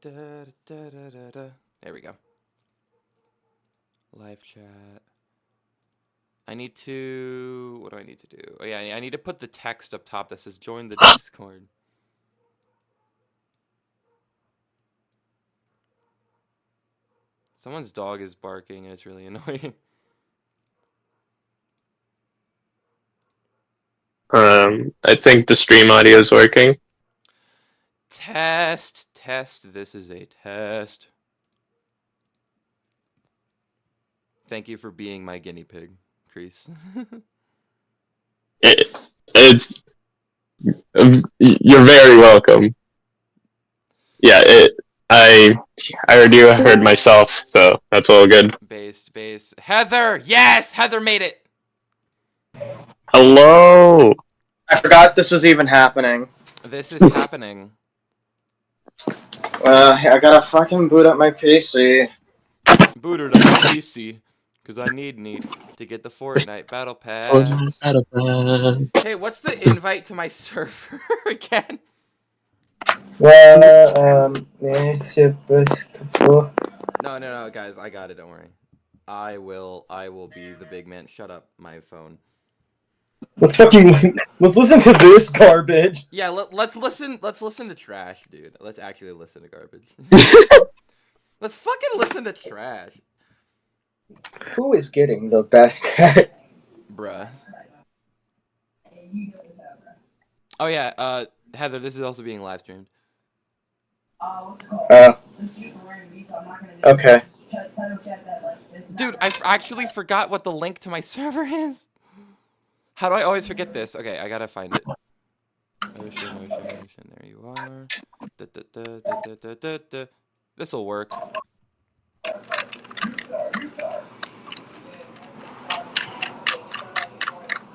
There we go. Live chat. I need to... What do I need to do? Oh, yeah, I need to put the text up top that says join the Discord. Someone's dog is barking and it's really annoying. I think the stream audio is working. Test. This is a test. Thank you for being my guinea pig, Crease. It's you're very welcome. Yeah, I already heard myself, so that's all good. Base. Heather! Yes! Heather made it! Hello! I forgot this was even happening. This is happening. I gotta fucking boot up my PC. Boot it up my PC. Because I need to get the Fortnite Battle Pass. Hey, what's the invite to my server again? Well, No, guys, I got it, don't worry. I will be the big man. Shut up, my phone. let's listen to this garbage. Yeah, let's listen to trash, dude. Let's actually listen to garbage. Let's fucking listen to trash. Who is getting the best Bruh. Oh yeah, Heather, this is also being live streamed. Okay. Dude, I actually forgot what the link to my server is. How do I always forget this? Okay, I gotta find it. Ocean. There you are. This'll work.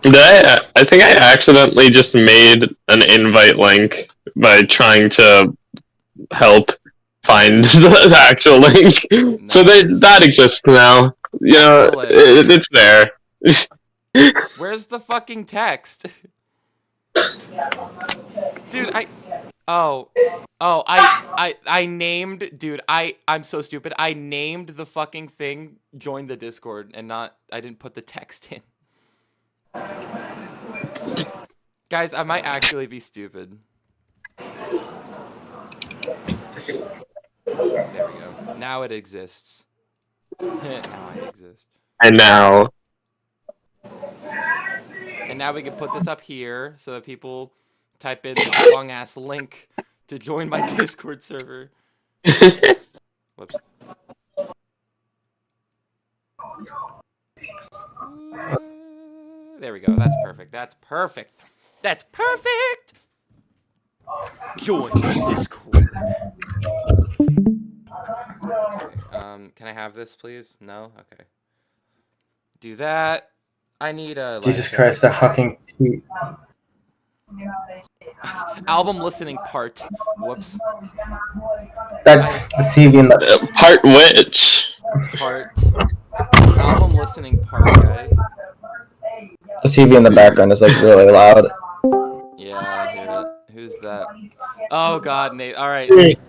I think I accidentally just made an invite link by trying to help find the actual link. Nice. So that exists now. You know, it's there. Where's the fucking text? Dude, I named, dude, I'm so stupid. I named the fucking thing join the Discord and I didn't put the text in. Guys, I might actually be stupid. There we go. Now it exists. Now I exist. And now we can put this up here so that people type in the long ass link to join my Discord server. Whoops. There we go. That's perfect. That's perfect. Join my Discord. Okay. Can I have this, please? No? Okay. Do that. I need a... Jesus Christ, that fucking... album listening part. Whoops. That's the TV in the... Part which? Part. Album listening part, guys. The TV in the background is like really loud. Yeah, I hear it. Who's that? Oh god, Nate. Alright.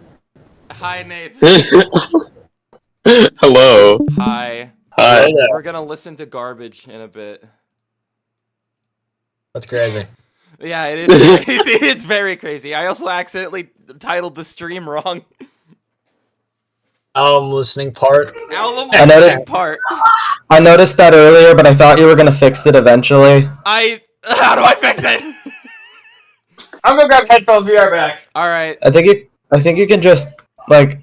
Hi, Nate. Hello. Hi. Hi. We're gonna listen to garbage in a bit. That's crazy. Yeah, it is crazy. It's very crazy. I also accidentally titled the stream wrong. Album listening part. Album I noticed- listening part. I noticed that earlier, but I thought you were gonna fix it eventually. How do I fix it? I'm gonna grab headphones. Be right back. Alright. I think you can just, like,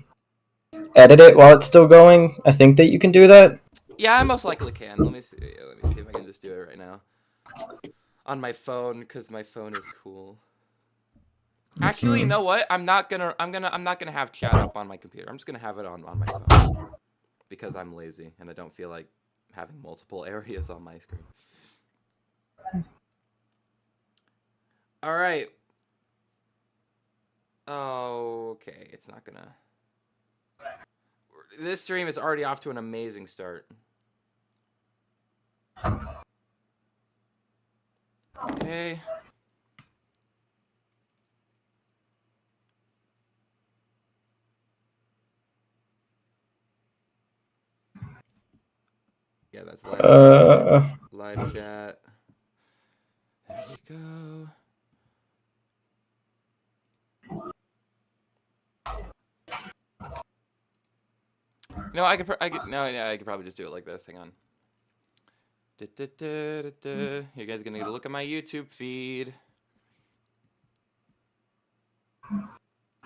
edit it while it's still going. I think that you can do that. Yeah, I most likely can. Let me see if I can just do it right now. On my phone, because my phone is cool. Actually, you know what? I'm not gonna have chat up on my computer. I'm just gonna have it on my phone. Because I'm lazy and I don't feel like having multiple areas on my screen. Alright. Okay, it's not gonna... This stream is already off to an amazing start. Okay. Yeah, that's live. Live chat. There we go. No, I could probably just do it like this. Hang on. You guys are gonna get a look at my YouTube feed.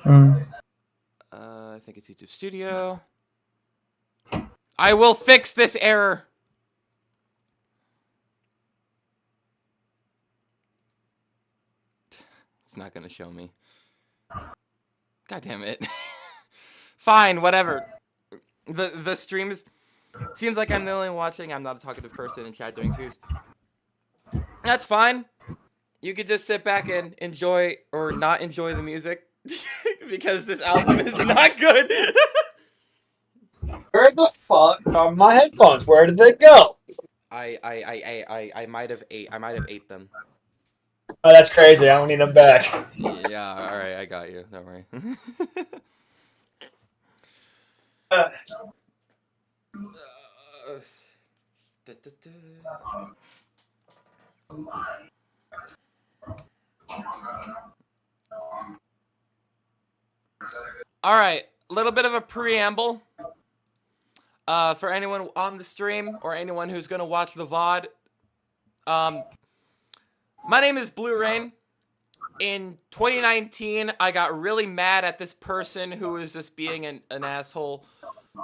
I think it's YouTube Studio. I will fix this error. It's not gonna show me. God damn it. Fine, whatever. The stream is... Seems like I'm the only one watching. I'm not a talkative person in chat during streams. That's fine. You could just sit back and enjoy or not enjoy the music because this album is not good. Where the fuck are my headphones? Where did they go? I might have ate them. Oh, that's crazy. I don't need them back. Yeah, all right, I got you. Don't worry. All right, a little bit of a preamble. For anyone on the stream or anyone who's gonna watch the VOD, my name is Blue Rain. In 2019, I got really mad at this person who was just being an asshole,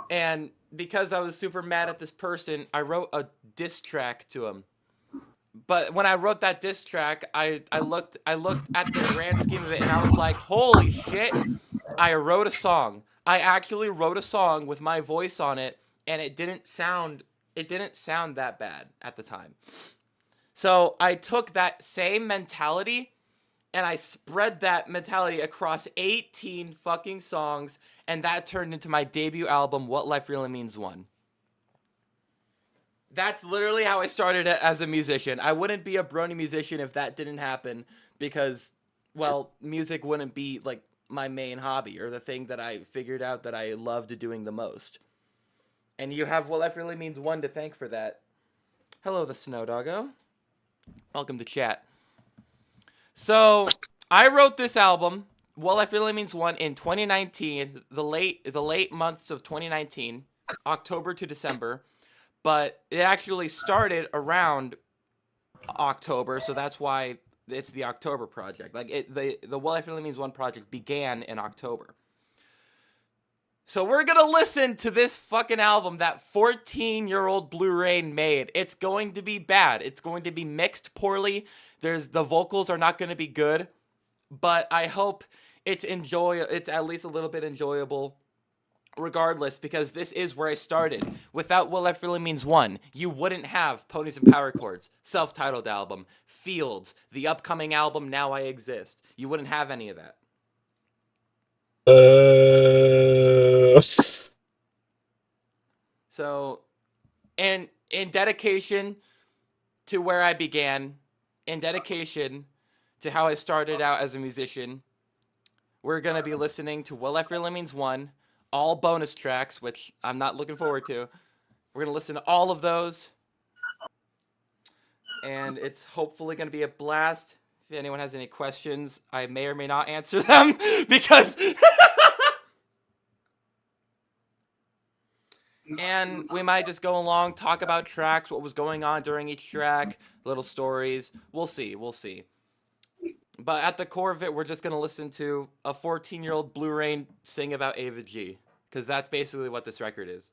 and because I was super mad at this person, I wrote a diss track to him. But when I wrote that diss track, I looked at the grand scheme of it, and I was like, holy shit, I wrote a song. I actually wrote a song with my voice on it, and it didn't sound that bad at the time. So I took that same mentality and I spread that mentality across 18 fucking songs, and that turned into my debut album, What Life Really Means 1. That's literally how I started as a musician. I wouldn't be a brony musician if that didn't happen because, well, music wouldn't be like my main hobby or the thing that I figured out that I loved doing the most. And you have What Life Really Means 1 to thank for that. Hello, the Snow Doggo. Welcome to chat. So, I wrote this album, What Life Really Means 1, in 2019, the late months of 2019, October to December, but it actually started around October, so that's why it's the October project. Like, the What Life Really Means 1 project began in October. So we're gonna listen to this fucking album that 14-year-old Blue Rain made. It's going to be bad. It's going to be mixed poorly. The vocals are not gonna be good, but I hope it's at least a little bit enjoyable regardless, because this is where I started. Without What Life Really Means 1, you wouldn't have Ponies and Power Chords, self-titled album, Fields, the upcoming album Now I Exist. You wouldn't have any of that. So, and in dedication to where I began, in dedication to how I started out as a musician, we're going to be listening to What Life Really Means 1, all bonus tracks, which I'm not looking forward to. We're going to listen to all of those, and it's hopefully going to be a blast. If anyone has any questions, I may or may not answer them, because... And we might just go along, talk about tracks, what was going on during each track, little stories. We'll see. But at the core of it, we're just going to listen to a 14-year-old Blue Rain sing about Ava G, because that's basically what this record is.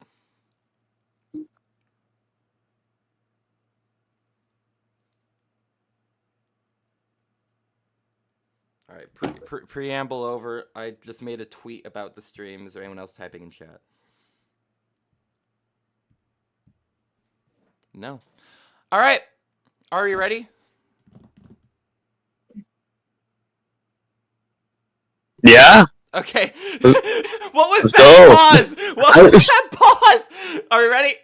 All right, preamble over. I just made a tweet about the stream. Is there anyone else typing in chat? No. All right. Are you ready? Yeah. Okay. What was Let's that go. pause? What was that pause? Are we ready?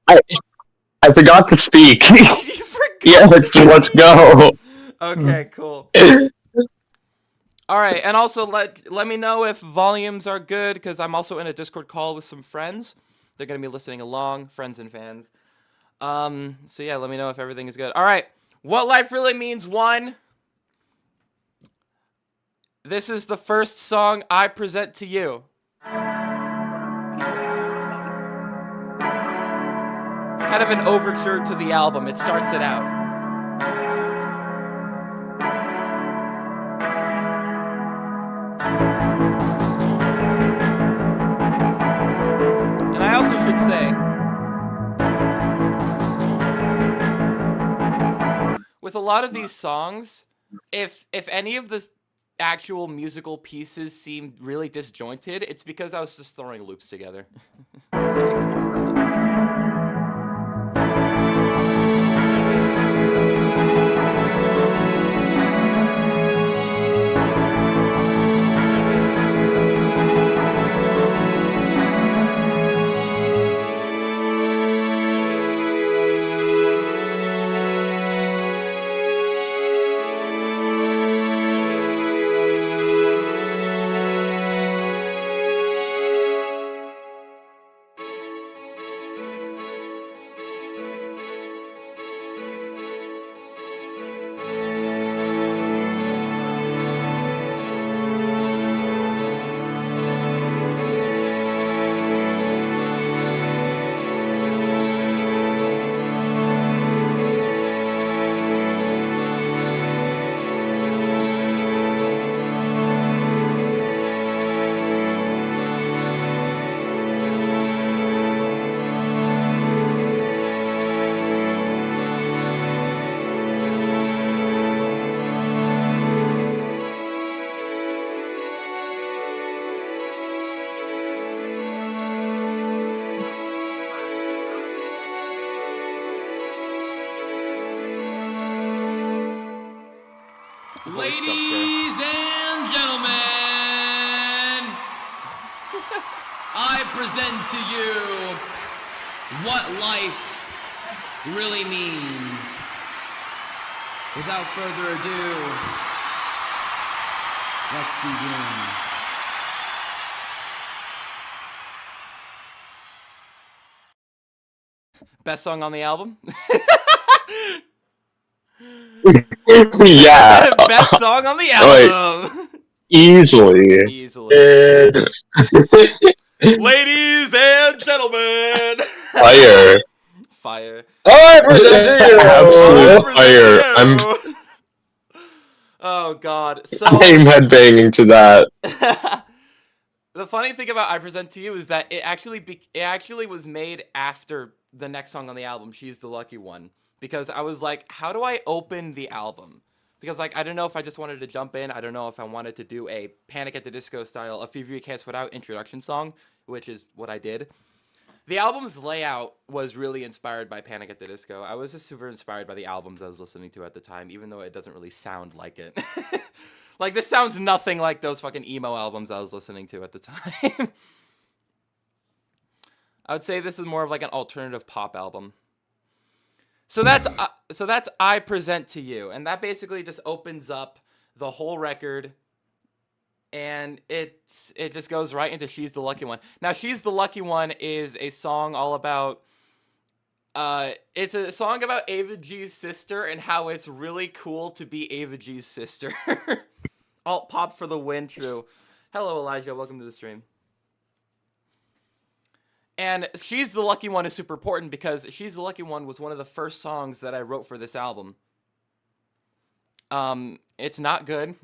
I forgot to speak. You forgot. Yeah, let's go. Okay, cool. All right, and also let me know if volumes are good, because I'm also in a Discord call with some friends. They're going to be listening along, friends and fans. So yeah, let me know if everything is good. All right. What Life Really Means 1. This is the first song I present to you. It's kind of an overture to the album. It starts it out. And I also should say, with a lot of these songs, if any of the actual musical pieces seem really disjointed, it's because I was just throwing loops together. So excuse that. Ladies and gentlemen, I present to you what life really means. Without further ado, let's begin. Best song on the album? Yeah. Best song on the album. Easily. Easily. Ladies and gentlemen. Fire. Fire. I present to you. Absolute fire. Oh god. So I'm headbanging to that. the funny thing about I Present to You is that it actually was made after the next song on the album, She's the Lucky One. Because I was like, how do I open the album? Because, like, I don't know if I just wanted to jump in. I don't know if I wanted to do a Panic at the Disco style, A Few of You Can't Sweat Out introduction song, which is what I did. The album's layout was really inspired by Panic at the Disco. I was just super inspired by the albums I was listening to at the time, even though it doesn't really sound like it. Like, this sounds nothing like those fucking emo albums I was listening to at the time. I would say this is more of like an alternative pop album. So that's I Present to You, and that basically just opens up the whole record, and it just goes right into She's the Lucky One. Now, She's the Lucky One is a song all about it's a song about Ava G's sister and how it's really cool to be Ava G's sister. Alt pop for the win, true. Hello, Elijah. Welcome to the stream. And She's the Lucky One is super important because She's the Lucky One was one of the first songs that I wrote for this album. It's not good.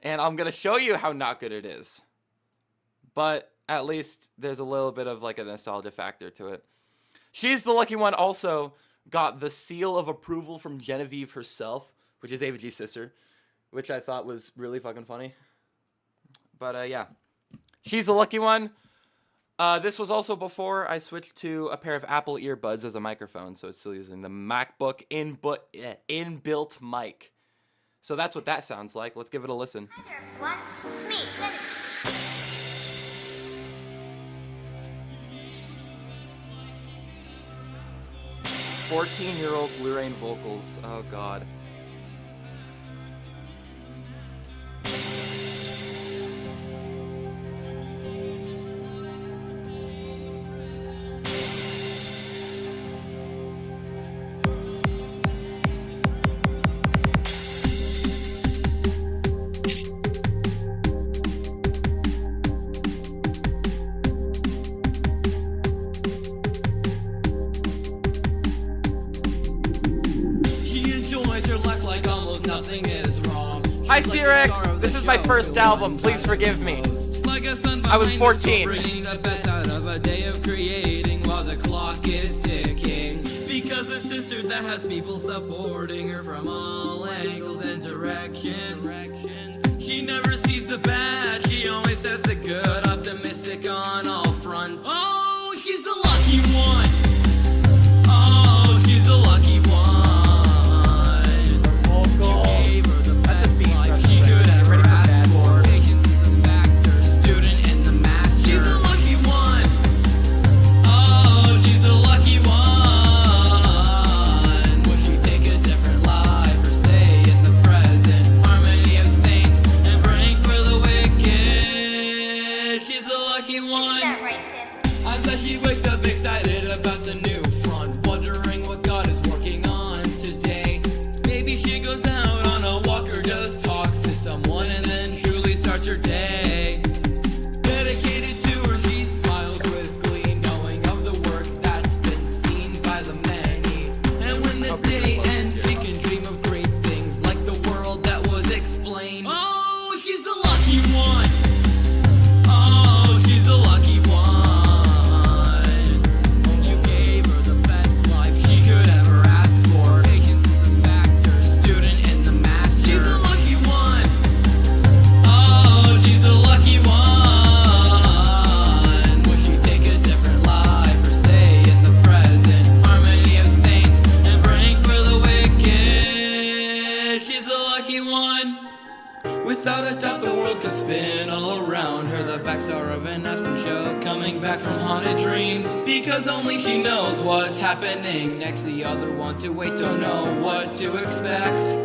And I'm going to show you how not good it is. But at least there's a little bit of like a nostalgia factor to it. She's the Lucky One also got the seal of approval from Genevieve herself, which is Ava G's sister, which I thought was really fucking funny. But yeah, She's the Lucky One. This was also before I switched to a pair of Apple earbuds as a microphone, so it's still using the MacBook inbuilt mic. So that's what that sounds like. Let's give it a listen. Hi there, everyone. It's me, Jenny. 14-year-old Blu-ray vocals. Oh god. Hi, Cyrex. This is my first album. Please forgive me. I was 14. The best out of a day of creating while the clock is ticking. Because a sister that has people supporting her from all angles and directions. She never sees the bad, she always says the good. Optimistic on all fronts. Oh, she's the lucky one. Oh, she's the lucky one. You gave her the best life she could ever ask for. Patience is a factor, student in the master. She's the lucky one. Oh, she's the lucky one. Will she take a different life or stay in the present? Harmony of saints and praying for the wicked. She's the lucky Is one. that right, Pip? I bet she wakes up excited about the new front, wondering what God is working on today. Maybe she goes out on a walk or just talks to someone and then truly starts her day. Dedicated to her, she smiles with glee, knowing of the work that's been seen by the many. And when the day ends, she can dream of great things like the world that was explained. Oh, she's the lucky one. Oh, she's a lucky one. You gave her the best life she could ever ask for. Patience is a factor, student in the master. She's a lucky one. Oh, she's a lucky one. Will she take a different life or stay in the present? Harmony of saints and praying for the wicked. She's a lucky one. Without a doubt, the world could spin all around her. The backstar of an absent show, coming back from haunted dreams. Because only she knows what's happening next. The other one to wait, don't know what to expect.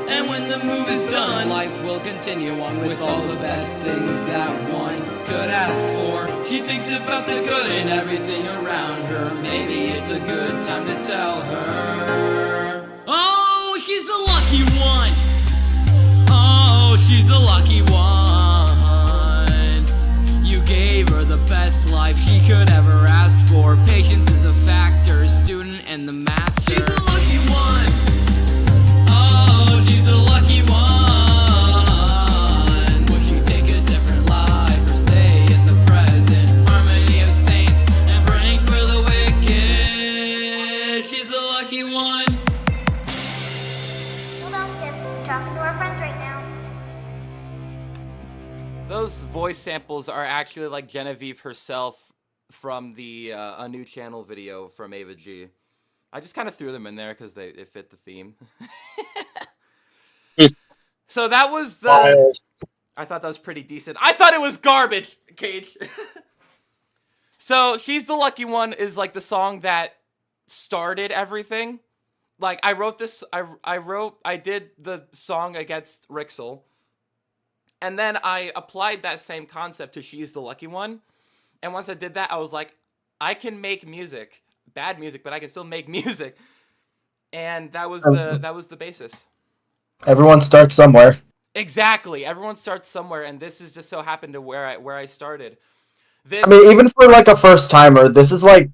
And when the move is done, life will continue on with all the best things that one could ask for. She thinks about the good in everything around her. Maybe it's a good time to tell her. Oh, she's the lucky one. Oh, she's the lucky one. You gave her the best life she could ever ask for. Patience is a factor, student and the master. She's the lucky one. Oh, she's the lucky one. Will she take a different life or stay in the present? Harmony of saints and praying for the wicked. She's the lucky one. Hold on, Pip. We're talking to our friends right now. Those voice samples are actually like Genevieve herself from the A New Channel video from Ava G. I just kind of threw them in there because they fit the theme. So that was the... Wild. I thought that was pretty decent. I thought it was garbage, Cage. So She's the Lucky One is like the song that started everything. Like I wrote this, I did the song against Rixel. And then I applied that same concept to She's the Lucky One. And once I did that, I was like, I can make music. Bad music, but I can still make music. And that was the basis. Everyone starts somewhere. Exactly. Everyone starts somewhere, and this is just so happened to where I started. This I mean, even for like a first timer, this is like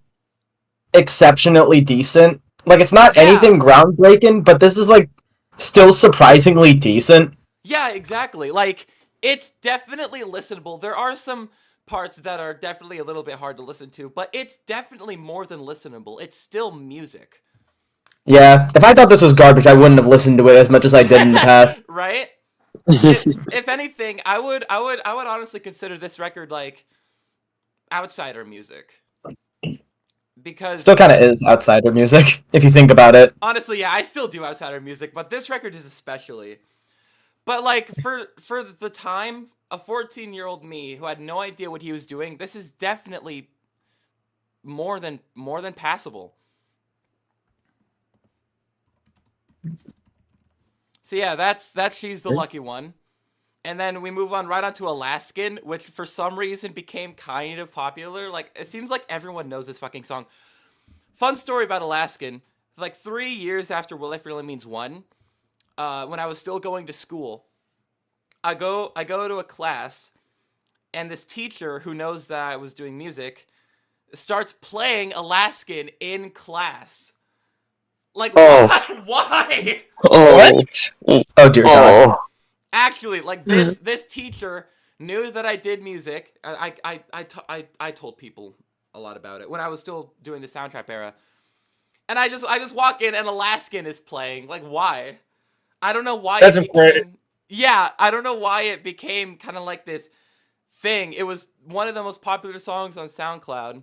exceptionally decent. Like it's not Yeah. anything groundbreaking, but this is like still surprisingly decent. Yeah, exactly. Like, it's definitely listenable. There are some parts that are definitely a little bit hard to listen to, but it's definitely more than listenable. It's still music. Yeah, if I thought this was garbage, I wouldn't have listened to it as much as I did in the past. Right? If anything, I would honestly consider this record like outsider music. Because Still kind of is outsider music, if you think about it. honestly, yeah, I still do outsider music, but this record is especially. But like for the time, a 14-year-old me who had no idea what he was doing, this is definitely more than passable. So yeah, that's She's the Lucky One. And then we move on right on to Alaskan, which for some reason became kind of popular. Like, it seems like everyone knows this fucking song. Fun story about Alaskan. Like 3 years after Will Life Really Means One, when I was still going to school, I go to a class, and this teacher who knows that I was doing music starts playing Alaskan in class. Like, Oh. why? Oh. What? Oh dear God. Oh. Actually, like this teacher knew that I did music. I told people a lot about it when I was still doing the Soundtrap era. And I just walk in and Alaskan is playing. Like, why? I don't know why. That's important. Yeah, I don't know why it became kind of like this thing. It was one of the most popular songs on SoundCloud.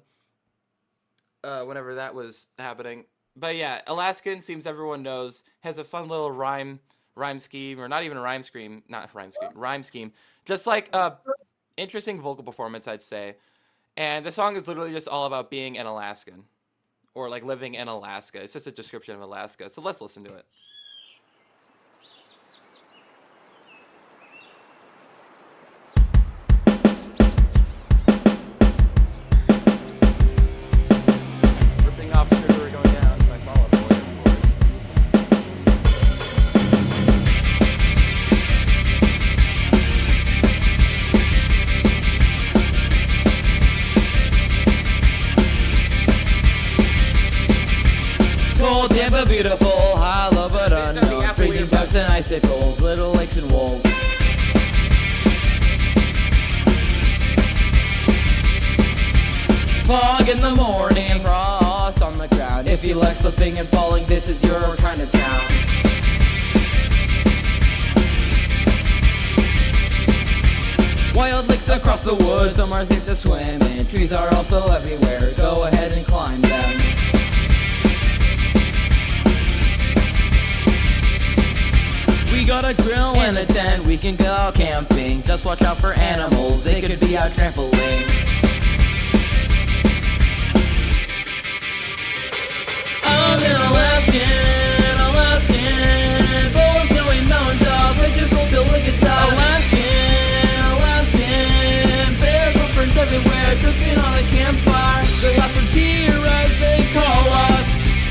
Whenever that was happening. But yeah, Alaskan, seems everyone knows, has a fun little rhyme scheme, or not even a rhyme scheme. Just like interesting vocal performance, I'd say. And the song is literally just all about being an Alaskan. Or like living in Alaska. It's just a description of Alaska. So let's listen to it. Ripping off Sugar Going Down, my Fall Out Boy, of course. Cold, damp, but beautiful, hollow but unknown. Freezing temps and icicles, little lakes and wolves. Fog in the morning, frost on the ground. If you like slipping and falling, this is your kind of town. Wild lakes across the woods, some are safe to swim in. Trees are also everywhere, go ahead and climb them. We got a grill and a tent, we can go camping. Just watch out for animals, they could be out trampling. I'm an Alaskan, full of snowy mountain top, way too cold to look at top. Alaskan, bare footprints everywhere, cooking on a campfire. The last frontier as they call us,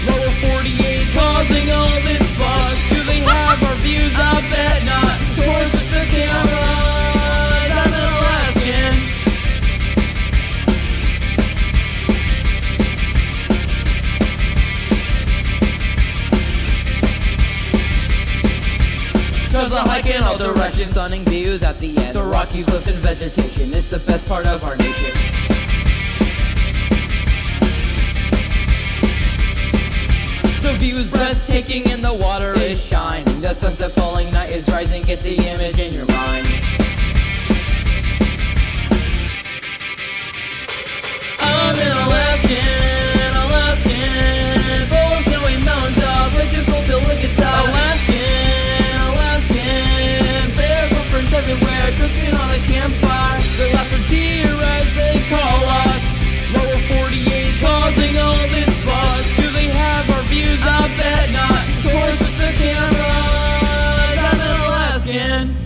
lower 48 causing all this fuss. Do they have our views? I bet not. Tourists with their cameras, I'm an Alaskan. Cause I hike in all directions, stunning views at the end. The rocky cliffs and vegetation is the best part of our nation. The view is breathtaking and the water is shining. The sunset falling, night is rising, get the image in your mind. I'm an Alaskan, full of snowy mountain top, way too cold to look at top. Alaskan, bare footprints everywhere, cooking on a campfire. The last frontier as they call us, lower 48 causing all this fuss. Do they have our views? I bet not. Tourists with their cameras, I'm an Alaskan.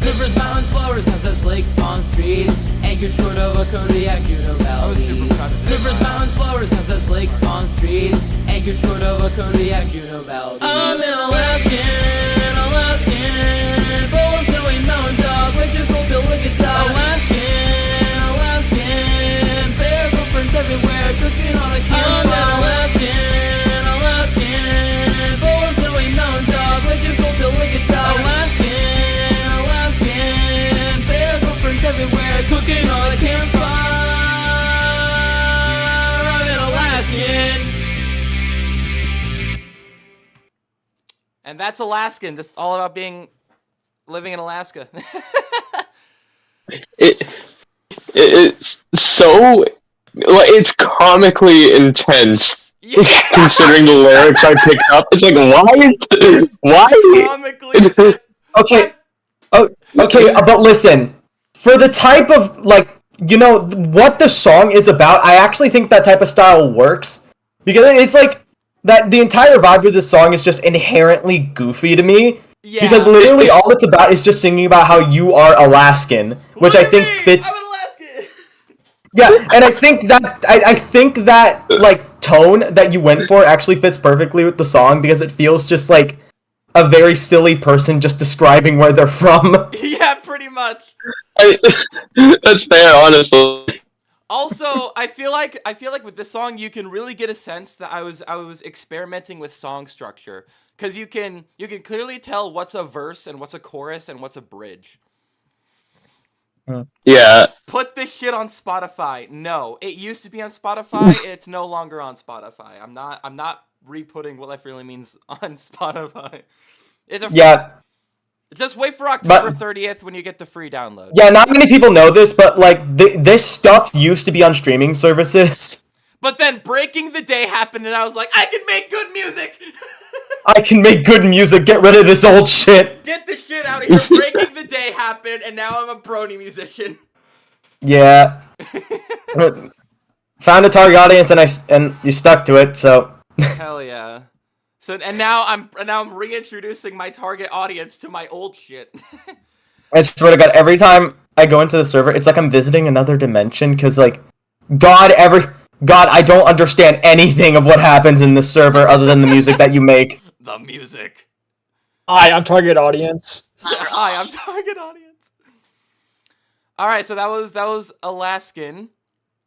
Rivers, mountains, flowers, sunsets, lakes, Palm Street, Anchorage, Cordova, Kodiak, Juneau Valley. I was super proud of that. Rivers, mountains, flowers, sunsets, lakes, Palm Street, Anchorage, Cordova, Kodiak, Juneau Valley. I'm an Alaskan, full of snowy mountain top, way too cold to look at top. Alaskan, bare footprints everywhere, cooking on a campfire. I'm an Alaskan, full of snowy mountain top, way too cold to look at top. Alaskan, bare footprints everywhere, cooking on a campfire. I'm an Alaskan. And that's Alaskan, just all about living in Alaska. It's so, it's comically intense. Yeah. Considering the lyrics I picked up, it's like, why? Comically intense. Okay. Oh, okay, but listen. For the type of, like, you know, what the song is about, I actually think that type of style works. Because it's like, that the entire vibe of this song is just inherently goofy to me. Yeah. Because literally all it's about is just singing about how you are Alaskan, which I think fits. I'm an Alaskan. Yeah, and I think that like tone that you went for actually fits perfectly with the song because it feels just like a very silly person just describing where they're from. Yeah, pretty much. That's fair, honestly. Also, I feel like with this song you can really get a sense that I was experimenting with song structure, because you can clearly tell what's a verse and what's a chorus and what's a bridge. Yeah. Put this shit on Spotify. No, it used to be on Spotify. It's no longer on Spotify. I'm not re-putting What Life Really Means on Spotify. It's a Yeah. Just wait for October 30th when you get the free download. Yeah, not many people know this, but like this stuff used to be on streaming services. But then Breaking the Day happened, and I was like, I can make good music. I can make good music. Get rid of this old shit. Get the shit out of here. Breaking the Day happened, and now I'm a brony musician. Yeah. Found a target audience, and you stuck to it. So. Hell yeah. So and now I'm reintroducing my target audience to my old shit. I swear to God, every time I go into the server, it's like I'm visiting another dimension. Cause like, God, I don't understand anything of what happens in this server other than the music that you make. The music. Hi, I'm target audience. Hi, I'm target audience. All right, so that was Alaskan.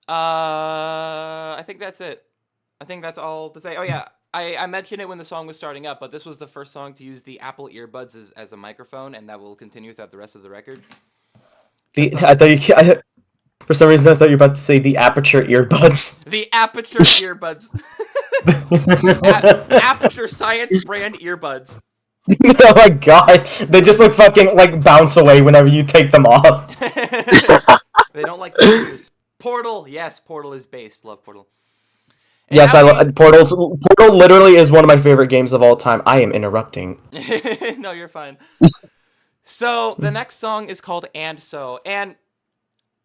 I think that's it. I think that's all to say. Oh yeah, I mentioned it when the song was starting up, but this was the first song to use the Apple earbuds as a microphone, and that will continue throughout the rest of the record. For some reason, I thought you were about to say the Aperture earbuds. The Aperture earbuds. Aperture Science brand earbuds. Oh my God, they just like fucking like bounce away whenever you take them off. They don't like the Portal. Yes, Portal is based. Love Portal. And yes, I love Portal. Portal literally is one of my favorite games of all time. I am interrupting. No, you're fine. So the next song is called And So. And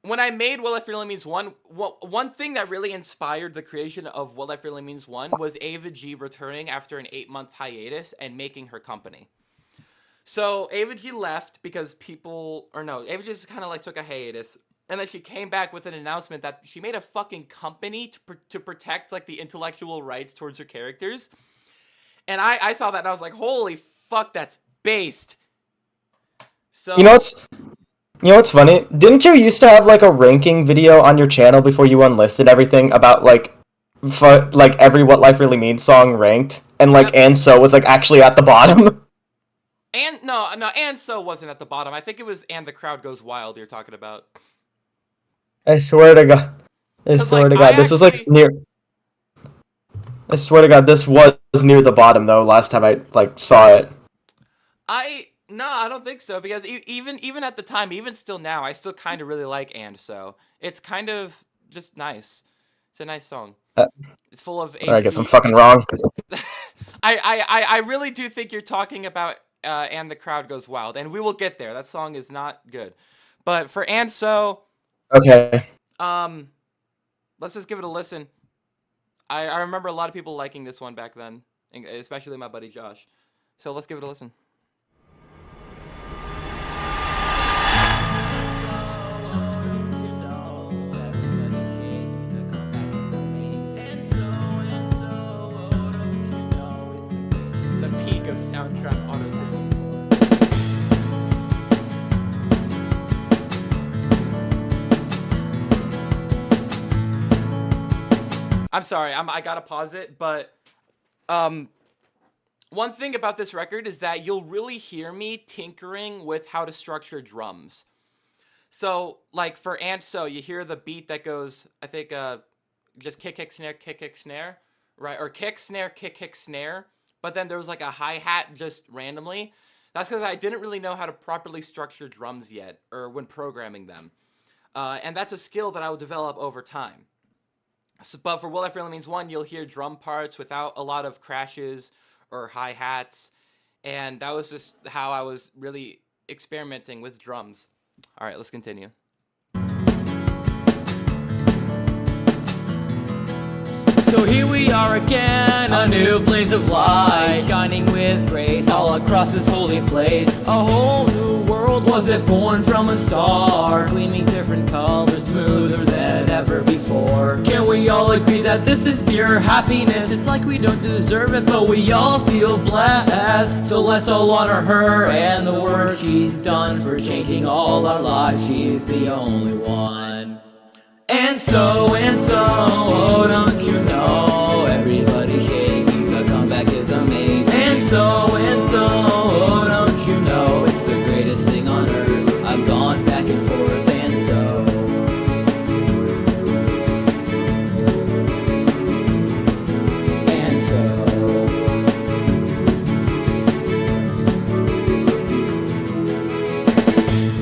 when I made What Life Really Means 1, one thing that really inspired the creation of What Life Really Means 1 was Ava G returning after an 8-month hiatus and making her company. So Ava G left because Ava G just kind of like took a hiatus. And then she came back with an announcement that she made a fucking company to protect like the intellectual rights towards her characters. And I saw that and I was like, holy fuck, that's based. So You know what's funny? Didn't you used to have like a ranking video on your channel before you unlisted everything about like every What Life Really Means song ranked, and like And So was like actually at the bottom? And no, And So wasn't at the bottom. I think it was And the Crowd Goes Wild you're talking about. I swear to God. This was like near. I swear to God, this was near the bottom though. Last time I like saw it. No, I don't think so, because even at the time, even still now, I still kind of really like And So. It's kind of just nice. It's a nice song. It's full of. I guess I'm fucking wrong. I really do think you're talking about And the Crowd Goes Wild, and we will get there. That song is not good, but for And So. Okay. Let's just give it a listen. I remember a lot of people liking this one back then, especially my buddy Josh. So let's give it a listen. The peak of soundtrack auto-tune. I'm sorry, I gotta pause it, but one thing about this record is that you'll really hear me tinkering with how to structure drums. So, like for And So, you hear the beat that goes, I think, just kick, snare, right? Or kick, snare, but then there was like a hi-hat just randomly. That's because I didn't really know how to properly structure drums yet, or when programming them. And that's a skill that I will develop over time. So, but for What Life Really Means 1, you'll hear drum parts without a lot of crashes or hi-hats. And that was just how I was really experimenting with drums. All right, let's continue. So here we are again, a new blaze of light, shining with grace all across this holy place. A whole new world was it born from a star, gleaming different colors, smoother than ever before. Can we all agree that this is pure happiness? It's like we don't deserve it, but we all feel blessed. So let's all honor her and the work she's done for changing all our lives. She's the only one. And oh, don't you know? Everybody shaking, the comeback is amazing. And so, oh, don't you know? It's the greatest thing on earth. I've gone back and forth, and so. And so.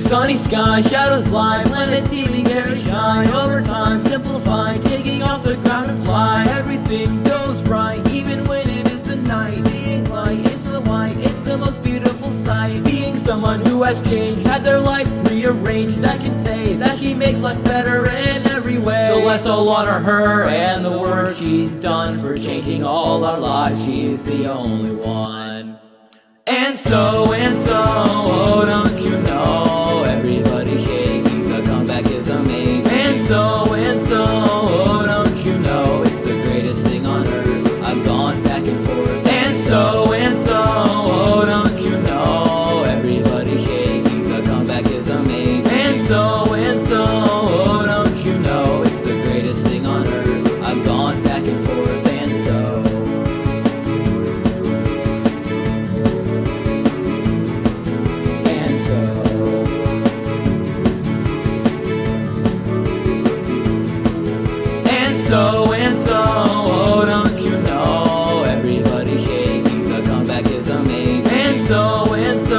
Sunny sky, shadows lie, planets even carry shine. Over time, simplify, taking off the ground to fly. Everything goes right, even when it is the night. Seeing light, it's the light, it's the most beautiful sight. Being someone who has changed, had their life rearranged. I can say that she makes life better in every way. So let's all honor her and the work she's done for changing all our lives. She's the only one. And so, oh, don't you know? Everybody shaking, the comeback is amazing. And so, oh, don't you know? It's the greatest thing on earth. I've gone back and forth. And so, oh, don't you know? Everybody shaking, the comeback is amazing. And so, oh, don't you know? It's the greatest thing on earth. I've gone back and forth. And so. So, oh, don't you know? Everybody shaking, the comeback is amazing. And so,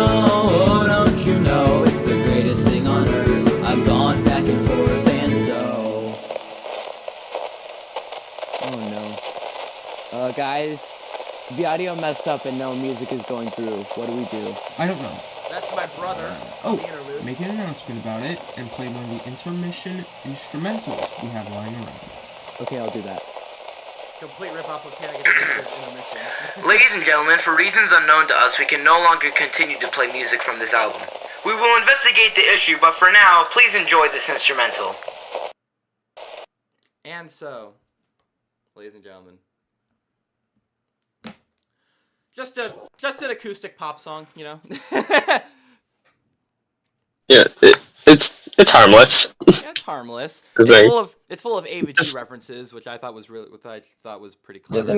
oh, don't you know? It's the greatest thing on earth. I've gone back and forth, and so. Oh no. Guys, the audio messed up and no music is going through. What do we do? I don't know. That's my brother. Oh, the interlude. make an announcement about it and play one of the intermission instrumentals we have lying around. Okay, I'll do that. Complete ripoff of Panic at the Disco's intermission. Ladies and gentlemen, for reasons unknown to us, we can no longer continue to play music from this album. We will investigate the issue, but for now, please enjoy this instrumental. And so, ladies and gentlemen, just an acoustic pop song, you know. Yeah, it's harmless. Yeah, it's harmless. Okay. It's full of Ava G references, which I thought was pretty clever.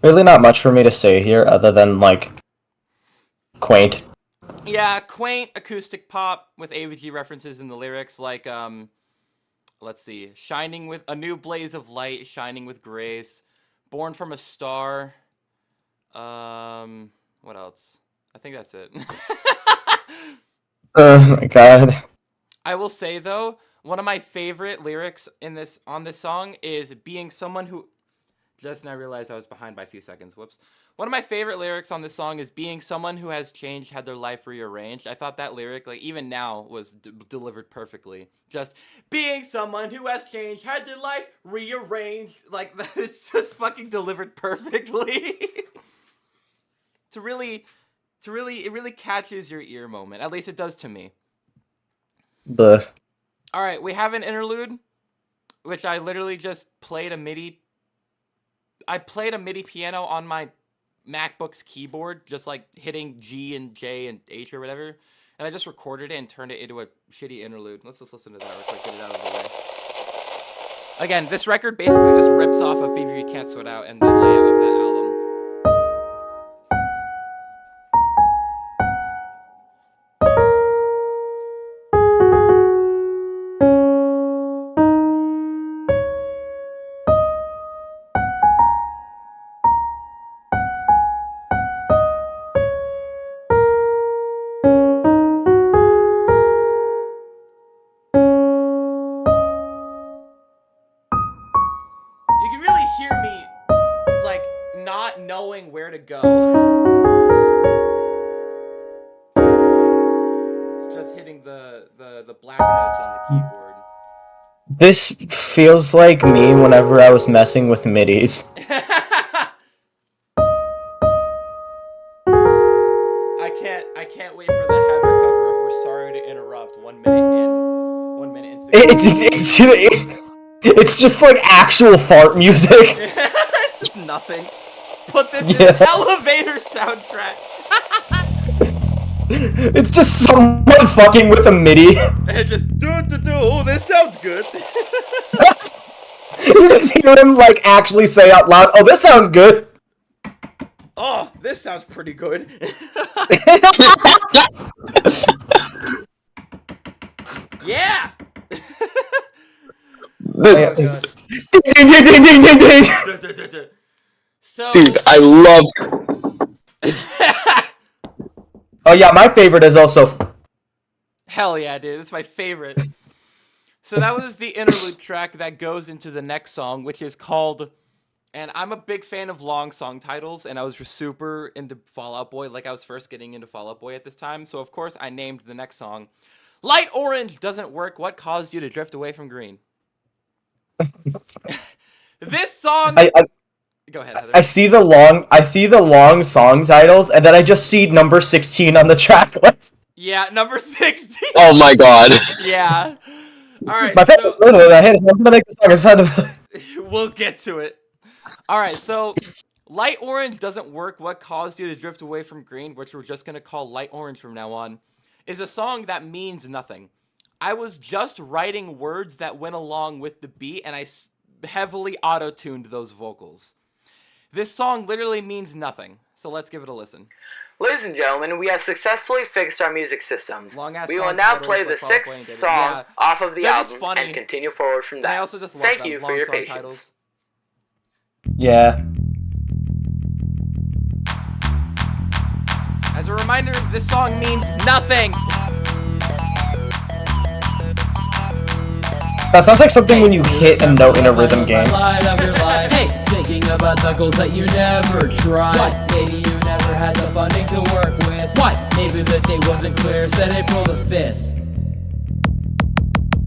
Really not much for me to say here, other than like quaint. Yeah, quaint acoustic pop with Ava G references in the lyrics, like let's see, shining with a new blaze of light, shining with grace, born from a star. What else? I think that's it. Oh my god. I will say though, one of my favorite lyrics on this song is being someone who. Just now realized I was behind by a few seconds. Whoops. One of my favorite lyrics on this song is being someone who has changed, had their life rearranged. I thought that lyric, like even now, was delivered perfectly. Just being someone who has changed, had their life rearranged. Like it's just fucking delivered perfectly. It really catches your ear moment. At least it does to me. Bleh. All right, we have an interlude, which I literally just played a MIDI. I played a MIDI piano on my MacBook's keyboard, just like hitting G and J and H or whatever, and I just recorded it and turned it into a shitty interlude. Let's just listen to that real quick, get it out of the way. Again, this record basically just rips off of Fever You Can't Sort Out and the layout of that album. You can really hear me, like, not knowing where to go. It's just hitting the black notes on the keyboard. This feels like me whenever I was messing with MIDIs. I can't wait for the Heather cover of We're Sorry to Interrupt 1 minute and 6 It's just like actual fart music. It's just nothing. Put this in an elevator soundtrack. It's just someone fucking with a MIDI. And just do. Oh, this sounds good. You just hear him like actually say out loud, "Oh, this sounds good." Oh, this sounds pretty good. Yeah. Oh, God. Ding, ding, ding, ding, ding, ding, ding. So. Dude, I love. Oh yeah, my favorite is also. Hell yeah, dude. That's my favorite. So that was the interlude track that goes into the next song, which is called... And I'm a big fan of long song titles, and I was just super into Fall Out Boy. Like, I was first getting into Fall Out Boy at this time. So, of course, I named the next song Light Orange Doesn't Work. What caused you to drift away from green? This song... Go ahead, Heather. I see the long song titles, and then I just see number 16 on the track list. Yeah, number 16. Oh my god. Yeah. All right, My so... favorite literally, I hate it. I'm gonna make the song. It's not We'll get to it. All right, so Light Orange Doesn't Work. What caused you to drift away from green, which we're just going to call Light Orange from now on, is a song that means nothing. I was just writing words that went along with the beat, and I heavily auto-tuned those vocals. This song literally means nothing, so let's give it a listen. Ladies and gentlemen, we have successfully fixed our music systems. Long-ass We song will now titles play like the Fall Out Boy sixth and song yeah, off of the they're just album funny. and continue forward from And that. I also just love Thank them you for long your song patience. titles. Yeah. As a reminder, this song means nothing. That sounds like something when you hit a note in a rhythm game. Light of your life. Hey, thinking about the goals that you never tried. What? Maybe you never had the funding to work with. What? Maybe the date wasn't clear, said April the 5th.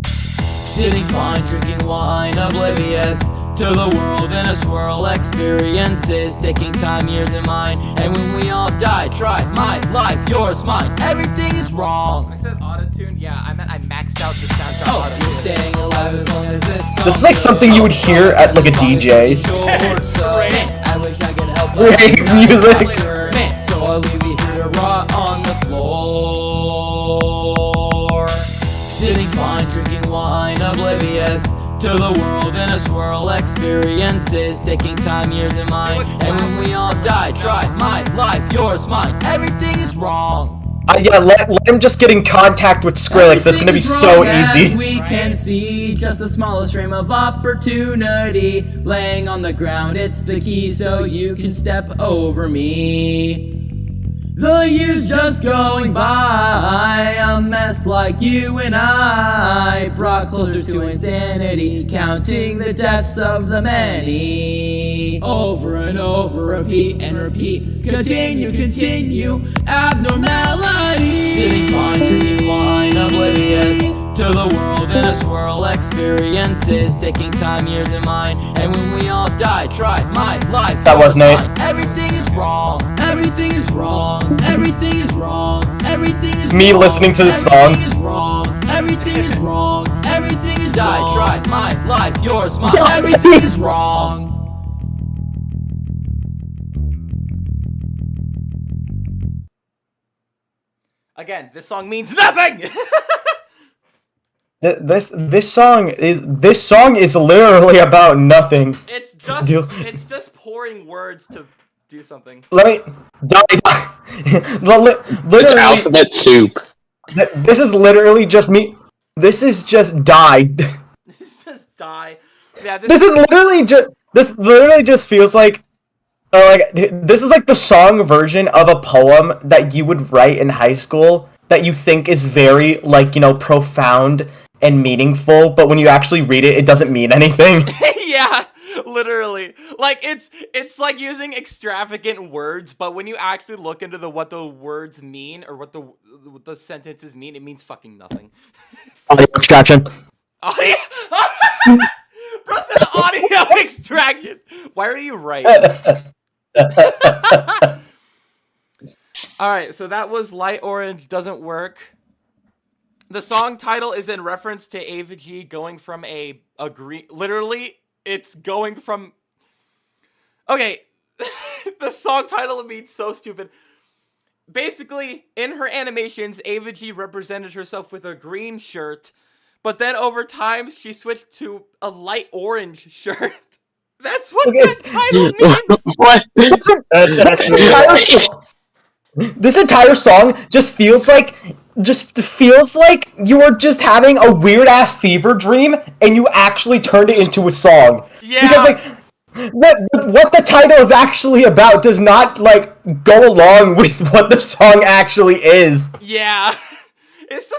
Sitting fine, drinking wine, oblivious to the world in a swirl, experiences taking time, years in mine. And when we all die, try my life, yours, mine. Everything is wrong. I said auto-tuned? Yeah, I meant I maxed out the soundtrack Oh, auto-tune. you're staying alive as long as this song This is like something you would hear at like a DJ. short, so man, I wish I could help Great music. Man, so I'll leave you here to rot on the floor. Sitting fine, drinking wine, oblivious to the world in a swirl, experiences taking time, years in mine. And when we all die, try my life, yours, mine. Everything is wrong. Yeah, let him just get in contact with Skrillex. That's gonna be so easy. As we can see just the smallest stream of opportunity laying on the ground. It's the key so you can step over me. The years just going by, a mess like you and I, brought closer to insanity, counting the deaths of the many. Over and over, repeat and repeat, continue, abnormality. Sitting fine, drinking wine, oblivious to the world in a swirl, experiences taking time, years in mine. And when we all die, try my life. That was Nate. Everything is wrong. Everything is wrong. Everything is wrong. Everything is Me wrong. listening to this song. Everything is wrong. Everything is wrong. Everything is wrong. Try my life, yours, mine. Everything is wrong. Again, this song means nothing. This song is literally about nothing. It's just pouring words to do something. Let me die. It's Literally, alphabet soup. this is literally just me. This is just died. This just die. Yeah, This literally just feels like this is like the song version of a poem that you would write in high school that you think is very profound and meaningful, but when you actually read it, it doesn't mean anything. Yeah, literally. Like it's like using extravagant words, but when you actually look into what the words mean or what the sentences mean, it means fucking nothing. Audio extraction. Oh yeah. Bro said audio extraction. Why are you right? Alright, so that was Light Orange Doesn't Work. The song title is in reference to Ava G going from a green... Literally, it's going from... Okay, the song title means so stupid. basically, in her animations, Ava G represented herself with a green shirt, but then over time, she switched to a light orange shirt. That's what Okay. that title means! What? That's actually entire song, this entire song just feels like you were just having a weird ass fever dream and you actually turned it into a song. Yeah. Because like what the title is actually about does not like go along with what the song actually is. Yeah. It's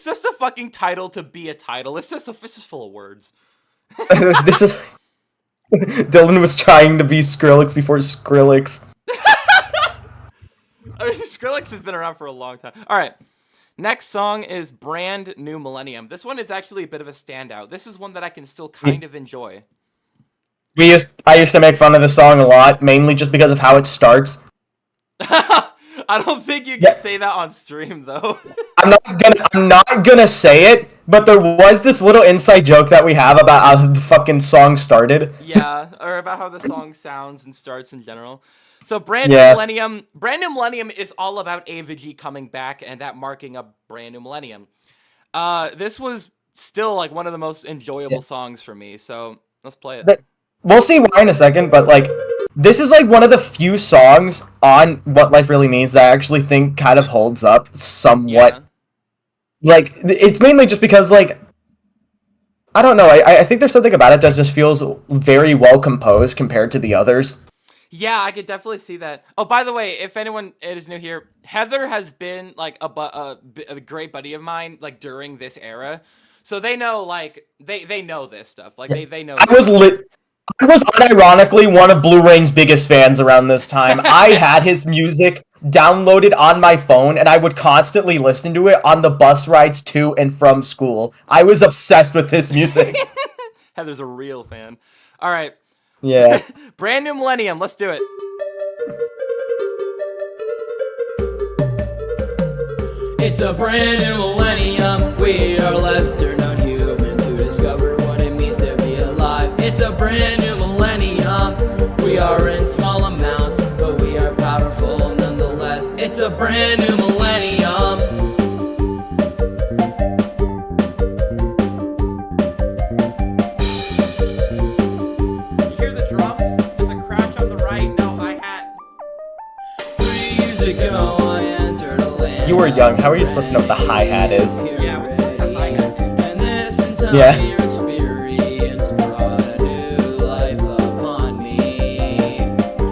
just a fucking title to be a title. It's just full of words. This is Dylan was trying to be Skrillex before Skrillex. I mean, Skrillex has been around for a long time. All right. Next song is Brand New Millennium. This one is actually a bit of a standout. This is one that I can still kind of enjoy. I used to make fun of the song a lot, mainly just because of how it starts. I don't think you can say that on stream though. I'm not gonna say it, but there was this little inside joke that we have about how the fucking song started. Yeah, or about how the song sounds and starts in general. So Brand New Millennium is all about Ava G coming back and that marking a brand new millennium. This was still like one of the most enjoyable songs for me, so let's play it. We'll see why in a second, but like this is like one of the few songs on What Life Really Means that I actually think kind of holds up somewhat. Yeah. Like it's mainly just because like I don't know, I think there's something about it that just feels very well composed compared to the others. Yeah, I could definitely see that. Oh, by the way, if anyone is new here, Heather has been like a great buddy of mine like during this era, so they know like they know this stuff. Like they know. I was unironically one of Blue Rain's biggest fans around this time. I had his music downloaded on my phone, and I would constantly listen to it on the bus rides to and from school. I was obsessed with his music. Heather's a real fan. All right. Yeah. Brand New Millennium. Let's do it. It's a brand new millennium. We are lesser known human to discover what it means to be alive. It's a brand new millennium. We are in small amounts, but we are powerful nonetheless. It's a brand new millennium. You hear the drums? There's a crash on the right. No hi-hat. 3 years ago, I entered a land. You were young. How are you supposed to know what the hi-hat is? Yeah, what's the hi-hat? And this entire Yeah. experience brought a new life upon me.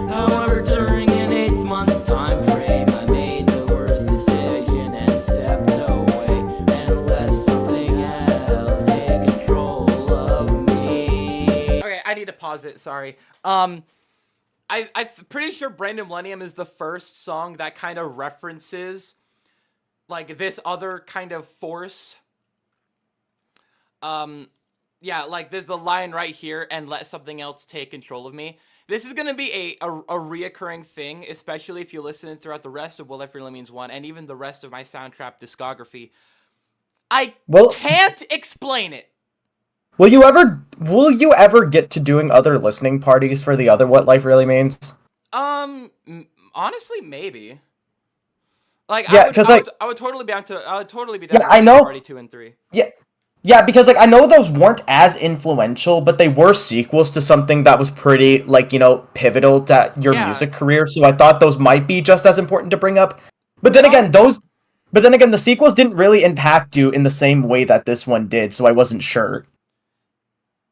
However, during an 8-month time frame, I made the worst decision and stepped away and let something else take control of me. Okay, I need to pause it. Sorry. I'm pretty sure Brand New Millennium is the first song that kind of references like this other kind of force. Yeah, like there's the line right here, and let something else take control of me. This is gonna be a reoccurring thing, especially if you listen throughout the rest of What Life Really Means 1 and even the rest of my Soundtrap discography. I can't explain it. Will you ever get to doing other listening parties for the other What Life Really Means? Honestly, maybe. Like, Yeah, I would totally be down to. I would totally be Yeah, down I to know. Party 2 and 3. Yeah, because like I know those weren't as influential, but they were sequels to something that was pretty like, you know, pivotal to your Yeah. music career. So I thought those might be just as important to bring up. But then again, the sequels didn't really impact you in the same way that this one did, so I wasn't sure.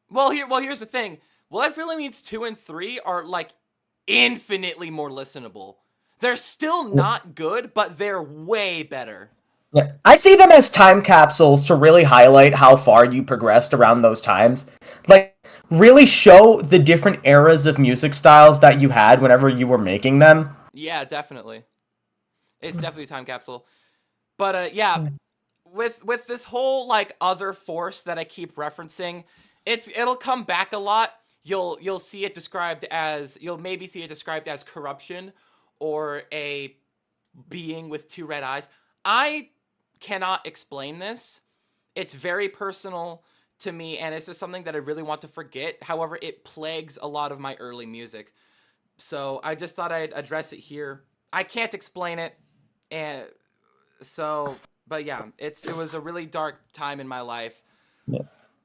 Well, here's the thing. What Life Really Means 2 and 3 are like infinitely more listenable. They're still not good, but they're way better. Yeah, I see them as time capsules to really highlight how far you progressed around those times. Like, really show the different eras of music styles that you had whenever you were making them. Yeah, definitely. It's definitely a time capsule. But yeah, with this whole like other force that I keep referencing, it'll come back a lot. You'll see it described as corruption or a being with 2 red eyes. I cannot explain this. It's very personal to me, and it's just something that I really want to forget. However, it plagues a lot of my early music. So I just thought I'd address it here I can't explain it, and so, but yeah, it was a really dark time in my life. Yeah.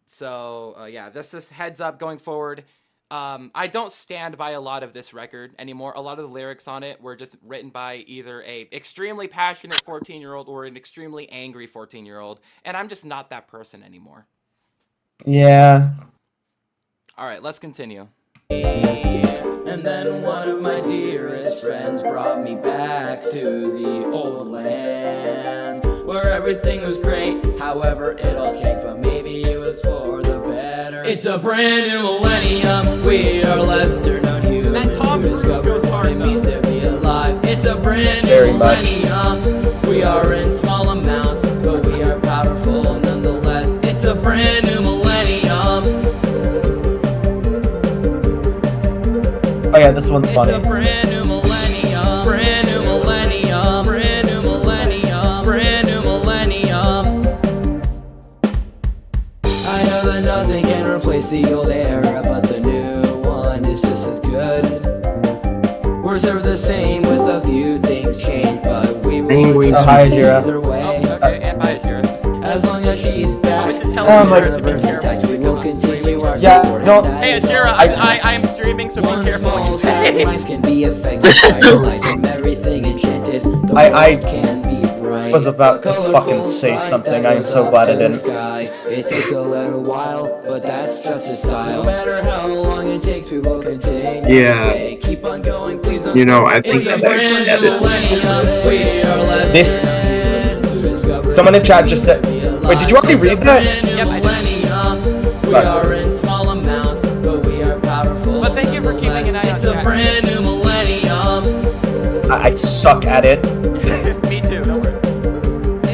So yeah, this is heads up going forward. I don't stand by a lot of this record anymore. A lot of the lyrics on it were just written by either a extremely passionate 14-year-old or an extremely angry 14-year-old, and I'm just not that person anymore. Yeah. All right, let's continue. And then one of my dearest friends brought me back to the old lands, where everything was great, however it all came from maybe it was for the better. It's a brand new millennium, we are lesser known humans That Tom who Cruise discover goes hard, what it means to be alive. It's a brand new Very much. millennium, we are in small amounts, but we are powerful nonetheless. It's a brand new millennium. Oh yeah, this one's It's funny. a brand new millennium, brand new millennium, brand new millennium, brand new millennium. I know that nothing can replace the old era, but the new one is just as good. Words are the same with a few things changed, but we will Oh, hi, Jira. either way. Oh, okay, and bye, Ajira. As long as she's back, We should tell Oh my Ajira to be careful we because will I'm continue streaming. our Yeah, support no. and that Hey, is Ajira, all. I am streaming, so be One careful what you small sad say. life can be affected by a light from everything enchanted. The I world can be bright. was about to Colorful fucking say sight something. that I am goes so up glad to I the didn't. sky. It takes a little while, but that's just a style. No matter how long it takes, we will continue to Yeah. say, keep on going, please don't You know, I think It's a that brand new millennium. We are less This- Someone in chat just said- Wait, did you already read that? Yep, I did. We are in small amounts, but we are powerful. But thank you for keeping an eye on It's a chat. brand new millennium. I suck at it. Me too, don't worry.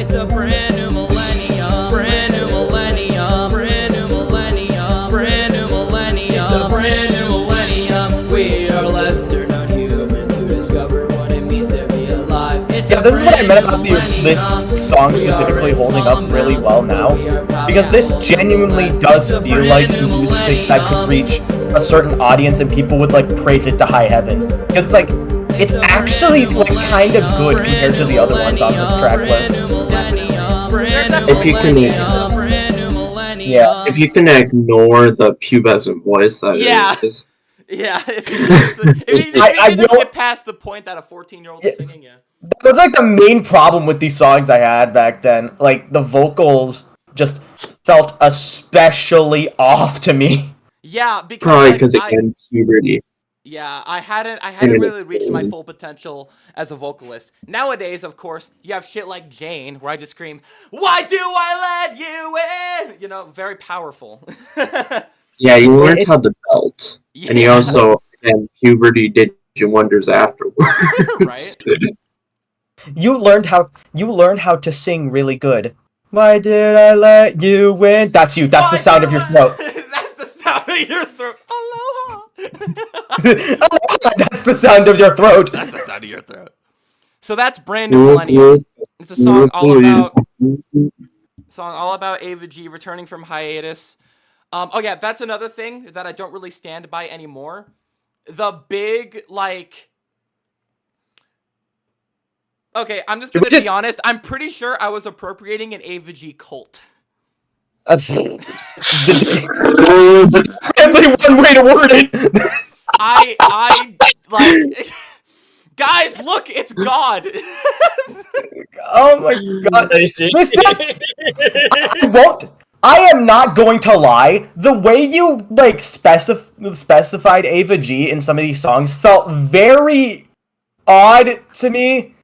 It's a brand new millennium. Brand new millennium. Brand new millennium. Brand new millennium. It's a brand new millennium. We are lesser known humans who discover what it means to be alive. It's Yeah, a this is what I brand meant new about this millennium. song We are specifically in holding small up really amounts, well now. but we are Because this powerful genuinely nonetheless. does It's a feel like brand new music that could millennium. reach a certain audience and people would like praise it to high heavens. Because like it's actually like kind of good compared to the other ones on this track list. If you can- Yeah. If you can ignore the pubescent voice that Yeah. it is. Yeah, if you just, if you I just will- get past the point that a 14-year-old is singing, yeah. That was like the main problem with these songs I had back then. Like the vocals just felt especially off to me. Yeah, because Probably like, because again, puberty. yeah, I hadn't really reached my full potential as a vocalist. Nowadays, of course, you have shit like Jane, where I just scream, "Why do I let you in?" You know, very powerful. Yeah, you learned It- how to belt, and you Yeah. also again puberty did you wonders afterwards. Right? You learned how to sing really good. Why did I let you in? That's you. That's the Why sound do of your I- throat. That's the sound of your throat. Aloha. That's the sound of your throat. That's the sound of your throat. So that's Brand New Millennium. It's a song all about Ava G returning from hiatus. Oh yeah, that's another thing that I don't really stand by anymore. The big like. Okay, I'm just gonna be honest. I'm pretty sure I was appropriating an Ava G cult. Only one way to word it. I like. Guys, look, it's God. Oh my god. Listen, Listen, I won't. I am not going to lie. The way you like specified Ava G in some of these songs felt very odd to me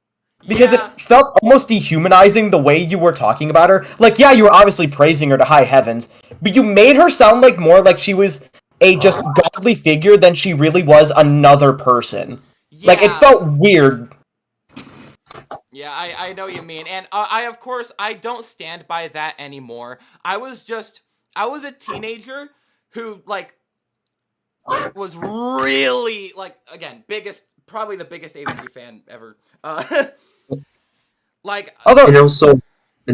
because Yeah. it felt almost dehumanizing the way you were talking about her. Like, yeah, you were obviously praising her to high heavens, but you made her sound like more like she was a just godly figure than she really was another person. Like, it Yeah. felt weird. Yeah, I know what you mean. And I, of course, I don't stand by that anymore. I was a teenager who, like, was really, like, again, probably the biggest Ava G fan ever. Like, Although, and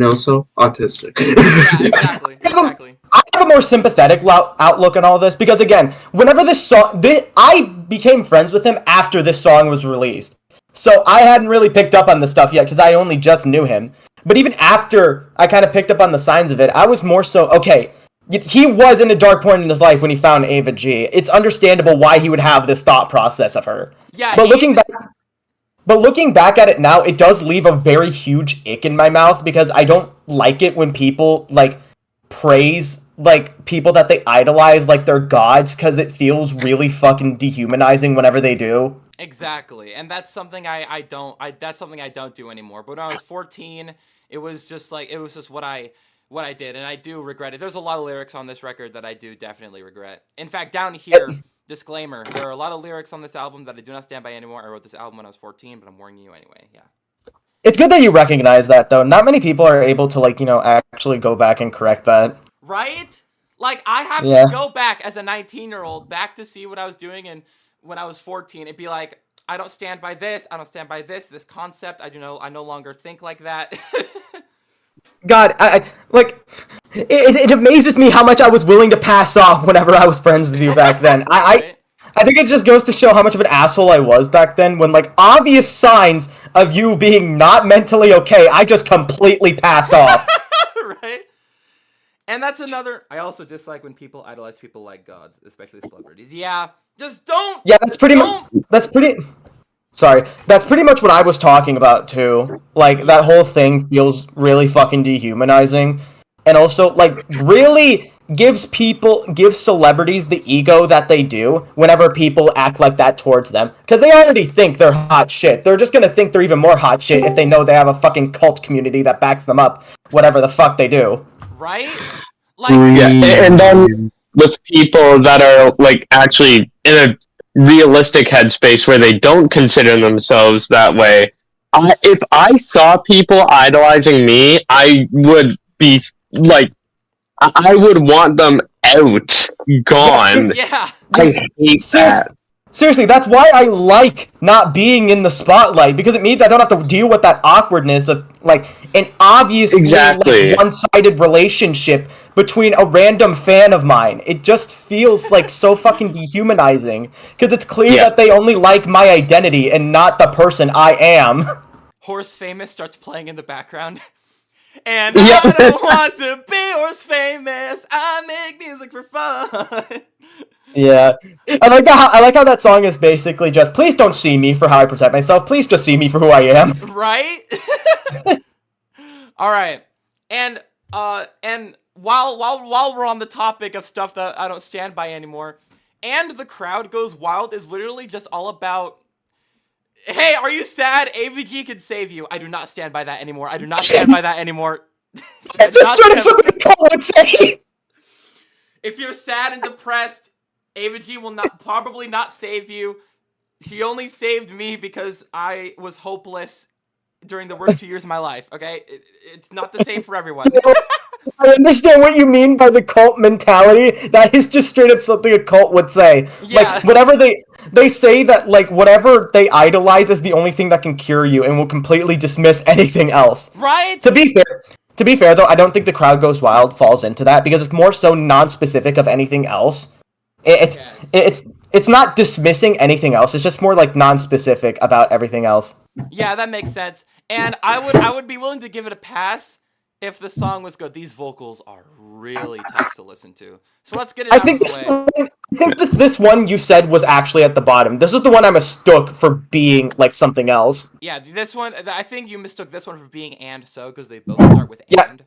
also autistic. yeah, exactly. I have a more sympathetic outlook on all this because, again, whenever this song, I became friends with him after this song was released. So I hadn't really picked up on the stuff yet because I only just knew him. But even after I kind of picked up on the signs of it, I was more so, okay, he was in a dark point in his life when he found Ava G. It's understandable why he would have this thought process of her. Yeah, But looking back at it now, it does leave a very huge ick in my mouth because I don't like it when people like praise like people that they idolize like they're gods because it feels really fucking dehumanizing whenever they do. Exactly, and that's something I don't do anymore. But when I was 14, it was just what I did, and I do regret it. There's a lot of lyrics on this record that I do definitely regret. In fact, down here, disclaimer, there are a lot of lyrics on this album that I do not stand by anymore. I wrote this album when I was 14, but I'm warning you anyway. Yeah. It's good that you recognize that though. Not many people are able to like, actually go back and correct that. Right? Like I have to go back as a 19-year-old back to see what I was doing and when I was 14, it'd be like, I don't stand by this, I don't stand by this concept, I no longer think like that. God, I like, it amazes me how much I was willing to pass off whenever I was friends with you back then. Right? I think it just goes to show how much of an asshole I was back then when, like, obvious signs of you being not mentally okay, I just completely passed off. Right? And that's another, I also dislike when people idolize people like gods, especially celebrities. Yeah, just don't. Yeah, that's pretty much what I was talking about too. Like, that whole thing feels really fucking dehumanizing. And also, like, really gives celebrities the ego that they do whenever people act like that towards them. Because they already think they're hot shit. They're just gonna think they're even more hot shit if they know they have a fucking cult community that backs them up, whatever the fuck they do. Right? Like, Yeah, and then with people that are like actually in a realistic headspace where they don't consider themselves that way, if I saw people idolizing me, I would be like, I would want them out, gone. yeah. I hate that. Seriously, that's why I like not being in the spotlight, because it means I don't have to deal with that awkwardness of, like, an obviously like, one-sided relationship between a random fan of mine. It just feels, like, so fucking dehumanizing, because it's clear that they only like my identity and not the person I am. Horse Famous starts playing in the background. And I don't want to be Horse Famous, I make music for fun. Yeah, I like how that song is basically just, please don't see me for how I present myself, please just see me for who I am. Right? All right. And while we're on the topic of stuff that I don't stand by anymore, And the Crowd Goes Wild is literally just all about, hey, are you sad? AVG can save you. I do not stand by that anymore. I do not stand by that anymore. It's just straight up something Cole would say. If you're sad and depressed, AVG will probably not save you. She only saved me because I was hopeless during the worst 2 years of my life, okay? It's not the same for everyone. I understand what you mean by the cult mentality. That is just straight up something a cult would say. Yeah. Like, whatever they say that, like, whatever they idolize is the only thing that can cure you and will completely dismiss anything else. Right? To be fair, though, I don't think The Crowd Goes Wild falls into that because it's more so non-specific of anything else. It's not dismissing anything else. It's just more like non-specific about everything else. Yeah, that makes sense. And I would be willing to give it a pass if the song was good. These vocals are really tough to listen to. So let's get it out of the way. I think this one you said was actually at the bottom. This is the one I mistook for being like something else. Yeah, this one, I think you mistook this one for being And So, because they both start with And.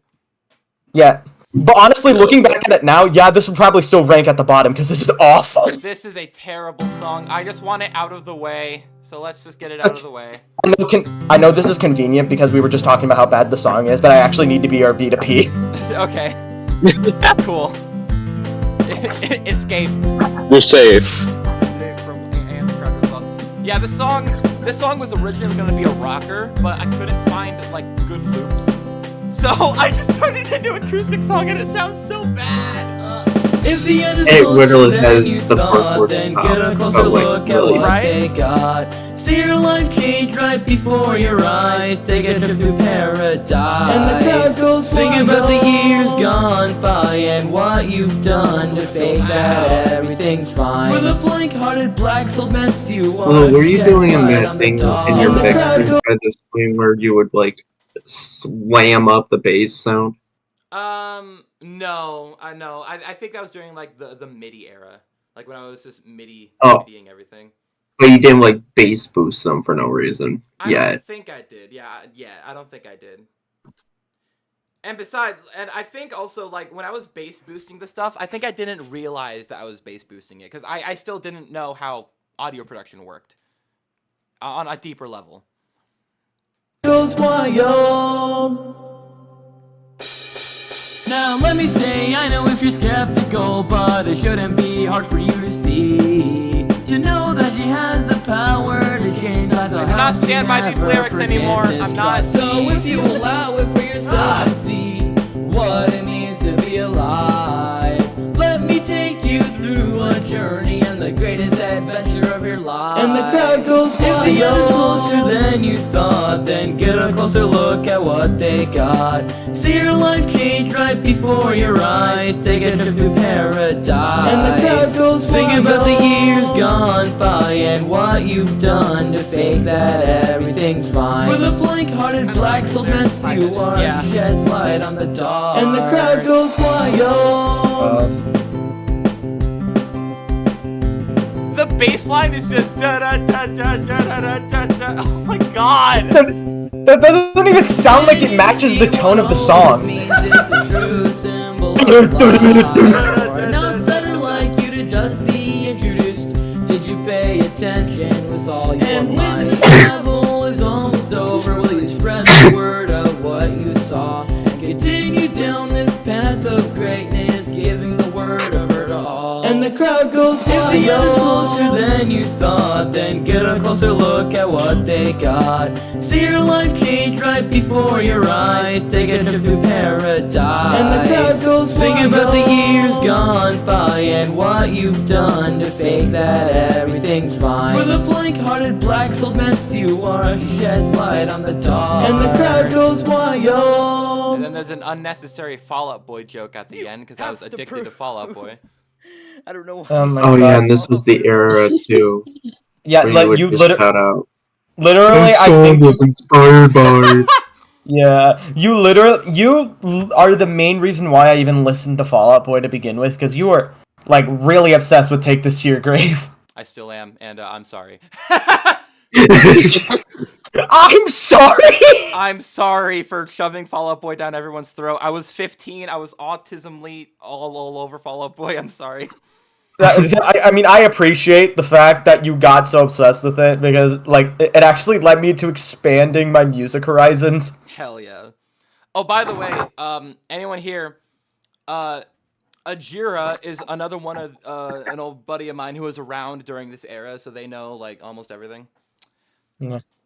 Yeah. But honestly, looking back at it now, yeah, this would probably still rank at the bottom because this is awful. This is a terrible song. I just want it out of the way. So let's just get it out of the way. I know this is convenient because we were just talking about how bad the song is, but I actually need to be our B2P. Okay. Cool. Escape. You're safe. Yeah, this song was originally going to be a rocker, but I couldn't find, like, good loops. So I just turned it into an acoustic song and it sounds so bad. If the end is It closer literally than has you the thought, fourth then top, get a closer but, like, look at really- what they got. See your life change right before your eyes. Take a trip through paradise. And the crowd goes thinking about the years gone by and what you've done to fake that everything's fine. For the blank-hearted black-souled mess you are. Well, were you shed doing light that on the thing dark. in your And the mix crowd goes- at this point where you would like slam up the bass sound? No, I think that was during like the MIDI era, like when I was just Oh. MIDIing everything. But you didn't like bass boost them for no reason. I don't think I did. Yeah, I don't think I did. And besides, and I think also like when I was bass boosting the stuff, I think I didn't realize that I was bass boosting it because I still didn't know how audio production worked on a deeper level. Goes wild. Now let me say, I know if you're skeptical, but it shouldn't be hard for you to see. To know that she has the power to change lives. I cannot stand by these lyrics anymore. I'm not. So if you allow it for yourself to see what it means to be alive, let me take you through a journey and the greatest adventure of your life. And the crowd goes wild. If the end is closer than you thought, then get a closer look at what they got. See your life change right before your eyes. Take a trip through paradise. And the crowd goes thinking about the years gone by and what you've done to fake that everything's fine. For the blank-hearted black-souled mess you are, sheds light on the dark. And the crowd goes wild. The bass line is just da da da da da da da da. Oh my god! That doesn't even sound like it matches the tone of the song. An outsider like you to just be introduced. Did you pay attention with all your might? When the travel is almost over, will you spread the word of what you saw and continue down this path of greatness, giving the word of her to all? And the crowd goes wild. If the end is closer than you thought, then get a closer look at what they got. See your life change right before your eyes. Take a trip through paradise. And the crowd goes thinking about the years gone by and what you've done to fake that everything's fine. For the blank-hearted black-souled mess you are, she sheds light on the dark. And the crowd goes wild. And then there's an unnecessary Fall Out Boy joke at the end because I was addicted to Fall Out Boy. I don't know. Oh yeah, and this was the era too. Yeah, where like would you just literally, shout out. literally, This I song think. was inspired by. Yeah, you are the main reason why I even listened to Fall Out Boy to begin with, because you were like really obsessed with "Take This to Your Grave." I still am, and I'm sorry. I'm sorry. I'm sorry for shoving Fall Out Boy down everyone's throat. I was 15. I was autismly all over Fall Out Boy. I'm sorry. I mean, I appreciate the fact that you got so obsessed with it because, like, it actually led me to expanding my music horizons. Hell yeah. Oh, by the way, anyone here, Ajira is another one of an old buddy of mine who was around during this era, so they know like almost everything.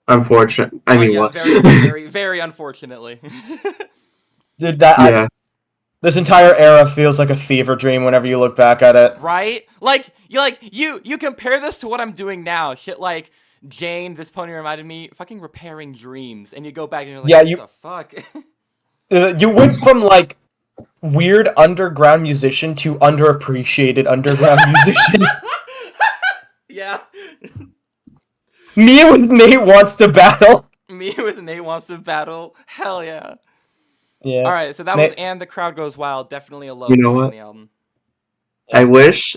Unfortunate. I mean, yeah, what? very, very unfortunately. Dude, Yeah. this entire era feels like a fever dream whenever you look back at it. Right? Like you compare this to what I'm doing now. Shit like Jane, this pony reminded me, fucking repairing dreams, and you go back and you're like, Yeah, what the fuck? You went from like weird underground musician to underappreciated underground musician. Yeah. Me with Nate Wants to Battle. Me with Nate Wants to Battle. Hell yeah. Yeah. All right, so that was "And the Crowd Goes Wild." Definitely a low You know point on what? the album. I wish,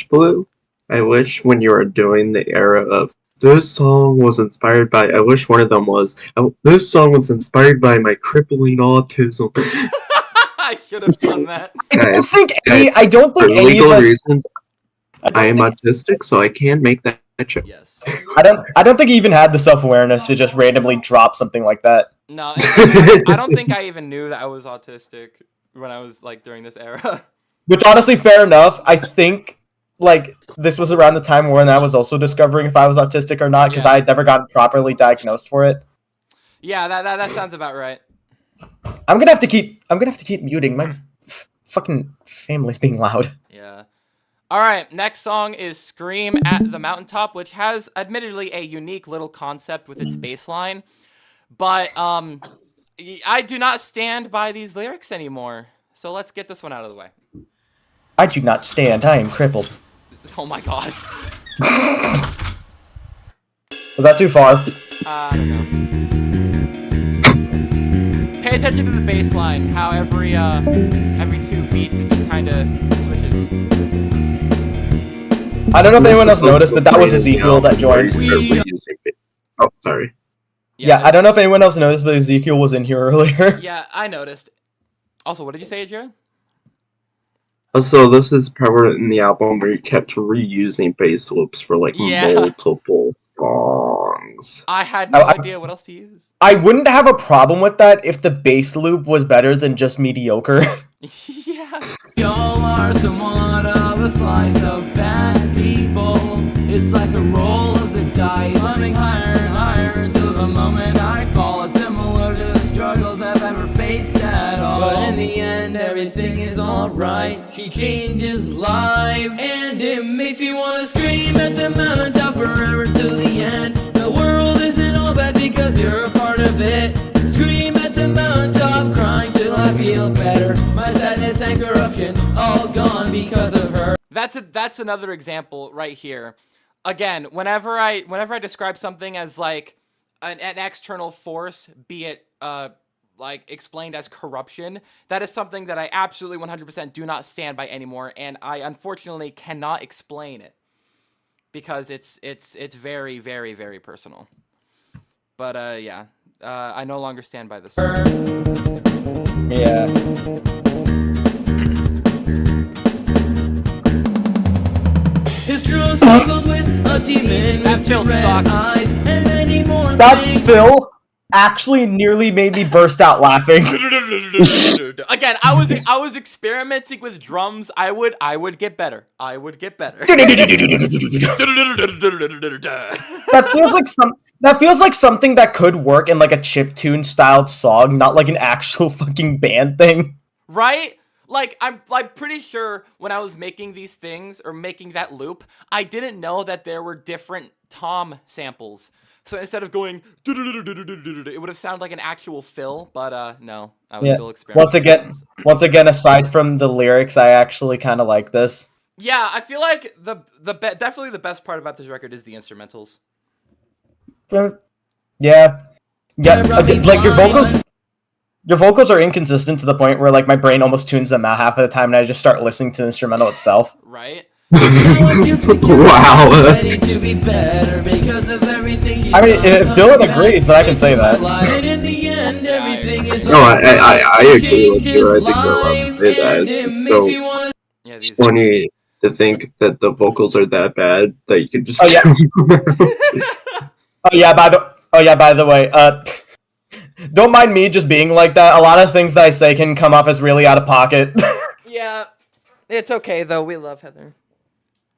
Blue. I wish when you were doing the era of this song was inspired by. I wish one of them was. This song was inspired by my crippling autism. I should have done that. I don't think For any legal of us. reasons, I am autistic, so I can make that joke. Yes. I don't think he even had the self-awareness to just randomly drop something like that. No, I don't think I even knew that I was autistic when I was like during this era. Which honestly, fair enough. I think like this was around the time when I was also discovering if I was autistic or not, because Yeah. I had never gotten properly diagnosed for it. Yeah, that sounds about right. I'm gonna have to keep muting. My fucking family's being loud. Yeah. All right, next song is Scream at the Mountaintop, which has admittedly a unique little concept with its bass line, but I do not stand by these lyrics anymore. So let's get this one out of the way. I do not stand. I am crippled. Oh my god. Was that too far? I don't know. Pay attention to the bass line, how every 2 beats it just kind of switches. I don't know if anyone else noticed, but that was Ezekiel that joined. Oh, sorry. Yeah, I don't know if anyone else noticed, but Ezekiel was in here earlier. Yeah, I noticed. Also, what did you say, Ajira? Also, this is part in the album where you kept reusing bass loops for like multiple songs. I had no idea what else to use. I wouldn't have a problem with that if the bass loop was better than just mediocre. Yeah. Y'all are somewhat of a slice of bad people. It's like a roll of the dice, climbing higher and higher until the moment I fall. Similar to the struggles I've ever faced at all. But in the end, everything is alright. She changes lives, and it makes me wanna scream at the mountaintop forever till the end. The world isn't all bad because you're a part of it. Scream at the mountaintop, crying till I feel better. My sadness and corruption all gone because of her. That's another example right here. Again, whenever I describe something as like an external force, be it like explained as corruption, that is something that I absolutely 100% do not stand by anymore, and I unfortunately cannot explain it because it's very, very, very personal. But yeah, I no longer stand by this. Yeah. His drone struggled with a demon That with Phil red sucks. eyes and many more That things. Phil actually nearly made me burst out laughing. Again, I was experimenting with drums. I would get better. I would get better. That feels like something that could work in like a chiptune styled song, not like an actual fucking band thing. Right? Like, I'm pretty sure when I was making these things, or making that loop, I didn't know that there were different tom samples. So instead of going, it would have sounded like an actual fill, but no, I was still experimenting. Once again, aside from the lyrics, I actually kind of like this. Yeah, I feel like definitely the best part about this record is the instrumentals. Yeah, like your vocals are inconsistent to the point where like my brain almost tunes them out half of the time, and I just start listening to the instrumental itself. Right? Wow. Ready to be better because of everything he's I mean, done. if Dylan agrees, then I can say that. And in the end, everything is No, I agree with you. I think they're allowed to say that. It's so Yeah, these. funny to think that the vocals are that bad that you could just. Oh, yeah. By the way, don't mind me just being like that. A lot of things that I say can come off as really out of pocket. Yeah, it's okay though. We love Heather.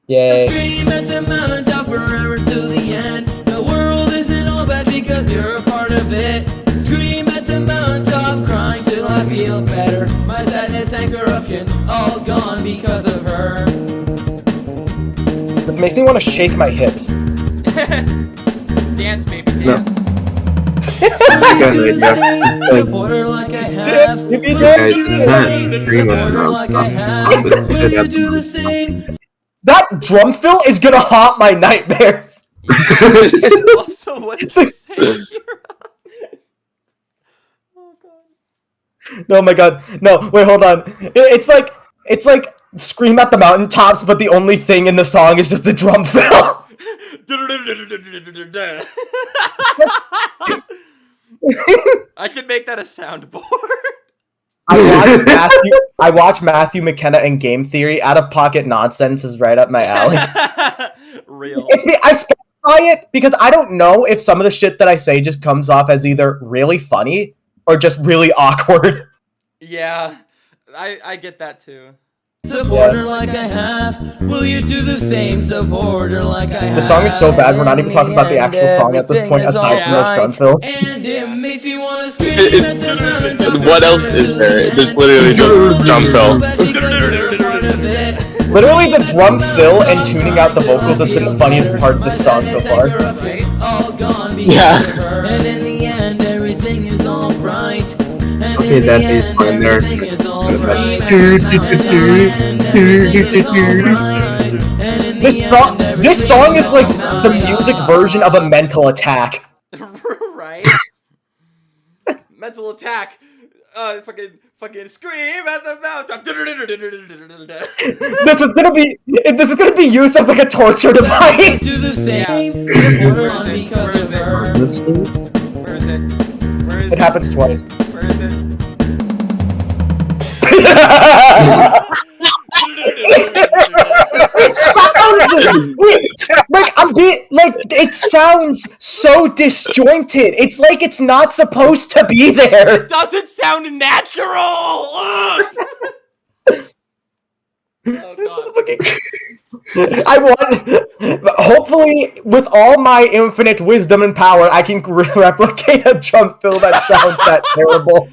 Yay. Scream at the mountaintop forever till the end. The world isn't all bad because you're a part of it. Scream at the mountaintop, crying till I feel better. My sadness and corruption all gone because of her. It makes me want to shake my hips. Dance, baby, dance. Support her like I have. Will you do the same? Support her like I have. Will you do the same? That drum fill is gonna haunt my nightmares. Also, what did you say, Kira? Oh god. No, my god. No, wait, hold on. It's like Scream at the Mountaintops, but the only thing in the song is just the drum fill. I should make that a soundboard. I watch Matthew McKenna and Game Theory. Out of pocket nonsense is right up my alley. Real. I specify it because I don't know if some of the shit that I say just comes off as either really funny or just really awkward. Yeah, I get that too. Support her like I have. Will you do the same? Support her like I have. The song is so bad, we're not even talking about the actual song at this point, aside from those drum fills. And it makes me want to scream at the mountaintop. What else is there? There's literally just drum fill. Literally, the drum fill and tuning out the vocals has been the funniest part of this song so far. Yeah. And in the end, everything is alright. Okay, that bass line there. This song is like the music version of a mental attack. Right? Mental attack. Fucking scream at the mountain. This is gonna be used as like a torture device. Do the same. Where is it? Because of her. Where is it? Where is It happens twice. Where is it? It sounds so disjointed. It's like it's not supposed to be there. It doesn't sound natural. Ugh. Oh god. I want. Hopefully, with all my infinite wisdom and power, I can replicate a drum fill that sounds that terrible.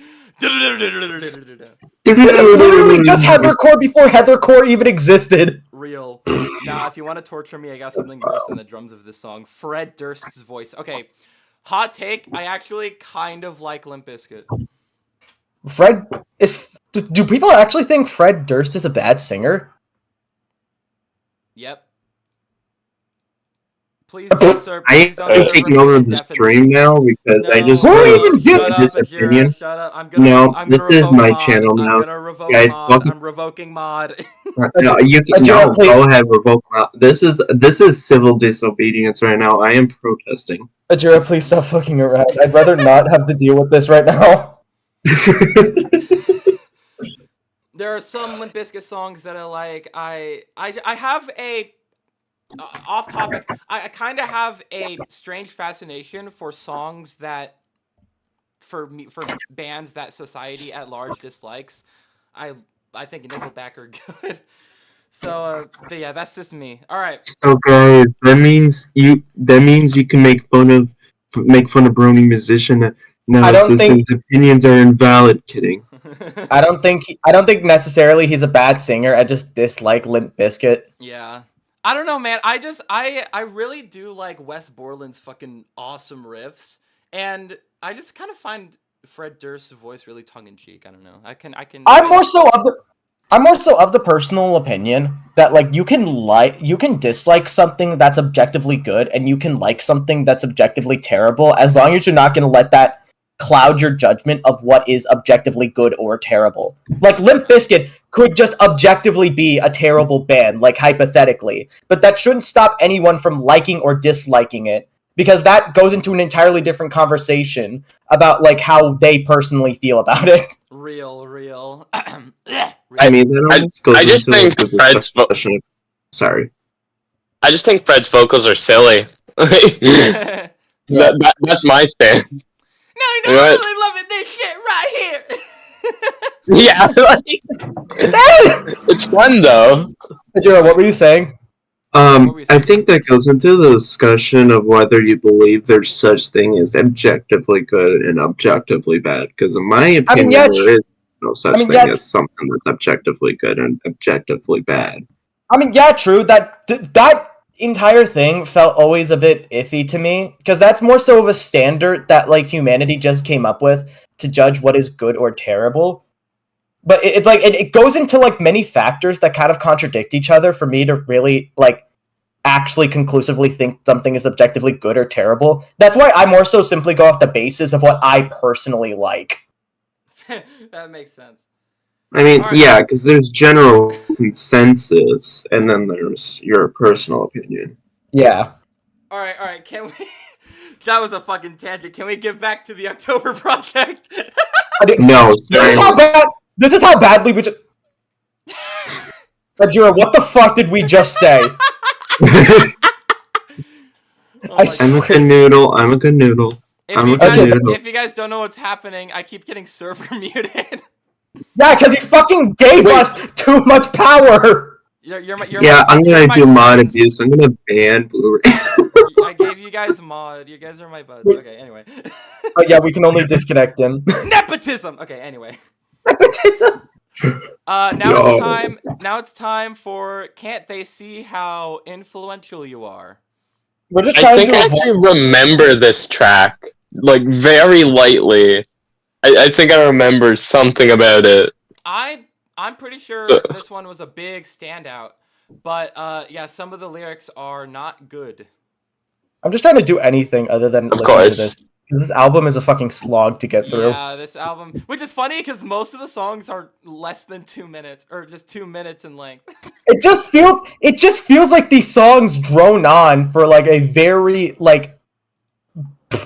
This is literally just Heathercore before Heathercore even existed. Real. Nah, if you want to torture me, I got something worse than the drums of this song. Fred Durst's voice. Okay, hot take. I actually kind of like Limp Bizkit. Fred is. Do people actually think Fred Durst is a bad singer? Yep. Please don't serve. Please don't I'm serve taking me over the indefinitely. stream now because I just Who want even to did give this Ajira, opinion. shut up. I'm No, I'm this gonna is revoke my mod. channel I'm now. gonna revoke Guys, mod. welcome- I'm revoking mod. No, you can Ajira, no, please. go ahead, revoke. This is civil disobedience right now. I am protesting. Ajira, please stop fucking around. I'd rather not have to deal with this right now. There are some Limp Bizkit songs that I like. I have a off topic. I kind of have a strange fascination for songs that for bands that society at large dislikes. I think Nickelback are good. So, but yeah, that's just me. All right. So guys, that means you can make fun of Brony musician. No, I don't since think- his opinions are invalid. Kidding. I don't think necessarily he's a bad singer. I just dislike Limp Bizkit. Yeah. I don't know, man. I really do like Wes Borland's fucking awesome riffs, and I just kind of find Fred Durst's voice really tongue in cheek. I don't know. I'm more so of the personal opinion that like you can dislike something that's objectively good, and you can like something that's objectively terrible, as long as you're not going to let that cloud your judgment of what is objectively good or terrible. Like Limp Bizkit could just objectively be a terrible band, like hypothetically, but that shouldn't stop anyone from liking or disliking it, because that goes into an entirely different conversation about like how they personally feel about it. Real. I mean, that almost goes I just into, think like, the Fred's discussion of- Sorry. I just think Fred's vocals are silly. That's my stand. No, you know, What? I'm really loving this shit right here. Yeah, like, it's fun though. Ajira, what were you saying? What were you I saying? think that goes into the discussion of whether you believe there's such thing as objectively good and objectively bad. Because in my opinion, yeah, there is no such thing yeah. as something that's objectively good and objectively bad. I mean, yeah, true. That entire thing felt always a bit iffy to me, because that's more so of a standard that like humanity just came up with to judge what is good or terrible. But it goes into like many factors that kind of contradict each other for me to really like actually conclusively think something is objectively good or terrible. That's why I more so simply go off the basis of what I personally like. That makes sense. I mean, Alright. yeah, because there's general consensus, and then there's your personal opinion. Yeah. All right. Can we? That was a fucking tangent. Can we get back to the October project? No, This is how badly we just... Ajira, what the fuck did we just say? Oh my I God. I'm a good noodle. I'm a good noodle. If I'm you, a guys, good noodle. if you guys don't know what's happening, I keep getting server muted. Yeah, because you fucking gave us too much power! You're Yeah, I'm gonna my do mod friends. abuse. I'm gonna ban Blu-ray. I gave you guys mod. You guys are my buds. Okay, anyway. Oh yeah, we can only disconnect him. Nepotism! Okay, anyway. Nepotism! Now it's time for Can't They See How Influential You Are? We're just I trying think to I avoid. actually remember this track, like, very lightly. I think I remember something about it. I'm pretty sure this one was a big standout, but yeah, some of the lyrics are not good. I'm just trying to do anything other than Of listen course. to this. Because this album is a fucking slog to get through. Yeah, this album, which is funny because most of the songs are less than 2 minutes, or just 2 minutes in length. It just feels like these songs drone on for like a very like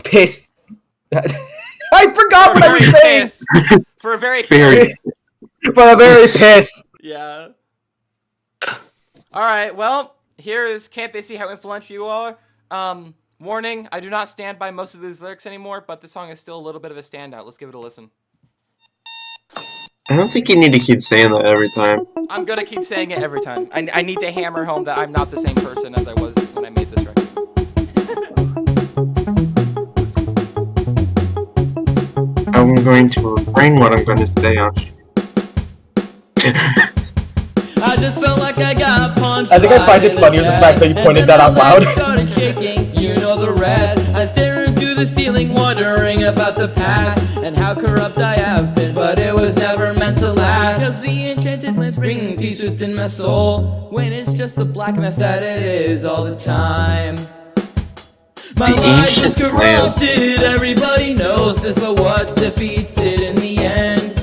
pissed. I forgot what I was saying. For a very Very. For a very pissed. Yeah. All right. Well, here is Can't They See How Influential You Are? Warning, I do not stand by most of these lyrics anymore, but this song is still a little bit of a standout. Let's give it a listen. I don't think you need to keep saying that every time. I'm gonna keep saying it every time. I need to hammer home that I'm not the same person as I was when I made this record. I'm going to refrain what I'm going to say on. I just felt like I got punched. I think I find it funnier the fact that you pointed that out loud. Started shaking, you know the rest. I stare into the ceiling, wondering about the past and how corrupt I have been, but it was never meant to last. Cause the enchanted lands bring peace within my soul, when it's just the black mess that it is all the time. My life is corrupted, everybody knows this, but what defeats it in the end?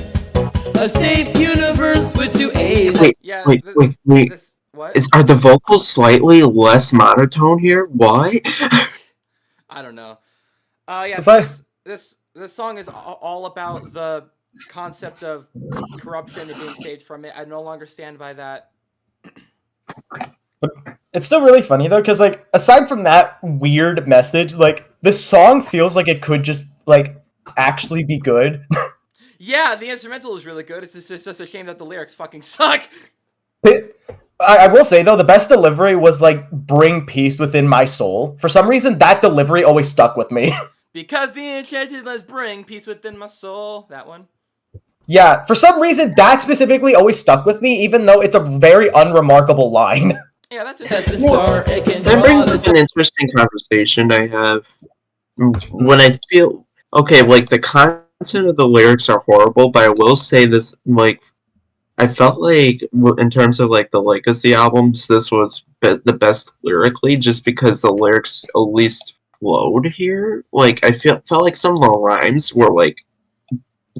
A safe universe with 2 A's. Wait, Yeah. wait. This, what? Are the vocals slightly less monotone here? Why? I don't know. Yeah. It's So like- this song is all about the concept of corruption and being saved from it. I no longer stand by that. It's still really funny though, because like aside from that weird message, like this song feels like it could just like actually be good. Yeah, the instrumental is really good. It's just a shame that the lyrics fucking suck. I will say though, the best delivery was like "bring peace within my soul." For some reason, that delivery always stuck with me. Because the enchanted lands bring peace within my soul. That one. Yeah, for some reason, that specifically always stuck with me, even though it's a very unremarkable line. Yeah, that's At the it. start, it can That brings draw up an interesting conversation I have. When I feel okay, like the content of the lyrics are horrible, but I will say this: like, I felt like in terms of like the legacy albums, this was the best lyrically, just because the lyrics at least flowed here. Like, I felt like some of the rhymes were like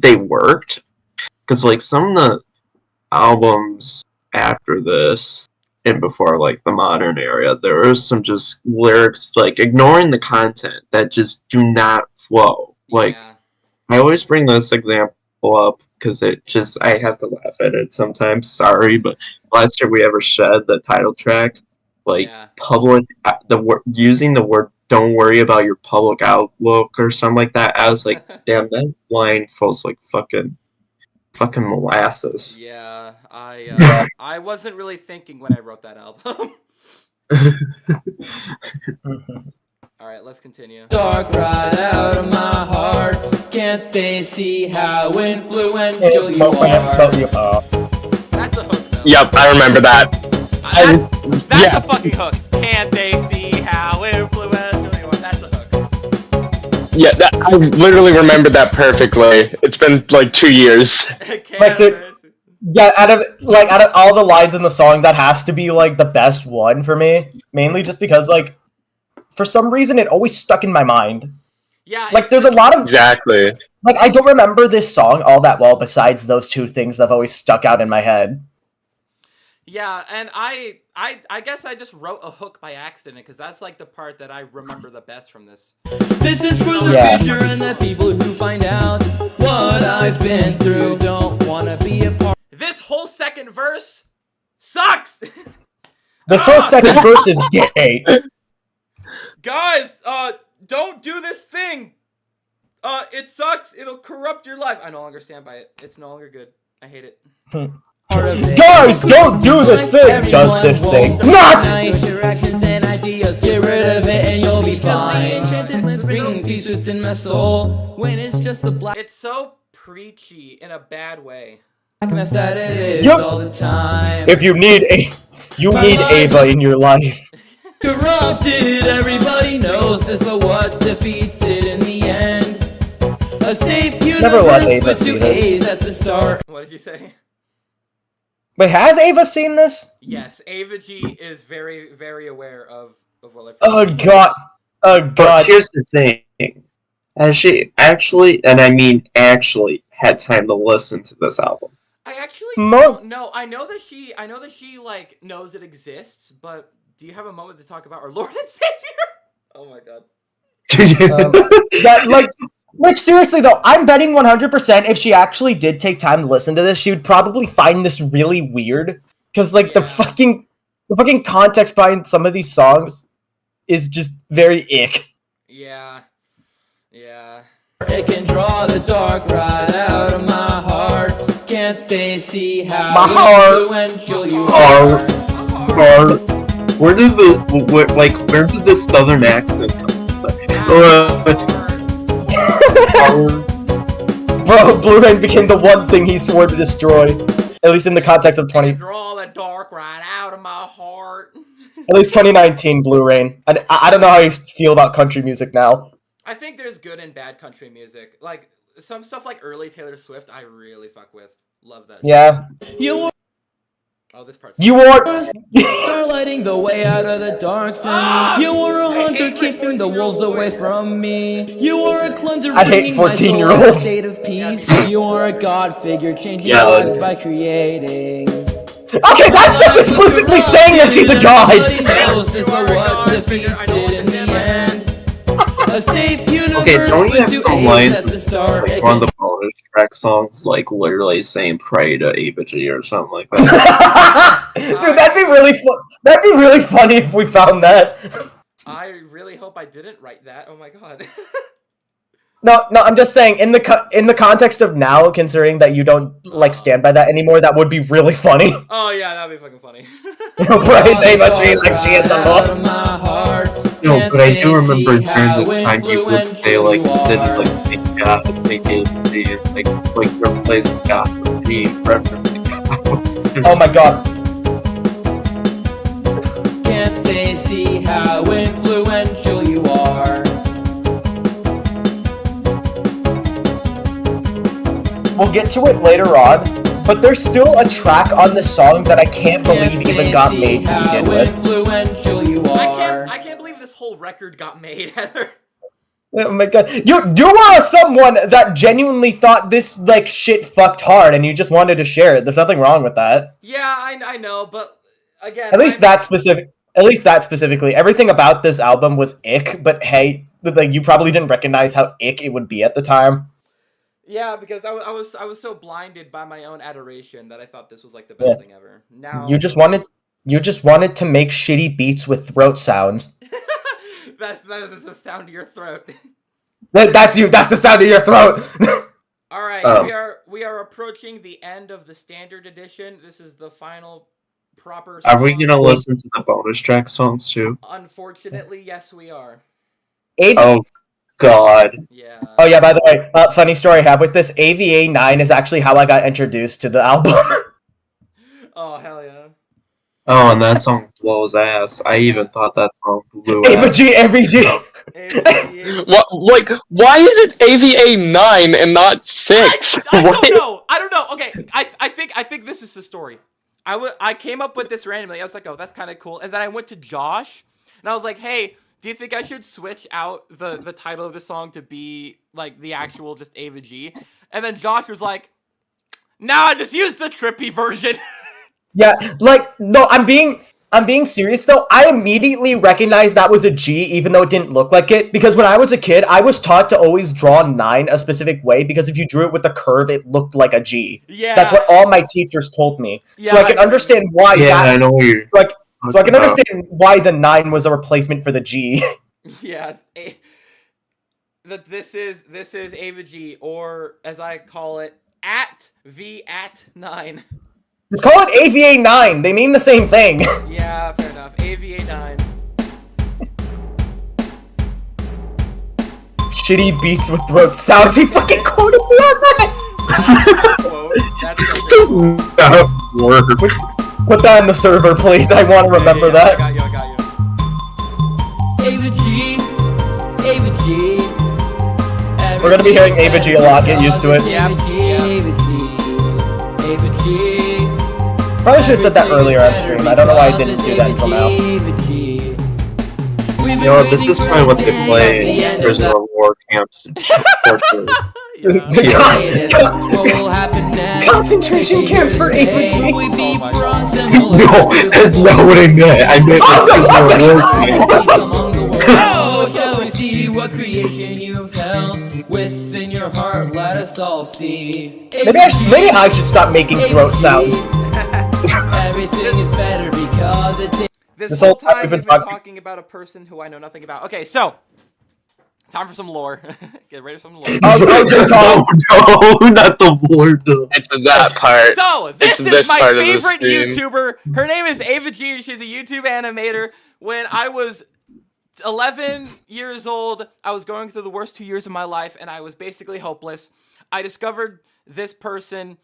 they worked, because like some of the albums after this and before like the modern era, there was some just lyrics like ignoring the content that just do not flow. Like, Yeah. I always bring this example up because it just I have to laugh at it sometimes. Sorry, but last year we ever shed the title track, like Yeah. public using the word "don't worry about your public outlook" or something like that. I was like, damn, that line feels like fucking molasses. Yeah. I wasn't really thinking when I wrote that album. All right, let's continue. dark right out of my heart. Can't they see how influential you are? That's a hook, though. Yep, I remember that. That's yeah. a fucking hook. Can't they see how influential you are? That's a hook. Yeah, I literally remembered that perfectly. It's been like 2 years. That's it. Yeah, out of all the lines in the song, that has to be like the best one for me. Mainly just because like for some reason it always stuck in my mind. Yeah. Like there's a lot of Exactly. like I don't remember this song all that well besides those 2 things that have always stuck out in my head. Yeah, and I guess I just wrote a hook by accident because that's like the part that I remember the best from this. This is for the Yeah. future and the people who find out what I've been through. Don't wanna be a part. This whole second verse sucks. This whole second verse is gay. Guys, don't do this thing. It sucks. It'll corrupt your life. I no longer stand by it. It's no longer good. I hate it. Part of it. Guys, don't do this thing. Does this thing not? Nice interactions and ideas. Get rid of it and you'll be fine. Enchanted lands bring peace within my soul. When it's just the black. It's so preachy in a bad way. Mess that it is Yup. all the time. If you need Ava in your life. Corrupted, everybody knows this, but what defeats it in the end? A safe Never let universe Ava with see two this. A's at the start. What did you say? Wait, has Ava seen this? Yes, Ava G is very, very aware of what I've Oh god. Oh But god. here's the thing. Has she actually, and I mean actually, had time to listen to this album? I actually Mo- don't know. I know that she like knows it exists, but do you have a moment to talk about our Lord and Savior? Oh my god. That, like seriously though, I'm betting 100% if she actually did take time to listen to this, she would probably find this really weird. Cause like the Yeah. fucking context behind some of these songs is just very ick. Yeah. Yeah. It can draw the dark right out of my heart. Can't they see how My heart. influential you Or, are? or where did where did the southern accent come from? Bro, Blue Rain became the one thing he swore to destroy. At least in the context of Draw the dark right out of my heart. at least 2019 Blue Rain. I don't know how you feel about country music now. I think there's good and bad country music. Like some stuff like early Taylor Swift, I really fuck with. Love that. Yeah. You Oh, this part's. You are start lighting the way out of the dark for me. You were a hunter keeping the wolves away from me. You were a cleanser I hate bringing my soul to a 14-year-olds. state of peace. You are a god figure changing Yeah, lives by creating. Okay, that's just explicitly saying that she's a god. Everybody knows this, but what defeats it in the end? A safe universe don't you with have two some A's lines at the start. It One of can the bonus track songs, like literally saying "Pray to Ava G" or something like that. Dude, that'd be really fun. That'd be really funny if we found that. I really hope I didn't write that. Oh my god. No, I'm just saying in the context of now, considering that you don't like stand by that anymore, that would be really funny. Oh yeah, that'd be fucking funny. Praise Ava G like she is the out of Lord. my heart. No, but I do Can't they remember see during how this time you would say like influential this, you are? like thank God, thank you, like replacing God with the referencing God. Oh my god. Can't they see how influential you are? We'll get to it later on, but there's still a track on this song that I can't believe even got made to begin with. Influential you are. I can't believe this whole record got made, Heather. Oh my god. You are someone that genuinely thought this like shit fucked hard and you just wanted to share it. There's nothing wrong with that. Yeah, I know, but again, At least that specifically. Everything about this album was ick, but hey, like you probably didn't recognize how ick it would be at the time. Yeah, because I was so blinded by my own adoration that I thought this was like the best thing ever. Now You just wanted to make shitty beats with throat sounds. that's the sound of your throat. That's you. That's the sound of your throat. All right, we are approaching the end of the standard edition. This is the final proper song. Are we gonna listen to the bonus track songs too? Unfortunately, yes, we are. Oh God. Yeah. Oh yeah, by the way, funny story I have with this, AVA 9 is actually how I got introduced to the album. Oh, hell yeah. Oh, and that song blows ass. I even thought that song blew AVA ass. G, AVG. What? Like, why is it AVA 9 and not 6? I don't know. Okay, I think this is the story. I came up with this randomly. I was like, oh, that's kind of cool. And then I went to Josh, and I was like, hey, do you think I should switch out the title of the song to be like the actual just Ava G? And then Josh was like, nah, just use the trippy version. Yeah, like no, I'm being serious though. I immediately recognized that was a G, even though it didn't look like it. Because when I was a kid, I was taught to always draw 9 a specific way. Because if you drew it with a curve, it looked like a G. Yeah. That's what all my teachers told me. Yeah, so I can understand why. Yeah, I know what you're. So I can understand why the 9 was a replacement for the G. Yeah. This is Ava G, or as I call it, @V@9. Just call it AVA 9. They mean the same thing. Yeah, fair enough. AVA 9. Shitty beats with throat sounds. He fucking quoted me on that. quote. That's This so does good. not work. Put that in the server, please. I want to remember I that. got you. Ava G, Ava G. We're gonna be hearing Ava G a lot, get used to it. Yep. Ava G, Ava G. Probably should have said that earlier on stream. I don't know why I didn't do that until now. You know, this is probably what they play in prisoner of war camps. Unfortunately. Concentration camps for Ava G. Oh my God. No, that's not what I meant. I meant prisoner of war camps. Oh, shall we see what creation you've held within your heart? Let us all see. Maybe I should stop making throat sounds. Everything is better because it's This whole whole time time we've we've been been talking about a person who I know nothing about. Okay, so time for some lore. Get ready for some lore. No, not the word. It's that part. So this It's is this my part of the favorite stream. YouTuber. Her name is Ava G. She's a YouTube animator. When I was 11 years old, I was going through the worst 2 years of my life, and I was basically hopeless. I discovered this person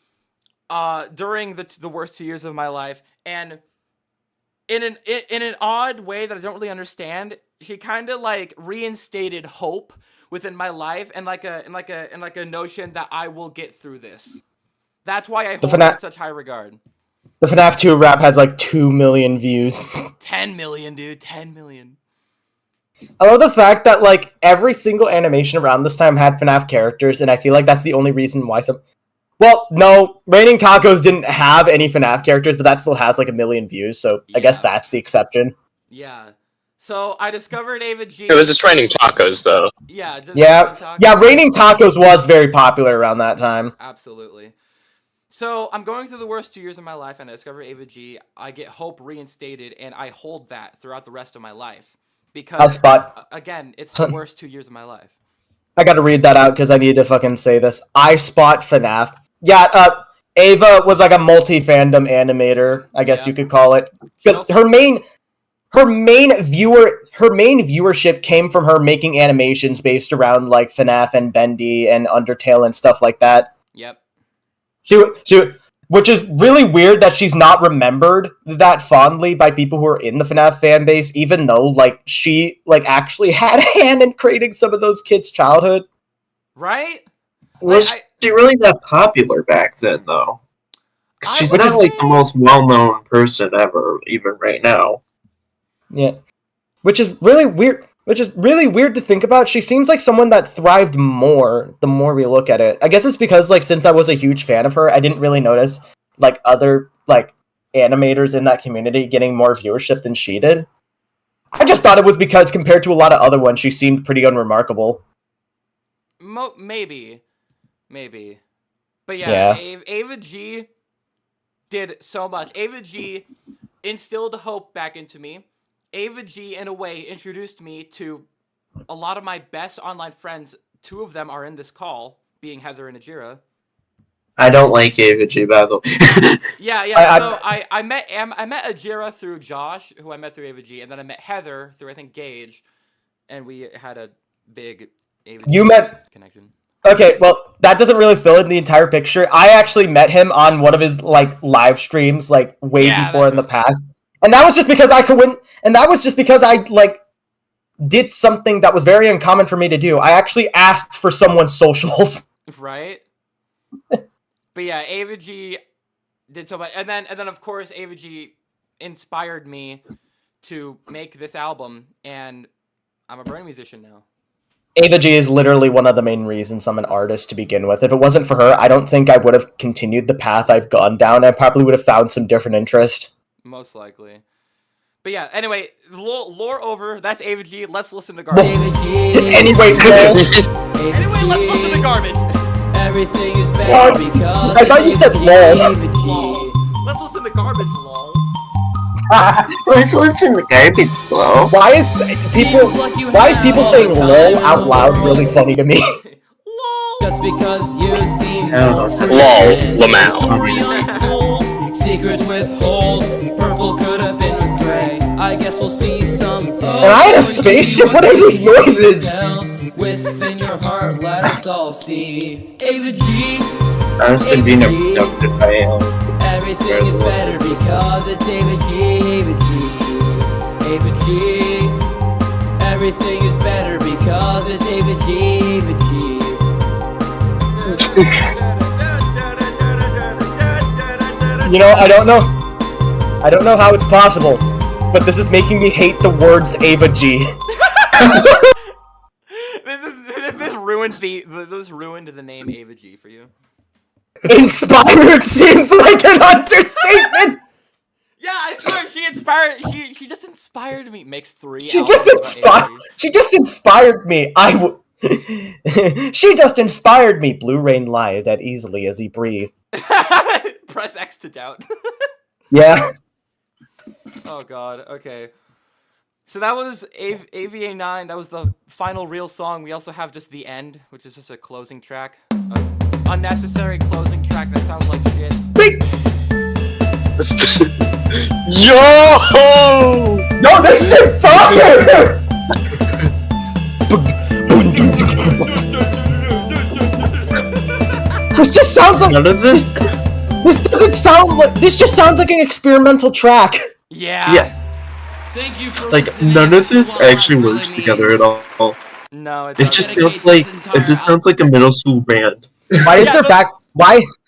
during the worst 2 years of my life, and in an odd way that I don't really understand, she kind of like reinstated hope within my life, and like a notion that I will get through this. That's why I hold her in such high regard. The FNAF 2 rap has like 2 million views. 10 million, dude. 10 million. I love the fact that like every single animation around this time had FNAF characters, and I feel like that's the only reason why some. Well, no, Raining Tacos didn't have any FNAF characters, but that still has like 1 million views, so I guess Yeah. that's the exception. Yeah. So I discovered Ava G. It was just raining tacos, though. Yeah. Just Yeah, Raining Tacos. yeah, Raining Tacos was very popular around that time. Absolutely. So I'm going through the worst 2 years of my life, and I discover Ava G. I get hope reinstated, and I hold that throughout the rest of my life. Because, again, it's the worst 2 years of my life. I gotta read that out because I need to fucking say this. I spot FNAF. Yeah, Ava was like a multi-fandom animator, I guess you could call it. Because her main viewership came from her making animations based around like FNAF and Bendy and Undertale and stuff like that. Yep. She, which is really weird that she's not remembered that fondly by people who are in the FNAF fan base, even though like she like actually had a hand in creating some of those kids' childhood. Right? Was she really that popular back then, though? She's not like the most well-known person ever, even right now. Yeah, which is really weird. Which is really weird to think about. She seems like someone that thrived more the more we look at it. I guess it's because like since I was a huge fan of her, I didn't really notice like other like animators in that community getting more viewership than she did. I just thought it was because compared to a lot of other ones, she seemed pretty unremarkable. Maybe. But yeah. Ava G did so much. Ava G instilled hope back into me. Ava G, in a way, introduced me to a lot of my best online friends. 2 of them are in this call, being Heather and Ajira. I don't like Ava G, by the way. Yeah. So I met Ajira through Josh, who I met through Ava G, and then I met Heather through I think Gage, and we had a big Ava G connection. Okay, well, that doesn't really fill in the entire picture. I actually met him on one of his like live streams, like way before in the past. And that was just because I could win. And that was just because I like did something that was very uncommon for me to do. I actually asked for someone's socials. Right. But yeah, Ava G did so much, and then of course Ava G inspired me to make this album, and I'm a burning musician now. Ava G is literally one of the main reasons I'm an artist to begin with. If it wasn't for her, I don't think I would have continued the path I've gone down. I probably would have found some different interest. Most likely. But yeah, anyway, lore over. That's Ava G. Let's listen to Garbage. Anyway, let's listen to Garbage. Everything is better because I thought you said lol. Let's listen to Garbage, lol. Let's listen to Garbage, lol. Why is people saying lol out loud really funny to me? Just because you seem lol, Lamau. Secrets withhold. Purple could have been with gray. I guess we'll see someday. And I had a spaceship? What are these noises? Within your heart, let us all see. Ava G. Honestly, being abducted by aliens. Everything is better because it's Ava G, Ava G, Ava G. Everything is better because it's Ava G, Ava G. You know, I don't know how it's possible, but this is making me hate the words Ava G. This ruined the name Ava G for you. Inspired seems like an understatement. Yeah, I swear she just inspired me. Makes 3. She just inspired me. She just inspired me. Blue Rain lies that easily as he breathed. Press X to doubt. Yeah. Oh god, okay. So that was AVA 9, that was the final real song. We also have just the end, which is just a closing track. Unnecessary closing track that sounds like shit. Yo! No, this shit fire! This just sounds like None of this. This just sounds like an experimental track. Yeah. Thank you for Like listening none of to this What actually Life works Really together Means. at all. No, it It doesn't. just sounds like a middle school band. Why is there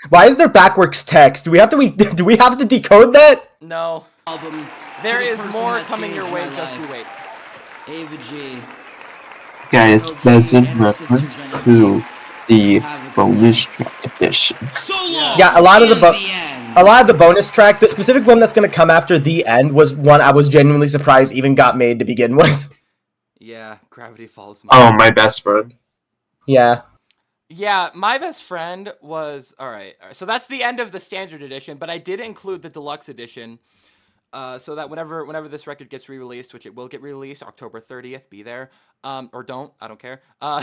why is there backwards text? Do we have to decode that? No. Album There to the is person more that coming your changed way, my just you life. wait. Ava G. Guys, Okay, that's in and her sister reference Jennifer. to the Have a good bonus track edition. So long. Yeah, a lot of the end. A lot of the bonus track, the specific one that's gonna come after the end was one I was genuinely surprised even got made to begin with. Yeah, Gravity Falls. Oh, my best friend. Yeah. Yeah, my best friend was alright. So that's the end of the standard edition, but I did include the deluxe edition, so that whenever this record gets re-released, which it will get re-released October 30th, be there, or don't, I don't care.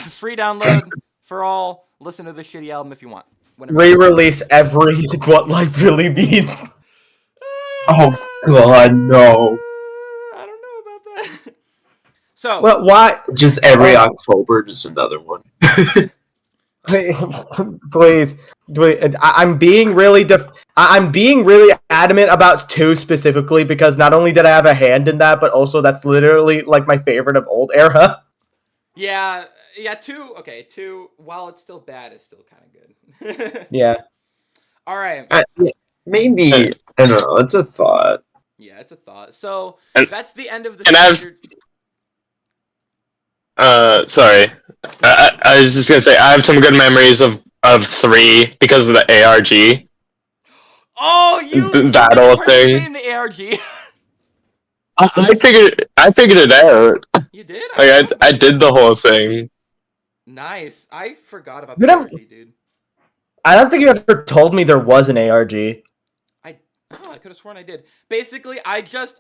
Free download for all. Listen to the shitty album if you want. Whenever Re-release every What Life Really Means. Oh God, no! I don't know about that. So Well, why? Just every October, just another one. Please, I'm being really adamant about 2 specifically because not only did I have a hand in that, but also that's literally like my favorite of old era. yeah, 2. Okay, 2. While it's still bad, it's still kind of good. Yeah. All right. Maybe I don't know. It's a thought. Yeah, it's a thought. So And- that's the end of the and I've- standard. Sorry. I was just gonna say I have some good memories of 3 because of the ARG. Oh, you That you whole participated thing. in the ARG. I figured it out. You did? Like I did the whole thing. Nice. I forgot about You the know- ARG, dude. I don't think you ever told me there was an ARG. I could have sworn I did. Basically, I just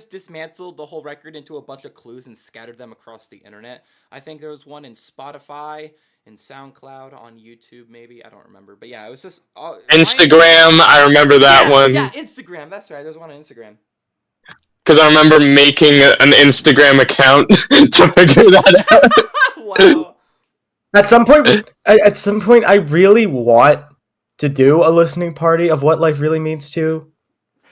dismantled the whole record into a bunch of clues and scattered them across the internet. I think there was one in Spotify, in SoundCloud, on YouTube, maybe. I don't remember. But yeah, it was just Instagram, I remember that one. Yeah, Instagram. That's right. There's one on Instagram. Because I remember making an Instagram account to figure that out. Wow. At some point, I really want to do a listening party of What Life Really Means too.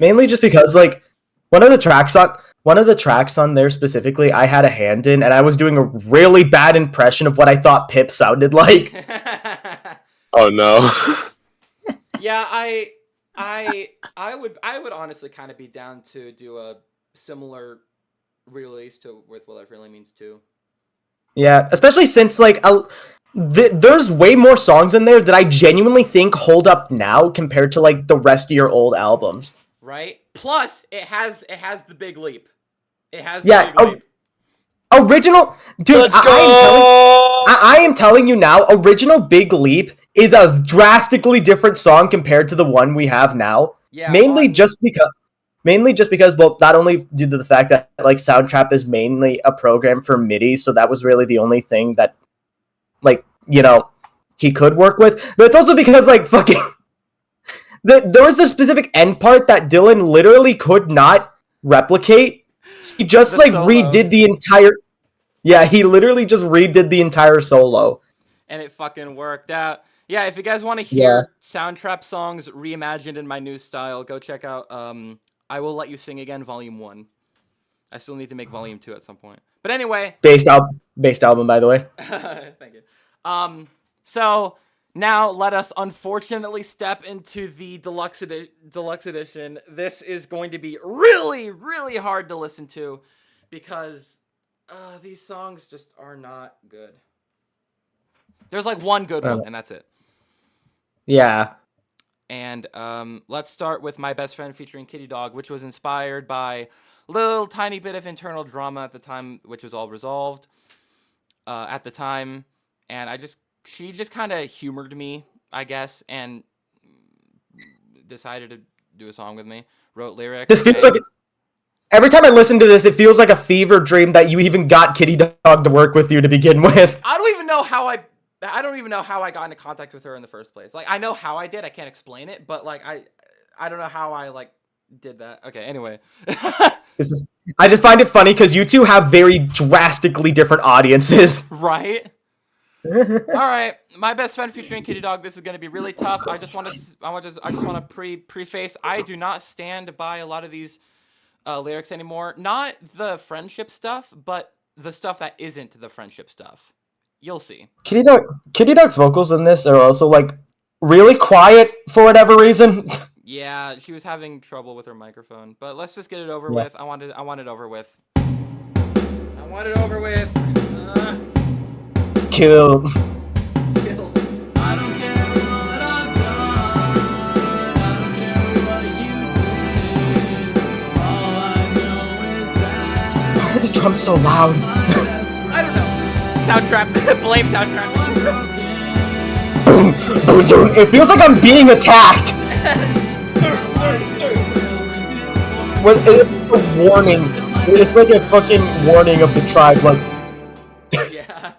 Mainly just because, like, one of the tracks on there specifically, I had a hand in, and I was doing a really bad impression of what I thought Pip sounded like. Oh no. Yeah, I would honestly kind of be down to do a similar release to with What Life Really Means too. Yeah, especially since like there's way more songs in there that I genuinely think hold up now compared to like the rest of your old albums. Right? Plus, it has the big leap. It has the Yeah, big leap. Original, dude. I am telling you now. Original Big Leap is a drastically different song compared to the one we have now. Yeah. Mainly just because, well, not only due to the fact that like Soundtrap is mainly a program for MIDI, so that was really the only thing that, like, you know, he could work with. But it's also because like fucking, there was a specific end part that Dylan literally could not replicate. He just The like solo. redid the entire. Yeah, he literally just redid the entire solo. And it fucking worked out. Yeah, if you guys want to hear Soundtrap songs reimagined in my new style, go check out I Will Let You Sing Again Volume 1. I still need to make Volume 2 at some point. But anyway. Based album, by the way. Thank you. So now let us unfortunately step into the deluxe edition. This is going to be really, really hard to listen to because these songs just are not good. There's like one good one, and that's it. Yeah. And let's start with My Best Friend featuring Kitty Dog, which was inspired by a little tiny bit of internal drama at the time, which was all resolved at the time. And she just kind of humored me, I guess, and decided to do a song with me. Wrote lyrics. This feels like every time I listen to this, it feels like a fever dream that you even got Kitty Dog to work with you to begin with. I don't even know how I got into contact with her in the first place. Like, I know how I did. I can't explain it, but like I don't know how I like did that. Okay, anyway. I just find it funny because you two have very drastically different audiences. Right? All right, My Best Friend featuring Kitty Dog. This is going to be really tough. I just want to preface. I do not stand by a lot of these lyrics anymore. Not the friendship stuff, but the stuff that isn't the friendship stuff. You'll see. Kitty Dog's vocals in this are also like really quiet for whatever reason. Yeah, she was having trouble with her microphone, but let's just get it over with. I want it over with. I want it over with. Kill. I don't care what I've done. I don't care what you did. All I know is that. Why are the drums so loud? I don't know. Soundtrap. Blame Soundtrap. It feels like I'm being attacked. It's a warning. It's like a fucking warning of the tribe. Like, yeah.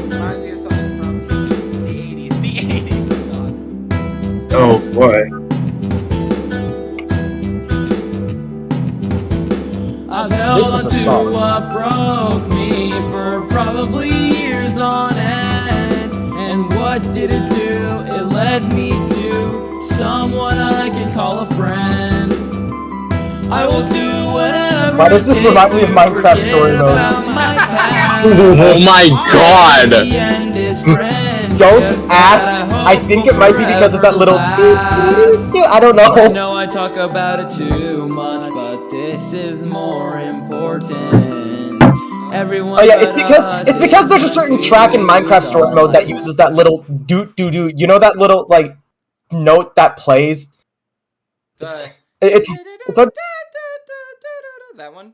Reminds me of something from the 80s. The 80s. Oh God. Oh boy. I've held This is on a to song. what broke me for probably years on end. And what did it do? It led me to someone I can call a friend. I will do whatever. Why does this it remind me of takes to Minecraft story forget mode? about my past. Oh my god! The end is friendship, Don't ask. but I think it might be because of that little. last. I don't I know. know I talk about it too much, but this is more important. Everyone Oh yeah, but it's because us there's a is certain track in Minecraft confused story mode that on uses that little doot doo doo. You know that little like note that plays. It's a, That one?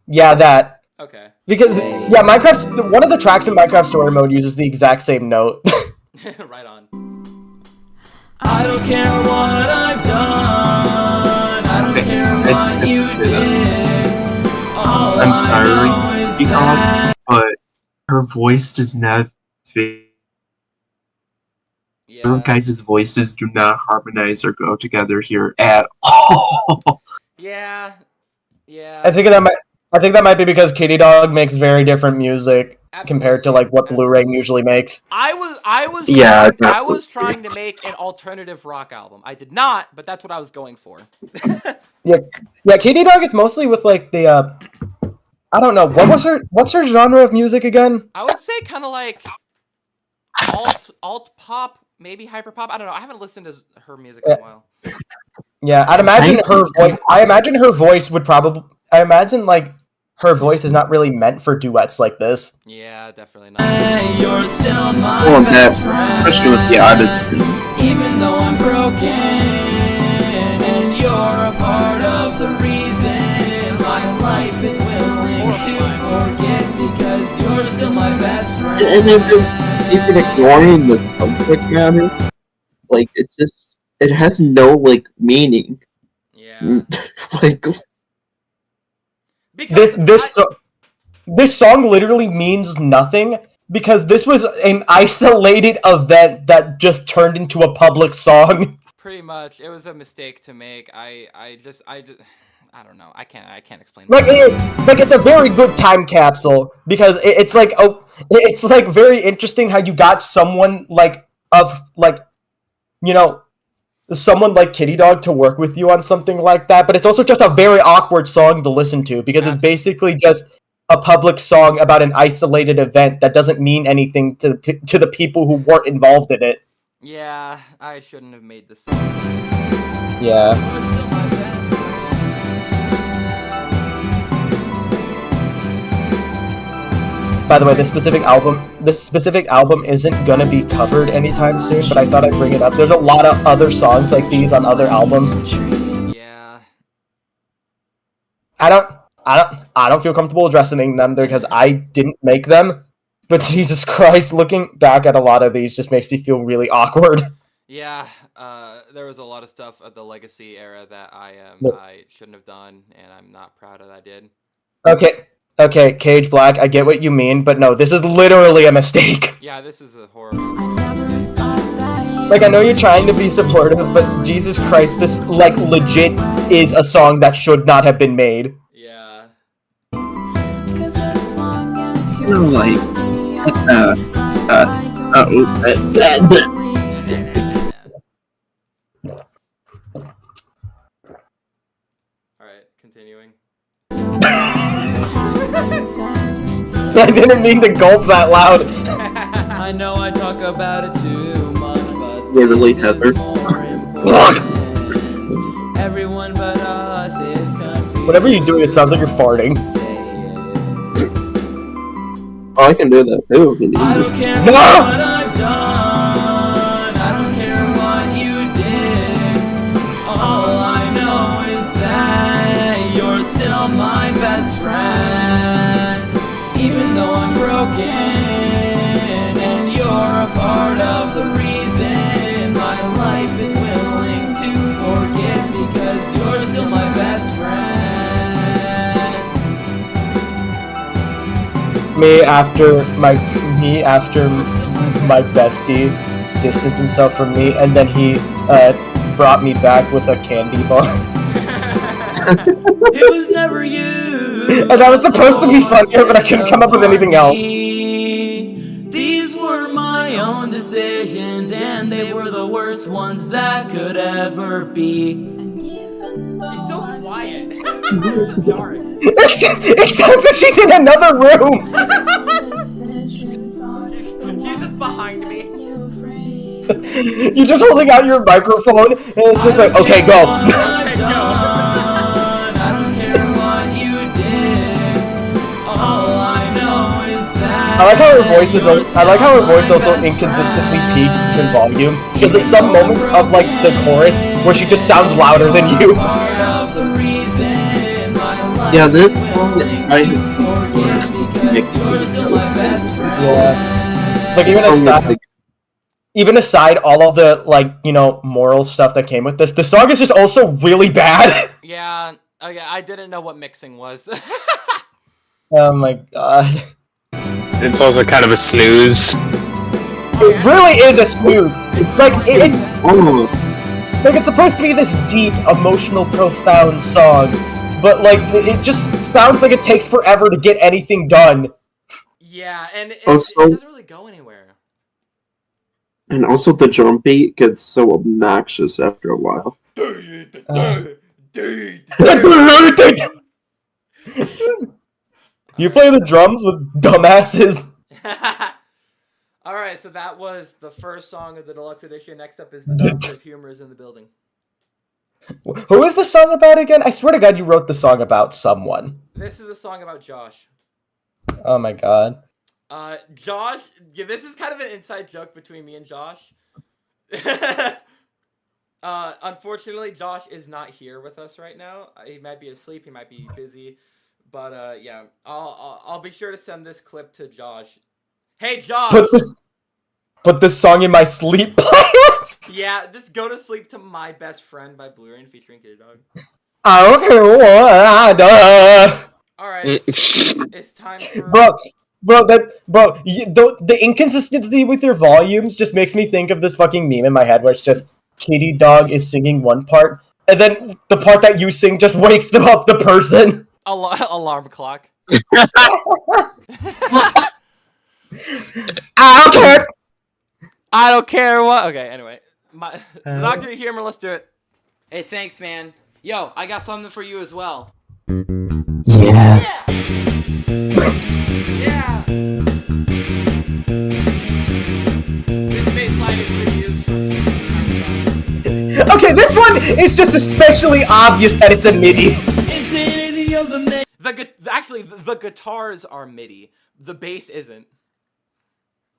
yeah, that. Okay. Because yeah, one of the tracks in Minecraft story mode uses the exact same note. Right on. I don't care what I've done. I don't care what you did. All I'm I know sorry, is Kitty that Dog, but her voice does not fit. Your Yeah. guys' voices do not harmonize or go together here at all. Yeah. Yeah. I think that might be because Kitty Dog makes very different music compared to like what Blu-ray usually makes. I was Yeah, I was trying to make an alternative rock album. I did not, but that's what I was going for. Yeah, Kitty Dog is mostly with like the I don't know, what's her genre of music again? I would say kind of like alt pop, maybe hyper pop. I don't know. I haven't listened to her music in a while. Yeah, I'd imagine her voice. I imagine her voice would probably. I imagine like her voice is not really meant for duets like this. Yeah, definitely not. you're still my Well, best that- friend. especially with the oddity. Even though I'm broken, and you're a part of the reason my life is willing to forget because you're still my best friend. And even ignoring the subject matter, like it has no like meaning. Yeah. Like Because This song literally means nothing because this was an isolated event that just turned into a public song. pretty much it was a mistake to make. I just I don't know. I can't explain. Like it's a very good time capsule because it's like it's like very interesting how you got someone someone like Kitty Dog to work with you on something like that, but it's also just a very awkward song to listen to because it's basically just a public song about an isolated event that doesn't mean anything to the people who weren't involved in it. Yeah, I shouldn't have made this song. Yeah. You're still my best friend. By the way, this specific album isn't gonna be covered anytime soon, but I thought I'd bring it up. There's a lot of other songs like these on other albums. Yeah. I don't feel comfortable addressing them because I didn't make them. But Jesus Christ, looking back at a lot of these just makes me feel really awkward. Yeah, there was a lot of stuff of the Legacy era that I shouldn't have done, and I'm not proud of that I did. Okay, Cage Black, I get what you mean, but no, this is literally a mistake. Yeah, this is a horrible. Like, I know you're trying to be supportive, but Jesus Christ, this, like, legit is a song that should not have been made. Yeah. No, like, Alright, continuing. I didn't mean to gulp that loud. I know I talk about it too much, but Literally, this is Heather. more important. Everyone but us is confused. Whatever you're doing, it sounds like you're farting. Oh, I can do that too. If you need I me. don't care No! what I've done. I don't care what you did. All I know is that you're still my best friend. Even though I'm broken, and you're a part of the reason my life is willing to forget because you're still my best friend. Me after my bestie distanced himself from me, and then he brought me back with a candy bar. It was never you. And that was supposed to be funnier, but I couldn't come up with anything else. These were my own decisions, and they were the worst ones that could ever be. She's so quiet. It's so dark. It sounds like she's in another room. She's just behind me. You're just holding out your microphone, and it's just like, okay, go. I like how her voice is. I like how her voice also inconsistently peaks in volume because there's some moments of like the chorus where she just sounds louder than you. Yeah, this song I just Yeah. Like even aside all of the moral stuff that came with this, the song is just also really bad. Yeah. Okay, I didn't know what mixing was. Oh my god. It's also kind of a snooze. It really is a snooze. It's supposed to be this deep, emotional, profound song, but it just sounds like it takes forever to get anything done. Yeah, and it Also- doesn't really go anywhere. And also the drum beat gets so obnoxious after a while. You play the drums with dumbasses. Alright, so that was the first song of the deluxe edition. Next up is the Doctor of Humor is in the building. Who is the song about again? I swear to God, you wrote the song about someone. This is a song about Josh. Oh my god. Josh, yeah, this is kind of an inside joke between me and Josh. Unfortunately, Josh is not here with us right now. He might be asleep, he might be busy. But yeah, I'll be sure to send this clip to Josh. Hey Josh! Put this song in my sleep playlist. Yeah, just go to sleep to My Best Friend by Blue Rain featuring Kitty Dog. I don't care what I done. Alright, it's time for... The inconsistency with your volumes just makes me think of this fucking meme in my head where it's just Kitty Dog is singing one part, and then the part that you sing just wakes them up the person. Alarm clock. I don't care what. Okay, anyway. The doctor, you hear me? Let's do it. Hey, thanks, man. Yo, I got something for you as well. Yeah. Yeah! This baseline is reused. Okay, this one is just especially obvious that it's a MIDI. Actually, the guitars are MIDI. The bass isn't.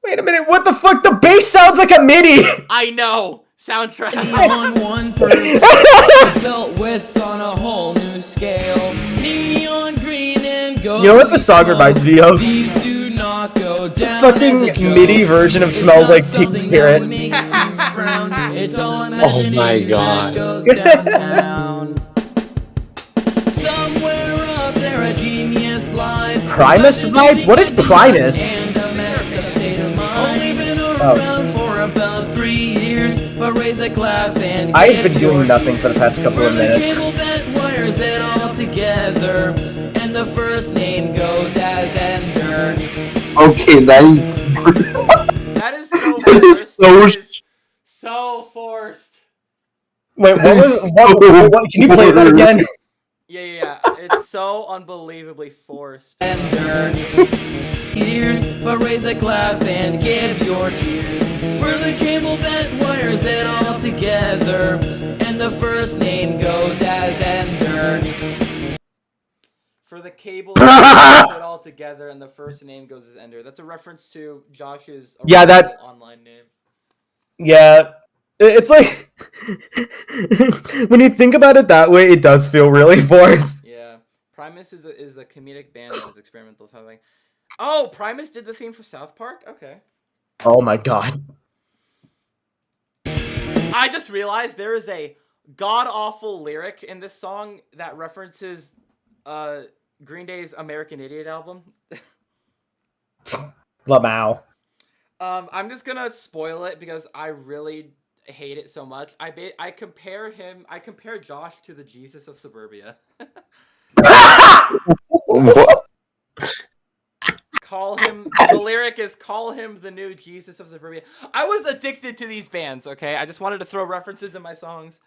Wait a minute, what the fuck? The bass sounds like a MIDI! I know! Soundtrack. On one person, built with on a whole new scale. Neon green and gold. You know what the song reminds me of? These do not go down. Fucking MIDI version of Smells Like Teen Spirit. Oh my god. Somewhere up there a genius lies. Primus vibes? What is Primus? Only been around for about 3 years, but raise a glass and I've been doing nothing for the past couple of minutes. cable that wires it all together, and the first name goes as Ender. Okay, that is. That is so That is forced. so That is so forced. Wait, what? Can you play that again? Yeah. It's so unbelievably forced. Ender. Years, but raise a glass and give your cheers for the cable that wires it all together, and the first name goes as Ender. For the cable that puts it all together and the first name goes as Ender. That's a reference to Josh's Yeah, that's- online name. Yeah. It's like... when you think about it that way, it does feel really forced. Yeah. Primus is a comedic band that is experimental something. Oh, Primus did the theme for South Park? Okay. Oh my god. I just realized there is a god-awful lyric in this song that references Green Day's American Idiot album. Lamau. I'm just gonna spoil it because I really hate it so much. I compare Josh to the Jesus of Suburbia. What? The lyric is call him the new Jesus of Suburbia. I was addicted to these bands, okay? I just wanted to throw references in my songs.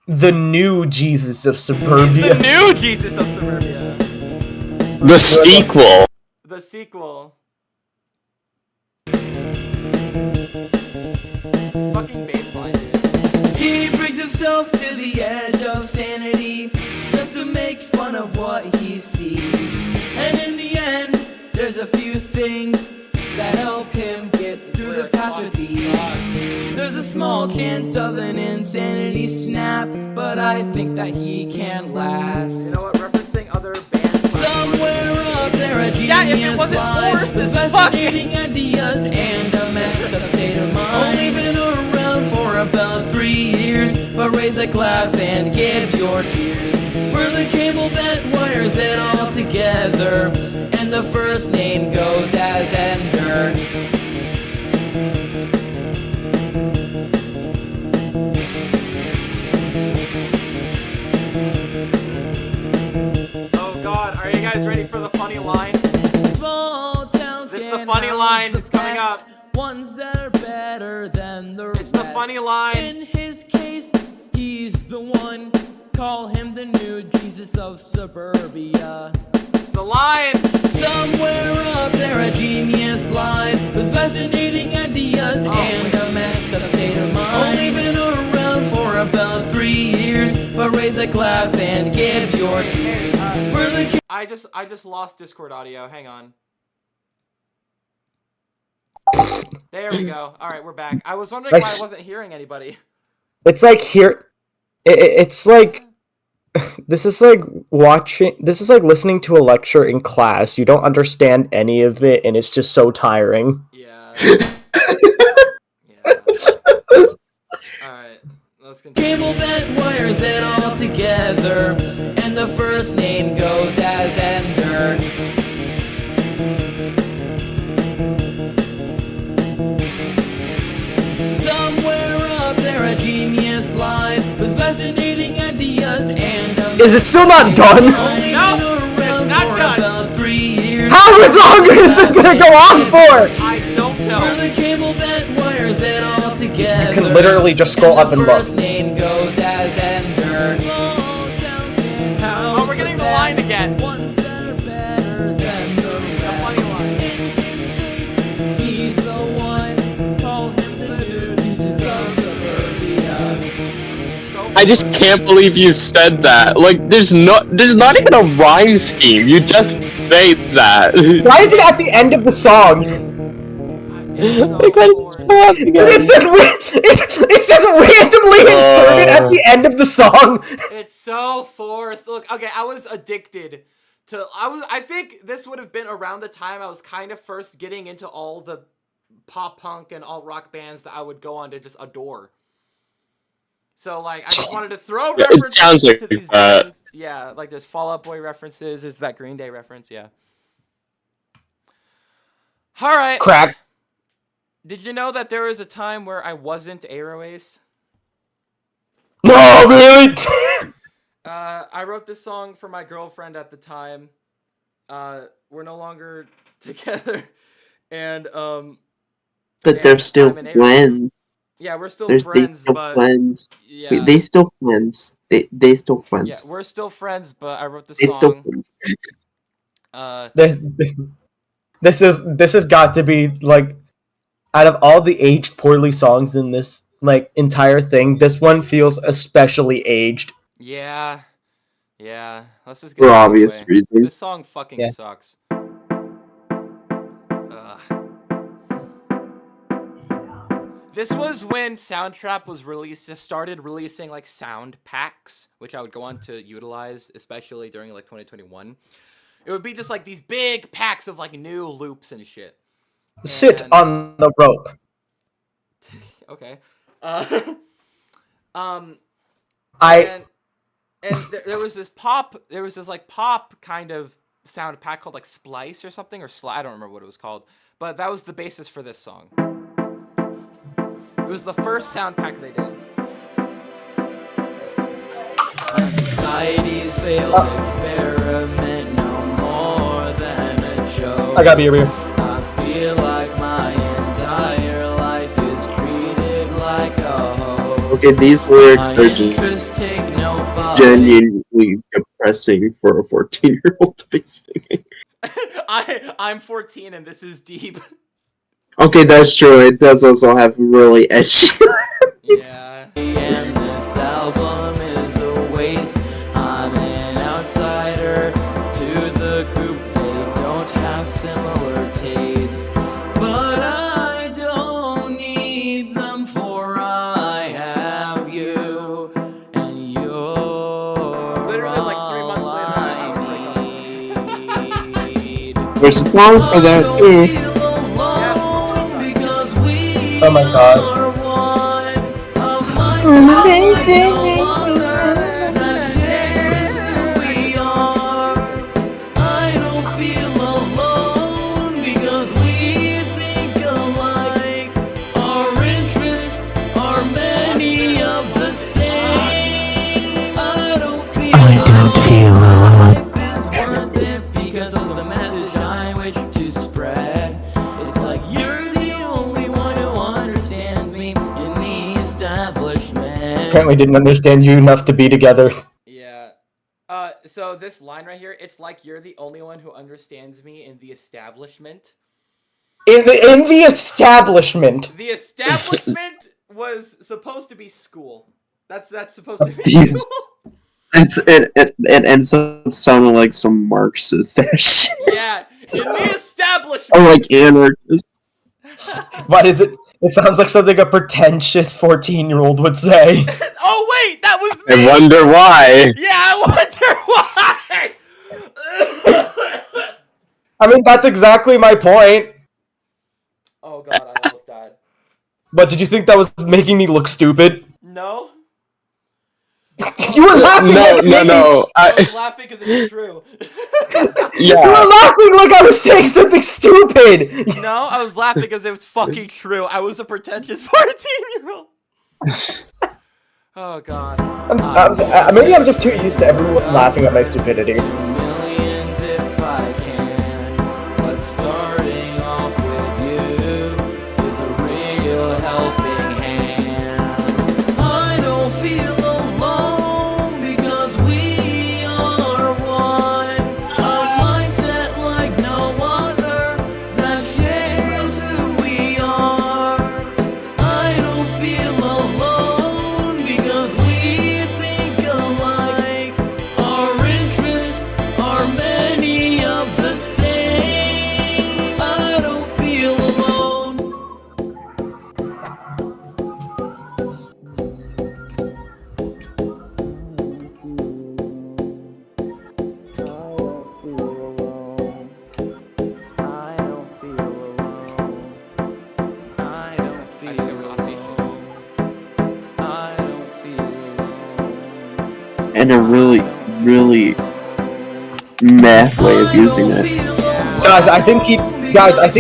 The new Jesus of Suburbia. The new Jesus of Suburbia. The sequel. The sequel. It's fucking baseline, dude. He brings himself to the edge of sanity just to make fun of what he sees, and in the end there's a few things that help him get through the past with ease. There's a small chance of an insanity snap, but I think that he can last. You know what? Referencing other bands. Somewhere up there a genius Yeah, if it wasn't forced as fuck. fascinating ideas and a messed up state of mind. Only been around for about 3 years, but raise a glass and give your cheers for the cable that wires it all together, and the first name goes as Ender. Oh god, are you guys ready for the funny line? Small towns This is the can funny house line. the It's coming best, up. Ones that are better than the It's the rest. funny line. In his case, he's the one. Call him the new Jesus of Suburbia. It's the line. Somewhere up there a genius lies with fascinating ideas and a messed up state of mind. Only been around for about 3 years, but raise a glass and give your cheers for the I just lost Discord audio. Hang on. There we go. All right, we're back. I was wondering why I wasn't hearing anybody. It's like here... It's like... This is like listening to a lecture in class. You don't understand any of it, and it's just so tiring. Yeah. Yeah. Alright, let's continue. cable that wires it all together, and the first name goes as Ender. Somewhere up there a genius lies with fascinating ideas and a Is it still not done? only No, been around it's not for done. about 3 years. How much longer is this gonna go on for? I don't For know. the cable that wires it literally just scroll up and look. First name goes as Ender. Oh, we're getting the line again. Ones that are better than the rest. He's the one. Call him the dude. This is of suburbia. I just can't believe you said that. Like, there's not even a rhyme scheme. You just say that. Why is it at the end of the song? It's just randomly inserted at the end of the song. It's so forced. Look, okay, I was addicted to. I think this would have been around the time I was kind of first getting into all the pop punk and alt rock bands that I would go on to just adore. So like, I just wanted to throw references to these bands. Yeah, like there's Fall Out Boy references. Is that Green Day reference? Yeah. All right. Crack. Did you know that there was a time where I wasn't Aeroace? No, really? I wrote this song for my girlfriend at the time. We're no longer together, and But they're still I'm an Aeroace. friends. Yeah, we're still They friends, still but friends. yeah, They still friends. They still friends. yeah, we're still friends. But I wrote this They still song. friends. This has got to be like, out of all the aged poorly songs in this like entire thing, this one feels especially aged. Yeah. Let's just get For it out of the obvious way. reasons. This song fucking Yeah. sucks. Ugh. This was when Soundtrap was started releasing like sound packs, which I would go on to utilize, especially during like 2021. It would be just like these big packs of like new loops and shit. Sit And- on the rope. Okay. I And there was this like pop kind of sound pack called like Splice or something, or I don't remember what it was called, but that was the basis for this song. It was the first sound pack they did. Society's failed experiment, no more than a joke. I got beer. I feel like my entire life is treated like a hoax. Okay, these lyrics My are just interests take no bite. genuinely depressing for a 14-year-old to be singing. I'm 14 and this is deep. Okay, that's true. It does also have really edgy. Yeah. And this album is a waste. I'm an outsider to the group. They don't have similar tastes, but I don't need them, for I have you, and you're Literally, like, 3 months all later, I need. There's a song for that too. Oh my god. Because of the message I wish to spread. It's like you're the only one who understands me in the establishment. Apparently didn't understand you enough to be together. Yeah. So this line right here, it's like you're the only one who understands me in the establishment. In the establishment. The establishment was supposed to be school. That's supposed to be Yes. school. It ends up sounding like some Marxist shit. Yeah, in the establishment. Or like anarchist. What is it? It sounds like something a pretentious 14-year-old would say. Oh wait, that was I me. wonder why. Yeah, I wonder why. I mean, that's exactly my point. Oh god, I almost died. But did you think that was making me look stupid? No, You were laughing. No. I was laughing because it's true. You Yeah. were laughing like I was saying something stupid. No, I was laughing because it was fucking true. I was a pretentious 14-year-old. Oh god. Maybe I'm just too used to everyone laughing at my stupidity. 2 millions if I can, but starting off with you is a real helping hand. I discovered automation. I don't feel alone. And a really, really meh way of using it. Guys, I think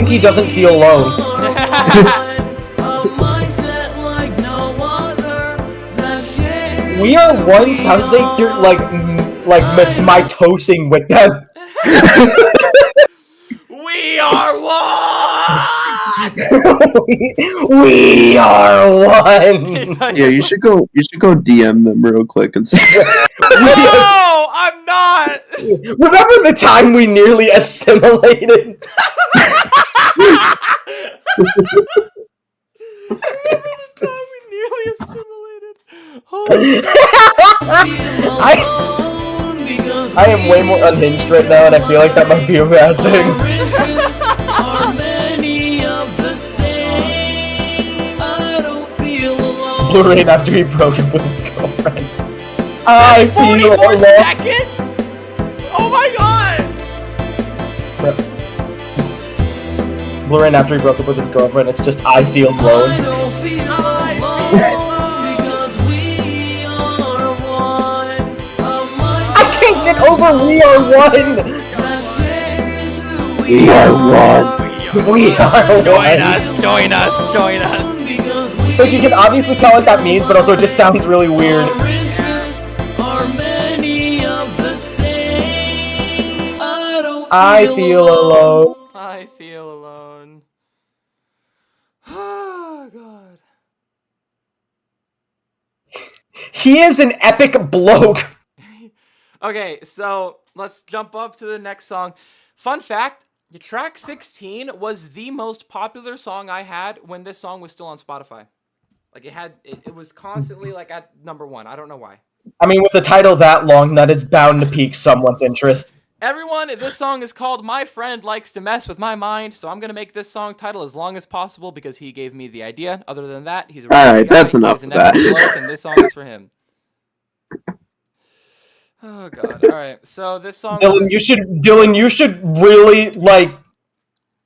he doesn't feel alone. We Are One sounds like you're like mitosing with them. We are one! we are one. Yeah, you should go DM them real quick and say No, I'm not! Remember the time we nearly assimilated? I am way more unhinged right now, and I feel like that might be a bad thing. Blue Rain after he broke up with his girlfriend. I feel alone. Seconds? Oh my god! Blue Rain after he broke up with his girlfriend, it's just I feel alone. I can't get over We Are One! we are one. We are Join one! us, join us, join us! Like, you can obviously tell what that means, but also it just sounds really weird. I feel alone. I feel alone. Oh god. He is an epic bloke. Okay, so let's jump up to the next song. Fun fact, track 16 was the most popular song I had when this song was still on Spotify. Like it was constantly like at #1. I don't know why. I mean, with a title that long, that is bound to pique someone's interest. Everyone, this song is called My Friend Likes to Mess With My Mind, so I'm going to make this song title as long as possible because he gave me the idea. Other than that, he's a really Alright, good guy. that's enough He's an of that. epic bloke, and this song is for him. Oh god. Alright, so this song Dylan, you should really, like,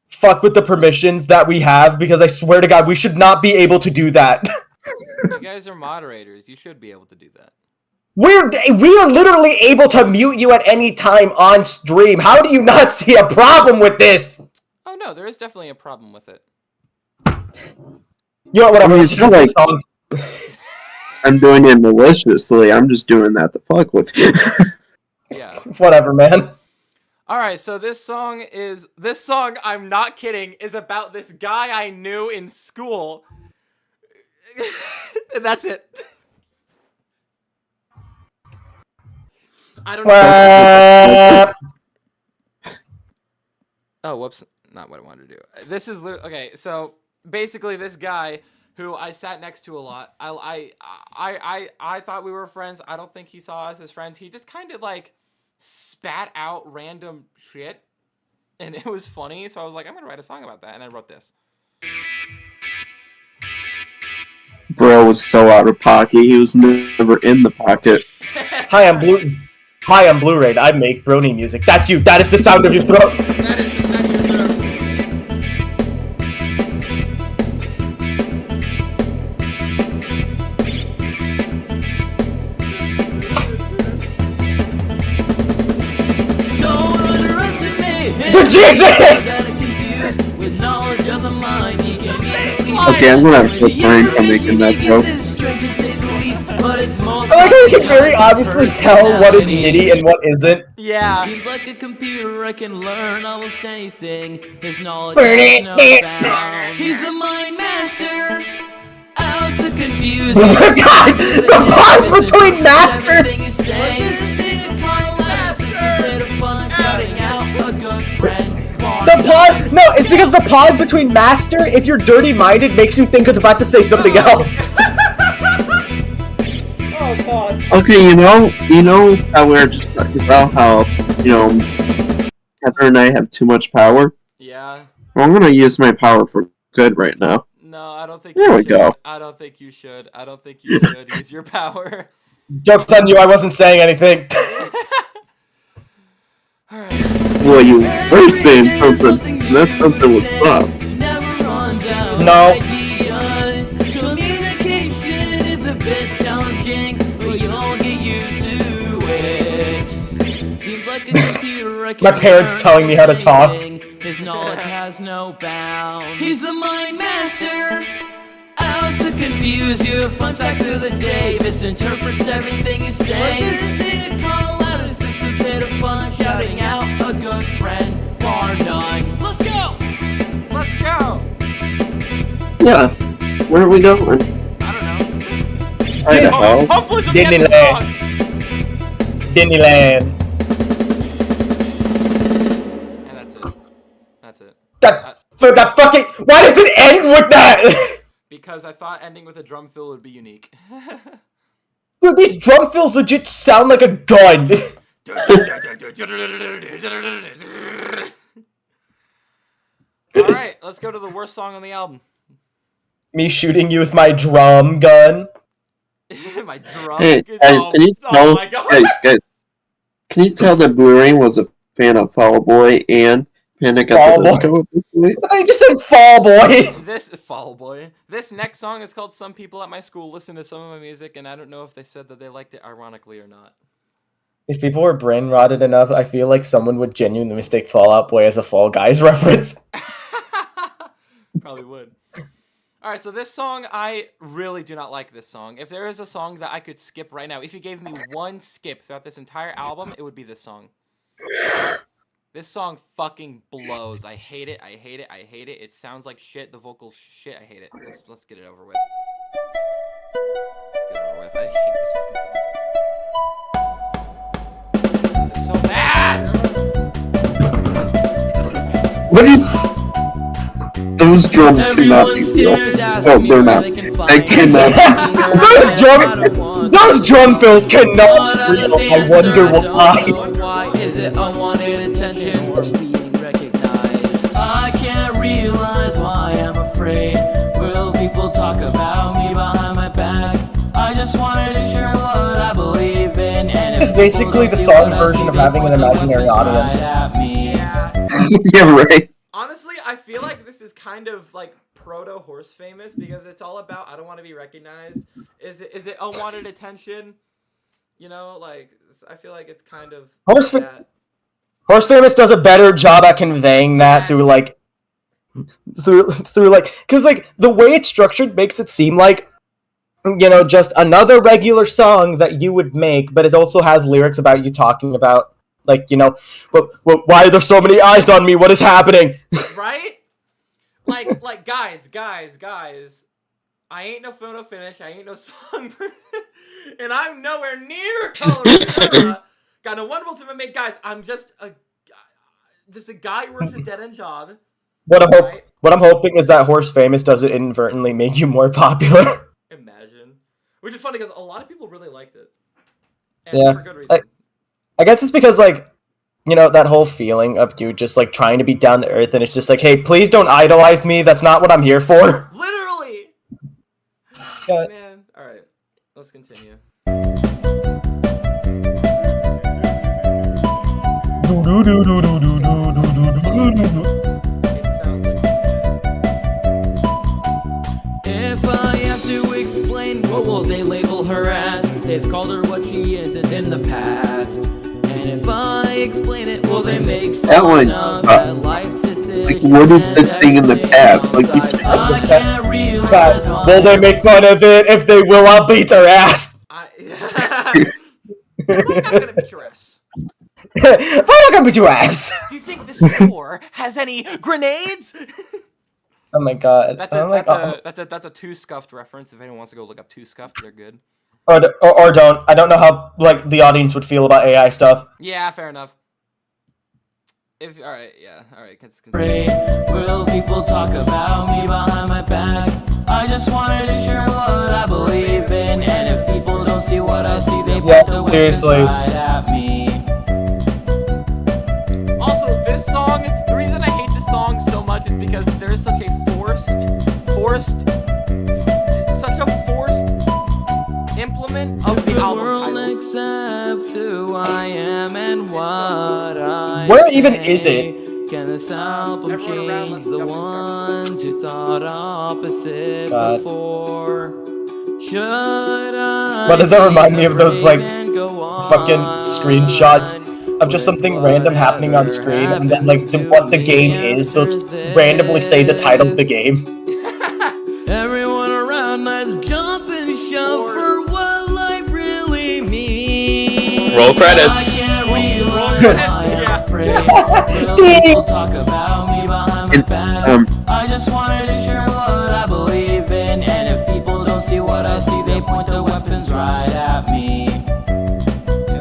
fuck with the permissions that we have, because I swear to God, we should not be able to do that. You guys are moderators. You should be able to do that. We are literally able to mute you at any time on stream. How do you not see a problem with this? Oh no, there is definitely a problem with it. You know, whatever. I mean, Let's it's just not do like- the song. I'm doing it maliciously. I'm just doing that to fuck with you. Yeah. Whatever, man. Alright, so this song, I'm not kidding, is about this guy I knew in school. And that's it. I don't know. Oh, whoops. Not what I wanted to do. This is okay, so basically this guy who I sat next to a lot, I thought we were friends. I don't think he saw us as friends. He just kind of like spat out random shit, and it was funny, so I was like, I'm gonna write a song about that, and I wrote this. Bro was so out of pocket. He was never in the pocket. Hi, I'm Blu-ray. I make brony music. That's you. That is the sound of your throat. That is the sound of your throat. Don't underestimate him. The Jesus! Okay, I'm gonna have to find for making that joke. I like how you can very obviously tell what is MIDI and what isn't. Yeah. Seems like a computer, I can learn almost anything. His knowledge Burn has it, no burn it. bounds. He's the mind master, out to confuse. Oh my God, the pause between master. Everything you say is a podcast, just a bit of fun, shouting out a good friend. The pause, no, it's because the pause between master, if you're dirty-minded, makes you think it's about to say something else. Oh God. Okay, you know how we were just talking about how, Heather and I have too much power? Yeah. Well, I'm gonna use my power for good right now. No, I don't think There you we should. go. I don't think you should. I don't think you should use your power. Joke's on you, I wasn't saying anything. Alright. Well, you were saying something. That something was us. No. My parents telling me how to talk. His knowledge has no bounds. He's the mind master. Out to confuse you. Fun facts of the day. Misinterprets everything you say. This ain't a call out. It's just a bit of fun. Shouting out a good friend. Bar none. Let's go. Let's go. Yeah. Where are we going? I don't know. Idaho. Hopefully to the end of the Disneyland. song. Disneyland. And that's it. That's it. That fucking. Why does it end with that? Because I thought ending with a drum fill would be unique. Dude, these drum fills legit sound like a gun. Alright, let's go to the worst song on the album. Me shooting you with my drum gun. My drum. Hey guys, can you Oh tell? my god. Guys, can you tell that Blue was a fan of Fall Boy and Panic at Fall the Boy. Disco at this point? I just said Fall Boy. This Fall Boy. This next song is called "Some People at My School Listen to Some of My Music," and I don't know if they said that they liked it ironically or not. If people were brain rotted enough, I feel like someone would genuinely mistake Fall Out Boy as a Fall Guys reference. Probably would. All right, so this song, I really do not like this song. If there is a song that I could skip right now, if you gave me one skip throughout this entire album, it would be this song. This song fucking blows. I hate it. I hate it. I hate it. It sounds like shit. The vocals shit. I hate it. Let's get it over with. Let's get it over with. I hate this fucking song. This is so bad. What is? Those drums cannot be real. Oh, they're not. They cannot. Those drum fills cannot be real. I wonder why. Why is it unwanted attention or being recognized? I can't realize why I'm afraid. Will people talk about me behind my back? I just wanted to share what I believe in. And It's basically the song version of having an imaginary audience. Yeah, right. Honestly, I feel like this is kind of like proto Horse Famous because it's all about I don't want to be recognized. Is it unwanted attention? You know, like I feel like it's kind of Horse that. Famous does a better job at conveying that through like because like the way it's structured makes it seem like, you know, just another regular song that you would make, but it also has lyrics about you talking about, like, you know, why are there so many eyes on me? What is happening? Right? Like guys, I ain't no photo finish, I ain't no songbird, and I'm nowhere near Colorado. Got no wonderful to make, guys. I'm just a guy who works a dead end job. What I'm hoping is that Horse Famous doesn't inadvertently make you more popular. Imagine, which is funny because a lot of people really liked it, and Yeah, for good reason. I guess it's because, like, you know, that whole feeling of you just like trying to be down to earth, and it's just like, hey, please don't idolize me. That's not what I'm here for. Literally. Yeah. Man, all right, let's continue. It sounds like If I have to explain, what will they label her as? They've called her what she isn't in the past. And if I explain it, will they make fun That one, of that life decision? Like, what is this thing in the past? Like, you I can't realize why. Will they make fun of it? If they will, I'll beat their ass. They're not gonna beat your ass. I'm not gonna beat your ass. Do you think the store has any grenades? Oh my god. That's Oh my God. a Two Scuffed reference. If anyone wants to go look up Two Scuffed, they're good. Or don't. I don't know how like the audience would feel about AI stuff. Yeah, fair enough. If all right, yeah, all right. Will people talk about me behind my back? I just wanted to share what I believe in, and if people don't see what I see, they Yeah, point the weapons seriously. right at me. Also, this song, the reason I hate this song so much is because there is such a forced implement of the The album world title. accepts who I am and what I Where even say. is it? Can this album Everyone around, change let's the jump in the ones who thought opposite God. before? Should I Why does that remind me of those, like, and go fucking on? screenshots of just something random happening on screen, and then like what the game is, they'll just randomly say the title of the game. Everyone around us jump and shout for what life really means. Roll credits. I can't relearn my afraid. Ding. People talk about me behind my back. I just wanted to share what I believe in, and if people don't see what I see, they point their weapons right at me.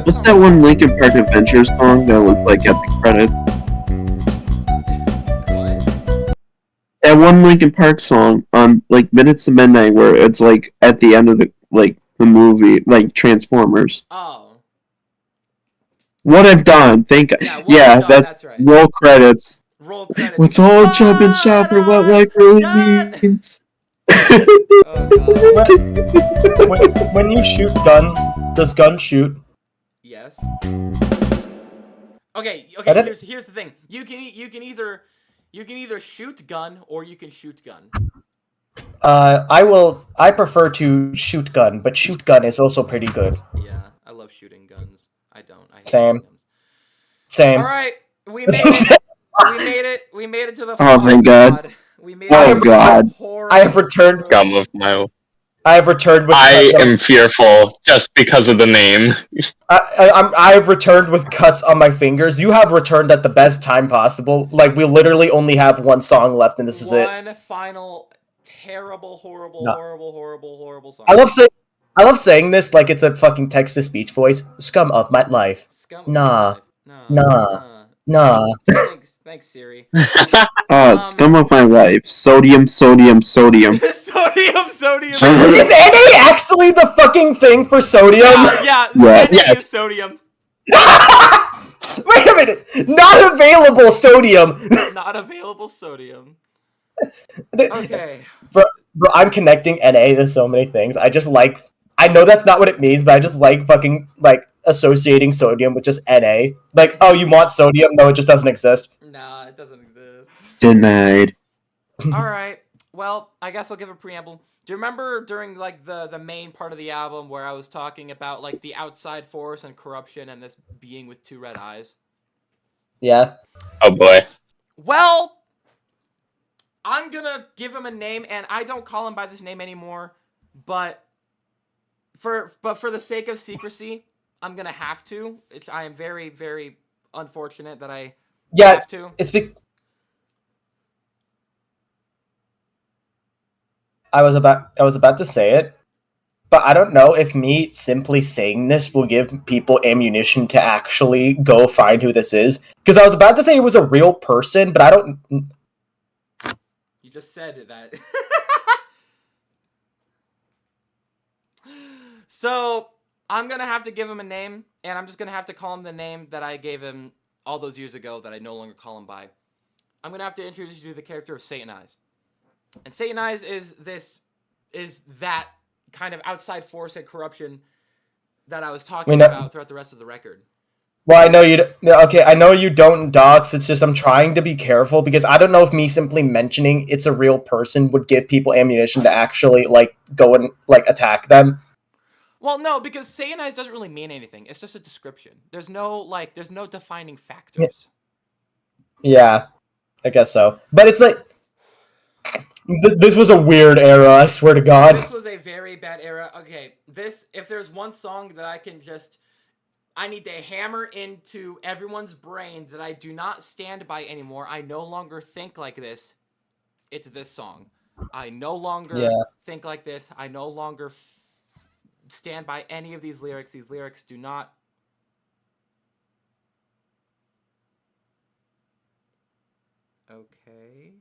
What's that one Linkin Park Adventure song that was like at the credit? That one Linkin Park song on like Minutes to Midnight where it's like at the end of the movie, like Transformers. Oh. What I've done, Yeah, that's right. roll credits. Roll credits. Let's all jump and shout for what life really means. Oh god. When you shoot gun, does gun shoot? Yes. Okay. I didn't- Here's the thing. You can either shoot gun or you can shoot gun. I prefer to shoot gun, but shoot gun is also pretty good. Yeah, I love shooting guns. I don't. I hate Same. guns. Same. All right, we made it. We made it to the. Oh, thank God. We made Oh, it to the God. horrible- I have returned. Scum of my. I have returned with. I cuts am fearful just because of the name. I have returned with cuts on my fingers. You have returned at the best time possible. Like we literally only have one song left, and this is it. One final terrible, horrible, No. horrible song. I love saying this like it's a fucking Texas Beach voice. Scum of my life. Scum of Nah. my life. Nah. Nah. Thanks, Siri. Scum of my life. Sodium, sodium, sodium. Sodium. Is NA actually the fucking thing for sodium? Yeah. Yeah. NA is sodium. Wait a minute. Not available sodium. Not available sodium. Okay. Okay. Bro, I'm connecting NA to so many things. I know that's not what it means, but I just like fucking like associating sodium with just Na. Like, oh, you want sodium? No, it just doesn't exist. Nah, it doesn't exist. Denied. All right. Well, I guess I'll give a preamble. Do you remember during like the main part of the album where I was talking about like the outside force and corruption and this being with two red eyes? Yeah. Oh boy. Well, I'm gonna give him a name, and I don't call him by this name anymore. But for the sake of secrecy, I'm gonna have to. I am very, very unfortunate that I have to. I was about to say it, but I don't know if me simply saying this will give people ammunition to actually go find who this is. Because I was about to say it was a real person, but I don't. You just said that. So I'm gonna have to give him a name, and I'm just gonna have to call him the name that I gave him all those years ago that I no longer call him by. I'm gonna have to introduce you to the character of Satan Eyes. And Satan Eyes is that kind of outside force and corruption that I was talking about throughout the rest of the record. Well, I know you. Okay, I know you don't dox. It's just I'm trying to be careful because I don't know if me simply mentioning it's a real person would give people ammunition to actually like go and like attack them. Well, no, because Satan Eyes doesn't really mean anything. It's just a description. There's no defining factors. Yeah, I guess so. But it's like this was a weird era. I swear to God. This was a very bad era. Okay, if there's one song that I need to hammer into everyone's brain that I do not stand by anymore. I no longer think like this. It's this song. I no longer think like this. I no longer stand by any of these lyrics. These lyrics do not. Okay.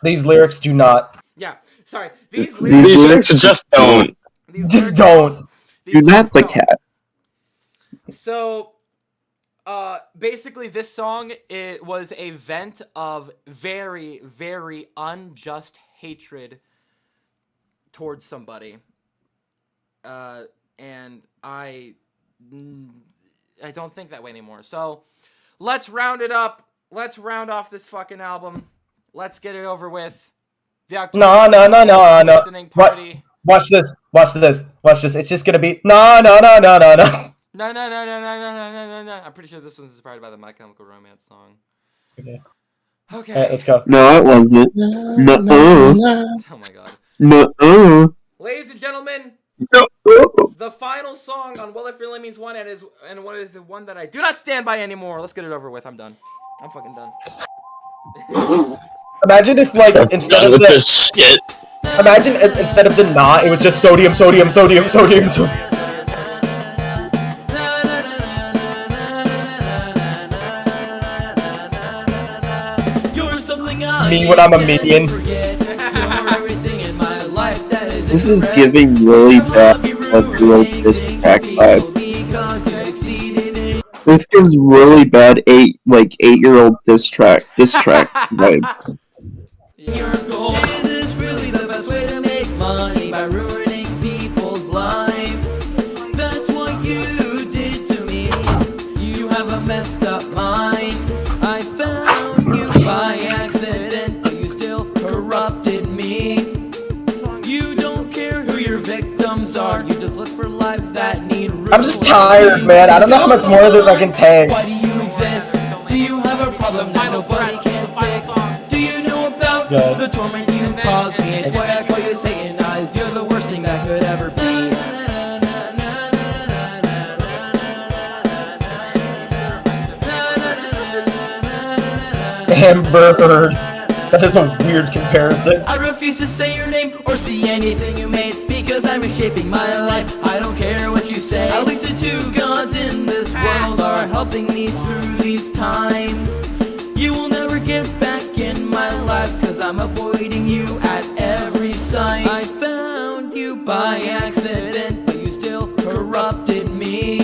These lyrics do not. Yeah, sorry. These lyrics just don't. Just don't. You're not the cat. So, basically, this song was a vent of very, very unjust hatred towards somebody, and I don't think that way anymore. So, let's round it up. Let's round off this fucking album. Let's get it over with. The No. listening party. Watch this. It's just gonna be no. No, no, no, no, no, no, no, no, no, no. I'm pretty sure this one's inspired by the My Chemical Romance song. Okay. Okay. Alright, let's go. No, it wasn't. No. Oh my god. No. Ladies and gentlemen, No. the final song on Well If Really Means One and what is the one that I do not stand by anymore. Let's get it over with. I'm done. I'm fucking done. Imagine if, like, instead of this the shit. imagine instead of the "not," it was just sodium, sodium, sodium, sodium, sodium. You're something I Me when I'm a minion. forget. You're everything in my life that is This is incorrect. giving really bad I'll be of real diss track vibe. because you succeeded in This gives really bad 8-year-old diss track vibe. your goal. Is this really the best way to make money by ruining people's lives? That's what you did to me. You have a messed up mind. I found you by accident, but you still corrupted me. You don't care who your victims are. You just look for lives that need ruin. I'm just tired, man. I don't know how much more of this I can take. Why do you exist? Do you have a problem that nobody can fix? Do you know about Good. the torment you caused me? It's why I call you Satanized. You're the worst thing that could ever be. Amber Heard. That is a weird comparison. I refuse to say your name or see anything you made because I'm reshaping my life. I don't care what you say. At least the two gods in this world are helping me through these times. You will never get back in my life cause I'm avoiding you at every sight. I found you by accident, but you still corrupted me.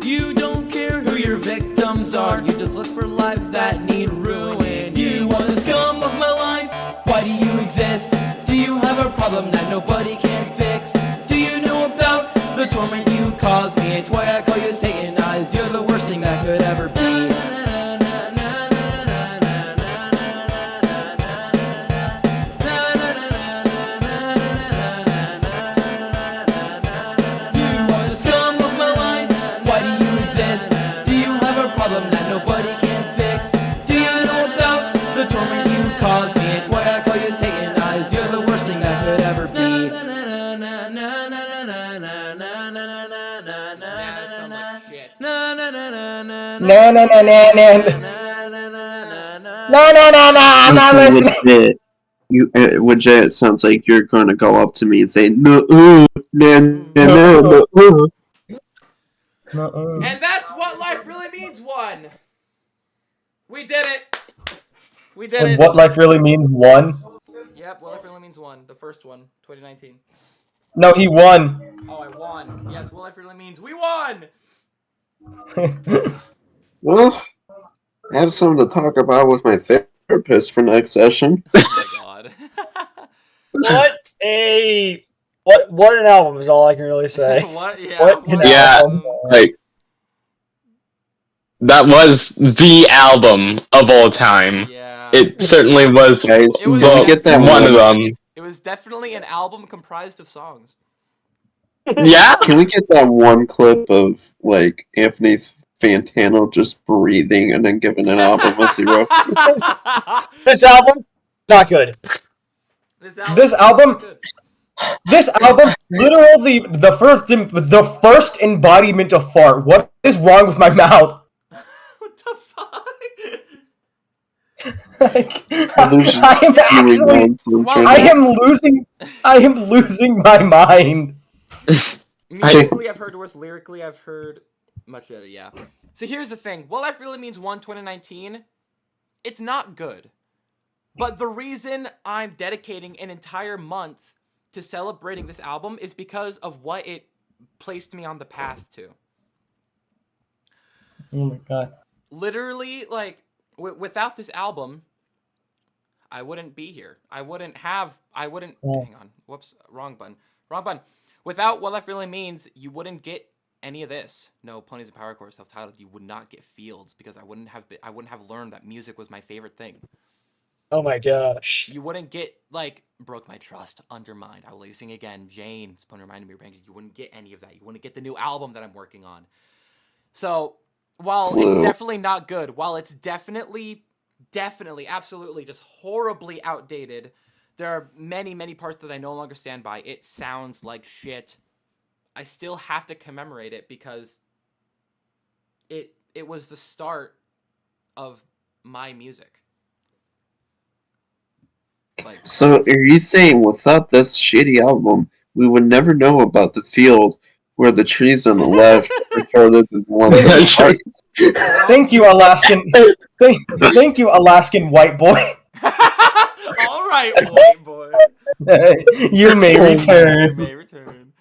You don't care who your victims are, you just look for lives that need ruin. You are the scum of my life. Why do you exist? Do you have a problem that nobody can fix? Do you know about the torment you caused me? It's why I call you Satanized. You're the worst thing that could ever be. You are the scum of my life. Why do you exist? Do you have a problem that nobody can fix? Do you know about the torment you caused me? It's why I call you Satanized. You're the worst thing that could ever be. Na na na na na. No, no, no, no, I'm not listening. Legit. Legit, it sounds like you're gonna go up to me and say, no, no, no, no. And that's what life really means. One. We did it. We did And it. what life really means won? Yep, what life really means one. The first one, 2019. No, he won. Oh, I won. Yes, what life really means we won. Well, I have something to talk about with my therapist for next session. Oh my god. What an album is all I can really say. What? Yeah. What an Yeah. album. Like, that was the album of all time. Yeah. It certainly was, Guys, It was- the- get that one of one. them. It was definitely an album comprised of songs. Yeah? Can we get that one clip of, like, Anthony Fantano just breathing and then giving an album a 0? This album, not good. This album, literally the first embodiment of fart. What is wrong with my mouth? What the fuck? Like, There's I am just actually, nonsense Well, right I am losing my mind. Musically, I've heard worse. Lyrically, I've heard much better. Yeah. So here's the thing. Well, life really means one. 2019. It's not good. But the reason I'm dedicating an entire month to celebrating this album is because of what it placed me on the path to. Oh my god. Literally, like, without this album, I wouldn't be here. I wouldn't. Hang on. Whoops. Wrong button. Without What Life Really Means, you wouldn't get any of this. No, Ponies and Power Chorus self-titled. You would not get Fields because I wouldn't have learned that music was my favorite thing. Oh my gosh. You wouldn't get like Broke My Trust, Undermined, I Will Sing Again, Jane, Spun Reminded Me of Ranger. You wouldn't get any of that. You wouldn't get the new album that I'm working on. So while it's definitely not good, while it's definitely, absolutely just horribly outdated, there are many, many parts that I no longer stand by. It sounds like shit. I still have to commemorate it because it was the start of my music. Like, So are you saying without this shitty album, we would never know about the field where the trees on the left are shorter than the ones on the right? Thank you, Alaskan. Thank you, Alaskan white boy. all right, white boy. You may You return. may return.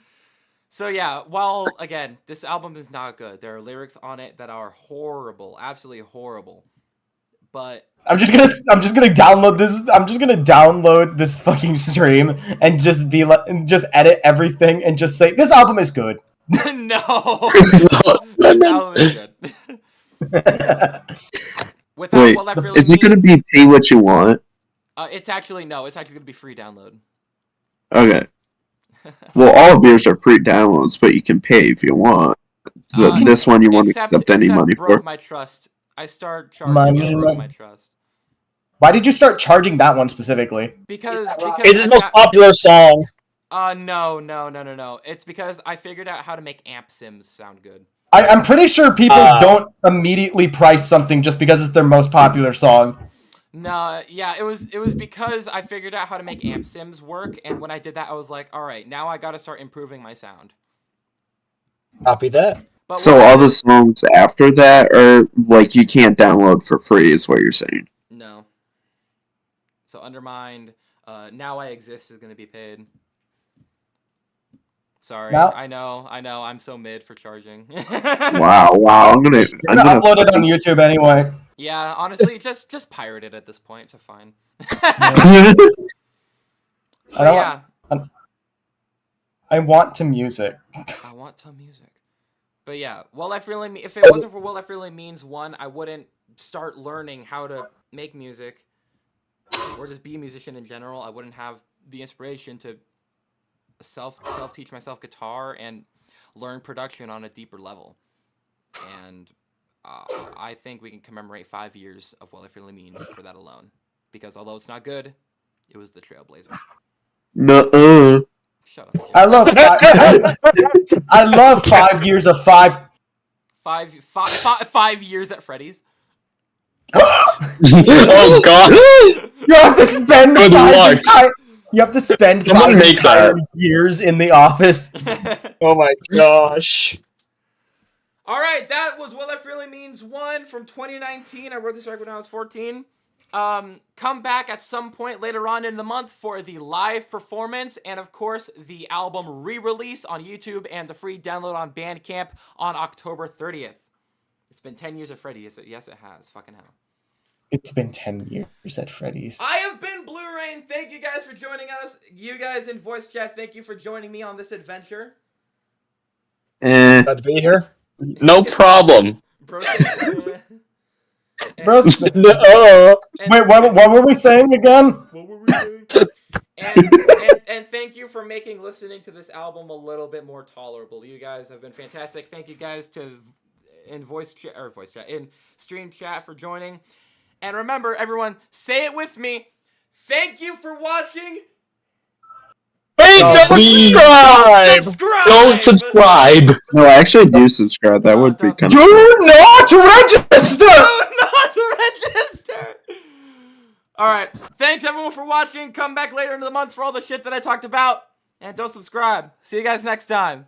So yeah, while again, this album is not good. There are lyrics on it that are horrible, absolutely horrible. But I'm just gonna download this. I'm just gonna download this fucking stream and just be like, and just edit everything and just say this album is good. no, this album is good. Without Wait, what that really is it gonna means, be pay what you want? it's actually gonna be free download. Okay. Well, all of yours are free downloads, but you can pay if you want. This one you won't accept any money Broke for. My Trust. I start charging Money, for Broke My Trust Why did you start charging that one specifically? because It's his most popular song. No. It's because I figured out how to make amp sims sound good. I'm pretty sure people don't immediately price something just because it's their most popular song. No, yeah, it was because I figured out how to make amp sims work, and when I did that, I was like, all right, now I got to start improving my sound. Copy that. But So all the songs after that are like you can't download for free, is what you're saying. no. So Undermined, Now I Exist is gonna be paid. Sorry, Now- I know, I'm so mid for charging. Wow, I'm gonna I'm gonna upload it on YouTube anyway. Yeah, honestly, just pirate it at this point, so fine. I But don't yeah, I want to music. I want some music. But yeah, if it wasn't for Well Life Really Means 1, I wouldn't start learning how to make music or just be a musician in general. I wouldn't have the inspiration to self teach myself guitar and learn production on a deeper level. And I think we can commemorate 5 years of Well Life Really Means for that alone. Because although it's not good, it was the trailblazer. No. Shut up. I love 5 years of 5. 5 years at Freddy's. Oh god. You have to spend Good luck. You have to spend Someone 5 make entire that. years in the office. Oh my gosh. All right, that was Well Life Really Means 1 from 2019. I wrote this record when I was 14. Come back at some point later on in the month for the live performance and, of course, the album re-release on YouTube and the free download on Bandcamp on October 30th. It's been 10 years of Freddy. Yes, it has. Fucking hell. It's been 10 years at Freddy's. I have been Blue Rain. Thank you guys for joining us. You guys in voice chat, thank you for joining me on this adventure. Glad to be here. No problem. Bro, Bros, No. wait, what were we saying again? What were we saying? and thank you for making listening to this album a little bit more tolerable. You guys have been fantastic. Thank you guys in stream chat for joining. And remember, everyone, say it with me. Thank you for watching. Please Subscribe. don't subscribe. No, I actually do subscribe. That would be don't kind Do of. not register! Do not register. All right. Thanks everyone for watching. Come back later into the month for all the shit that I talked about. And don't subscribe. See you guys next time.